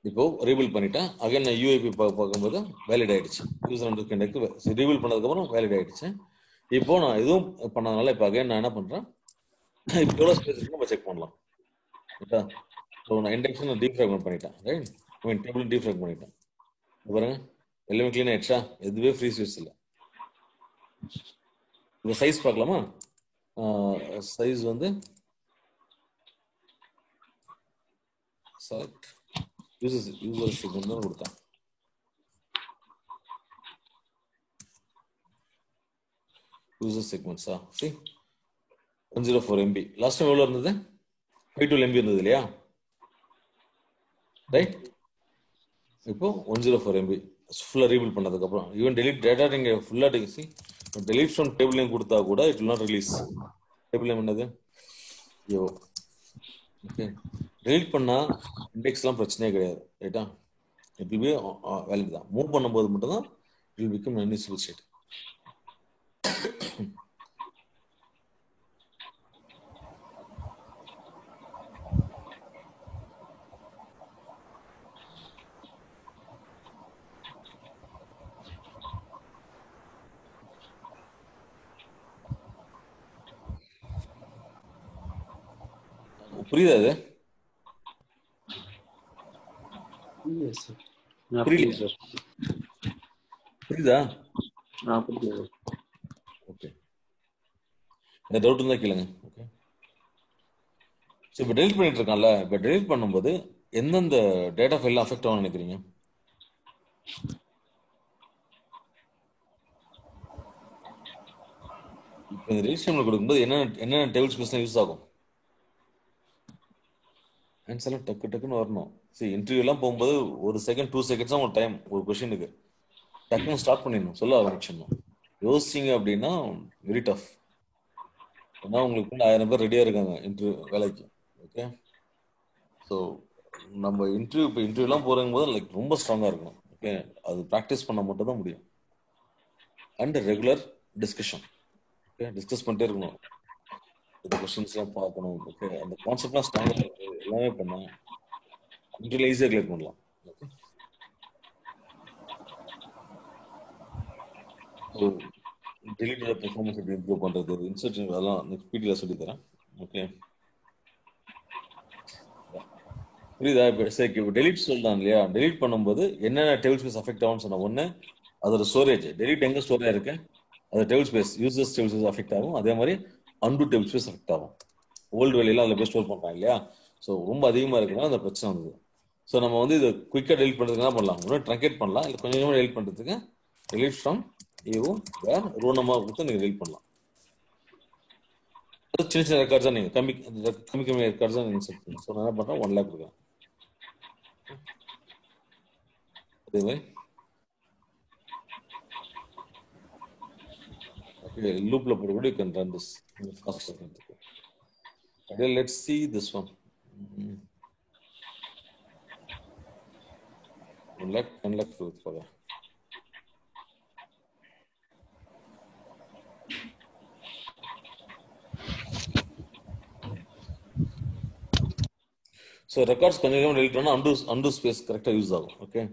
இப்போ ரீபில்ட் பண்ணிட்டேன். அகைன் நான் யூஐபி பார்க்கும்போது வேலிட் ஆயிடுச்சு. யூசர் அண்டர்ஸ்கோர் ரீபில்ட் பண்ணதுக்கு அப்புறம் வேலிட் ஆயிடுச்சு. இப்போ நான் எதுவும் பண்ணதுனால இப்போ அகைன் நான் என்ன பண்றேன், இப்போ எவ்வளோ ஸ்பேஸ் இருக்கு நம்ம செக் பண்ணலாம் ரைட்டா. ஸோ நான் இண்டெக்ஸ் நான் டீஃப்ராக்மெண்ட் பண்ணிட்டேன் ரைட். டேபிள் டீஃப்ராக்மெண்ட் பண்ணிட்டேன். பாருங்க எல்லாமே கிளீன் ஆயிடுச்சா, எதுவே ஃப்ரீ ஸ்பேஸ் இல்லை. இப்போ சைஸ் பார்க்கலாமா. சைஸ் வந்து செலக்ட் யூசர் செக்மெண்ட் தான் கொடுத்தேன். யூசர் செக்மெண்ட்ஸா சரி 104 MB. லாஸ்ட் டைம் எவ்வளோ இருந்தது, 52 MB இருந்தது இல்லையா ரைட். இப்போ 104 MB ஃபுல்லாக ரீபில்ட் பண்ணதுக்கப்புறம் ஈவன் டெலிட் டேட்டா நீங்கள் ஃபுல்லாக டெலிட் ஃப்ரம் டேபிள் நேம் கொடுத்தா கூட it will not release. Table name என்னது யோ. ஓகே. டெலிட் பண்ணா இண்டெக்ஸ்லாம் பிரச்சனையே கிடையாது ரைட்டா. இட் வில் பி வேலிட் தான். மூவ் பண்ணும்போது மட்டும் தான் இட் வில் பிகம் அன்யூஸ்ஃபுல் ஸ்டேட். புரியுதா அது? புரியல புரியுதா? ஓகே. இந்த டவுட் இருந்தா கேளுங்க. ஓகே. ஸோ இப்போ டெலிட் பண்ணிட்டு இருக்கான்ல, இப்போ டெலிட் பண்ணும்போது எந்தெந்த டேட்டா ஃபைல்லாம் அஃபெக்ட் ஆகும்னு நினைக்கிறீங்க? இப்போ இந்த ரெஜிஸ்டர் கொடுக்கும்போது என்னென்ன டேபிள் ஸ்பேஸ் தான் யூஸ் ஆகும்? ஆன்சர்லாம் டக்குன்னு வரணும். சரி இன்டர்வியூலாம் போகும்போது 1 செகண்ட் 2 செகண்ட்ஸ் தான் ஒரு டைம் ஒரு கொஸ்டினுக்கு டக்குன்னு ஸ்டார்ட் பண்ணிடணும், சொல்ல ஆரம்பிச்சிடணும். யோசிச்சிங்க அப்படின்னா வெரி டஃப். ஏன்னா உங்களுக்கு 1000 பேர் ரெடியாக இருக்காங்க இன்டர்வியூ வேலைக்கு. ஓகே. ஸோ நம்ம இன்டர்வியூலாம் போகிறங்க போது லைக் ரொம்ப ஸ்ட்ராங்காக இருக்கணும். ஓகே. அது ப்ராக்டிஸ் பண்ண மட்டும் தான் முடியும். And regular discussion. Okay. Discuss பண்ணிட்டே இருக்கணும், இந்த கொஸ்டின்ஸ்லாம் பார்க்கணும். ஓகே. அந்த கான்செப்ட்லாம் ஸ்ட்ராங்காக இருக்கு எல்லாமே பண்ணா இன்டர்வியூல ஈஸியாக கிளியர் பண்ணலாம். ஓகே. டெலிட்டோட பெர்ஃபார்மன்ஸ் எப்படி இம்ப்ரூவ் பண்றது, இன்ஸ்ட்ரக்ஷன் அதெல்லாம் நெக்ஸ்ட் பிடில சொல்லி தரேன். ஓகே. புரியுதா? இப்போ சரி இப்போ டெலிட் சொல்றாங்க இல்லையா, டெலிட் பண்ணும்போது என்னென்ன டேபிள் ஸ்பேஸ் அஃபெக்ட் ஆகும்னு சொன்ன ஒன்று அதோட ஸ்டோரேஜ். டெலிட் எங்க ஸ்டோர் ஆயிருக்கு, அது table space users table space affect ஆகும். அதே மாதிரி அன்டு டேபிள் ஸ்பேஸ் அஃபெக்ட் ஆகும். ஓல்டு வேலையெல்லாம் அதில் போய் ஸ்டோர் பண்ணுறாங்க இல்லையா. ஸோ ரொம்ப அதிகமாக இருக்குன்னா அந்த பிரச்சனை வந்தது. ஸோ நம்ம வந்து இதை குயிக்காக டெலிட் பண்ணுறதுக்கு என்ன பண்ணலாம், இன்னும் ட்ரங்கேட் பண்ணலாம். இல்லை கொஞ்சம் கொஞ்சமாக டெலிட் பண்ணுறதுக்கு டெலிட் ஃப்ரம் ஏவோ வேர் ரோ நம்பர் கொடுத்து நீங்கள் டெலிட் பண்ணலாம். சின்ன சின்ன ரெக்கார்ட்ஸ் தான் நீங்கள் கம்மி ரெக்கார்ட்ஸ் தான் நீங்கள் செட் பண்ணுங்க. ஸோ நான் என்ன பண்ணுறேன் 1 lakh கொடுக்குறேன். அதே மாதிரி ஓகே லூப்ல போட்டு கூட you can run this fast. Okay, let's see this one. 1 lakh, 10 lakh for that. So records கொஞ்சம் டெலிட் பண்ணால் அண்டு ஸ்பேஸ் கரெக்டாக யூஸ் ஆகும். ஓகே,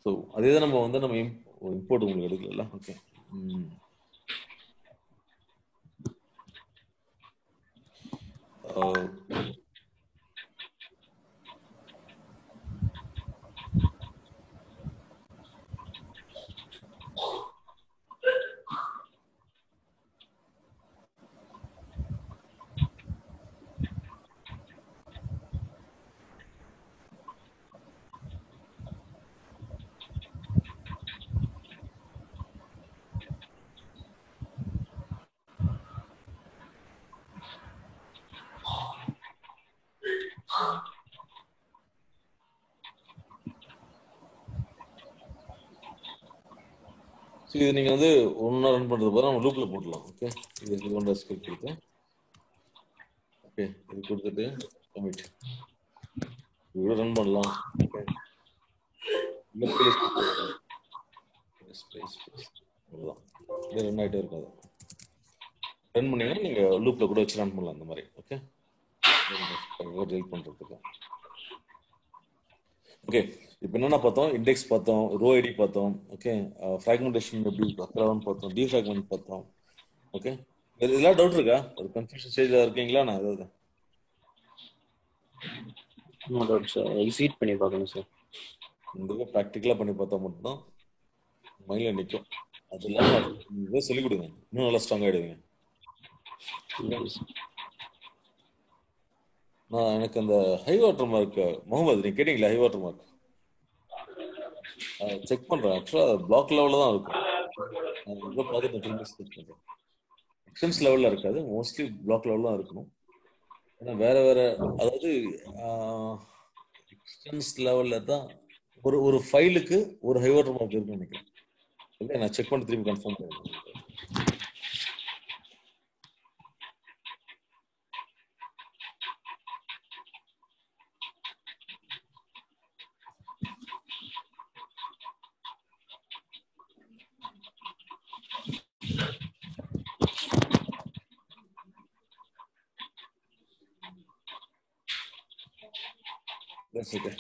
ஸோ அதே தான் நம்ம இம்போர்ட் உங்களுக்கு எடுக்கல. ஓகே, இது நீங்க வந்து ஒன்னா ரன் பண்றது போது நம்ம லூப்ல போடலாம். ஓகே, இது ஒன்றா ஸ்கிரிப்ட் கொடுத்து ஓகே இது கொடுத்துட்டு கமிட் இது ரன் பண்ணலாம். ஓகே, இந்த ஸ்பேஸ் இது ரன் ஆயிட்டே இருக்கும். ரன் பண்ணீங்கன்னா நீங்க லூப்ல கூட வச்சு ரன் பண்ணலாம் அந்த மாதிரி. ஓகே, டெலிட் பண்றதுக்கு. ஓகே, இப்போ என்னென்ன பார்த்தோம்? இண்டெக்ஸ் பார்த்தோம், ரோ ஐடி பார்த்தோம். ஓகே, ஃப்ராக்மெண்டேஷன் எப்படி அக்கறான்னு பார்த்தோம், டீஃப்ராக்மெண்ட் பார்த்தோம். ஓகே, இதெல்லாம் டவுட் இருக்கா? ஒரு கன்ஃபியூஷன் ஸ்டேஜ்ல இருக்கீங்களா? நான் ஏதாவது நோ டவுட் சார். எக்ஸிட் பண்ணி பார்க்கணும் சார். இந்த ப்ராக்டிக்கலா பண்ணி பார்த்தா மட்டும்தான் மைண்ட்ல நிற்கும். அது இல்லாமல் இதை சொல்லிக் கொடுங்க, இன்னும் நல்லா ஸ்ட்ராங் ஆயிடுவீங்க. நான் எனக்கு அந்த ஹை வாட்டர் மார்க் முகமது நீங்க கேட்டீங்களா? ஹை வாட்டர் மார்க் செக் பண்றேன். ஆக்சுவலா பிளாக் லெவல்ல தான் இருக்கும். நான் பார்த்துட்டு திரும்பி செக் பண்றேன். எக்ஸ்டென்ஸ் லெவல்ல இருக்காது, மோஸ்ட்லி பிளாக் லெவல்ல தான் இருக்கணும். ஏன்னா வேற அதாவது எக்ஸ்டென்ஸ் லெவல்ல தான் ஒரு ஃபைலுக்கு ஒரு ஹை வாட்டர் மார்க் இருக்குன்னு நினைக்கிறேன். ஓகே, நான் செக் பண்ணி திரும்பி கன்ஃபார்ம் பண்ணுறேன். That's okay.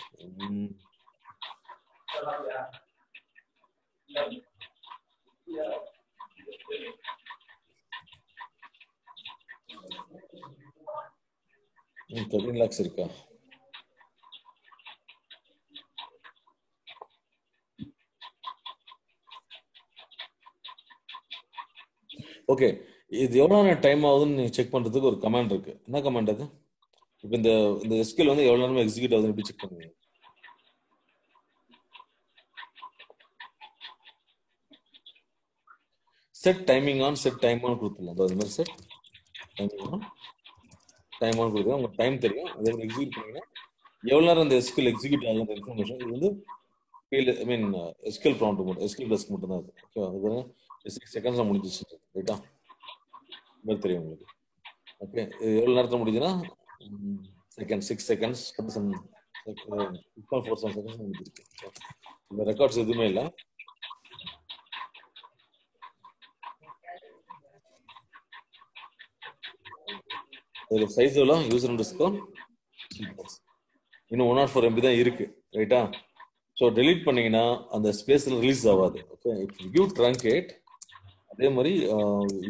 $13 lakhs இருக்கா? ஓகே, இது எவ்வளவு டைம் ஆகுதுன்னு நீங்க செக் பண்றதுக்கு ஒரு கமாண்ட் இருக்கு. என்ன கமாண்ட் அது? இப்போ இந்த எஸ்கியூஎல் வந்து எவ்வளவு நேரமா எக்ஸிக்யூட் ஆகுதுன்னு எப்படி செக் பண்ணுவீங்க? Set timing on set time on கொடுத்துடலாம். அது மாதிரி செட் டைம் ஆன் கொடுத்தா உங்களுக்கு டைம் தெரியும். அதே மாதிரி எக்ஸிக்யூட் பண்ணீங்கன்னா எவ்வளவு நேரம் அந்த எஸ்கியூஎல் எக்ஸிக்யூட் ஆகுது இன்ஃபர்மேஷன். இது வந்து ஐ மீன் எஸ்கியூஎல் ப்ராம்ப்ட் மட்டும், எஸ்கியூஎல் டெஸ்க் மட்டும் தான் அது. ஓகே, அது பாருங்க 6 செகண்ட்ஸ்ல முடிஞ்சிச்சு. ரைட்டா? மாதிரி தெரியும் உங்களுக்கு. ஓகே, எவ்வளவு நேரத்தில் முடிஞ்சுன்னா செகண்ட் 6 செகண்ட்ஸ் 6.47 செகண்ட்ஸ் முடிஞ்சிருக்கு. இந்த ரெக்கார்ட்ஸ் எதுவுமே இல்லை. அதில் சைஸ் எவ்வளோ? யூசர் அண்டர்ஸ்கோர் இன்னும் 104 MB தான் இருக்கு. ரைட்டா? ஸோ டெலீட் பண்ணீங்கன்னா அந்த ஸ்பேஸில் ரிலீஸ் ஆகாது. ஓகே, இஃப் யூ ட்ரங்கேட் அதே மாதிரி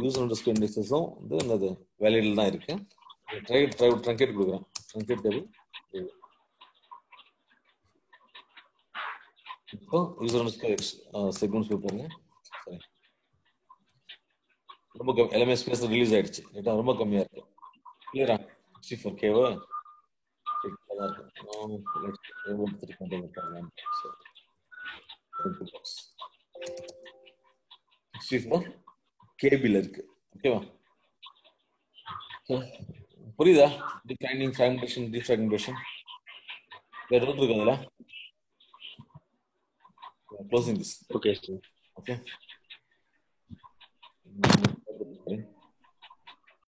யூசர் அண்டர்ஸ்கோர் இண்டெக்ஸஸும் வந்து என்னது வேலிடில் தான் இருக்கு. ட்ரங்கேட் கொடுக்குறேன். ட்ரங்கேட் டேபிள் இப்போ யூசர் அண்டர்ஸ்கோர் செக்மெண்ட்ஸ் கொடுப்பாங்க. சரி, ரொம்ப எல்லாமே ஸ்பேஸ் ரிலீஸ் ஆயிடுச்சு. ரைட்டா? ரொம்ப கம்மியா இருக்கு. கிளியரா? 64K கேபில இருக்கு. ஓகேவா? புரியுதா? டிஃபைனிங் ஃப்ராக்மெண்டேஷன் டீஃப்ராக்மெண்டேஷன் வேற டவுட் இருக்கு அதுல? Closing this. Okay sir. Okay,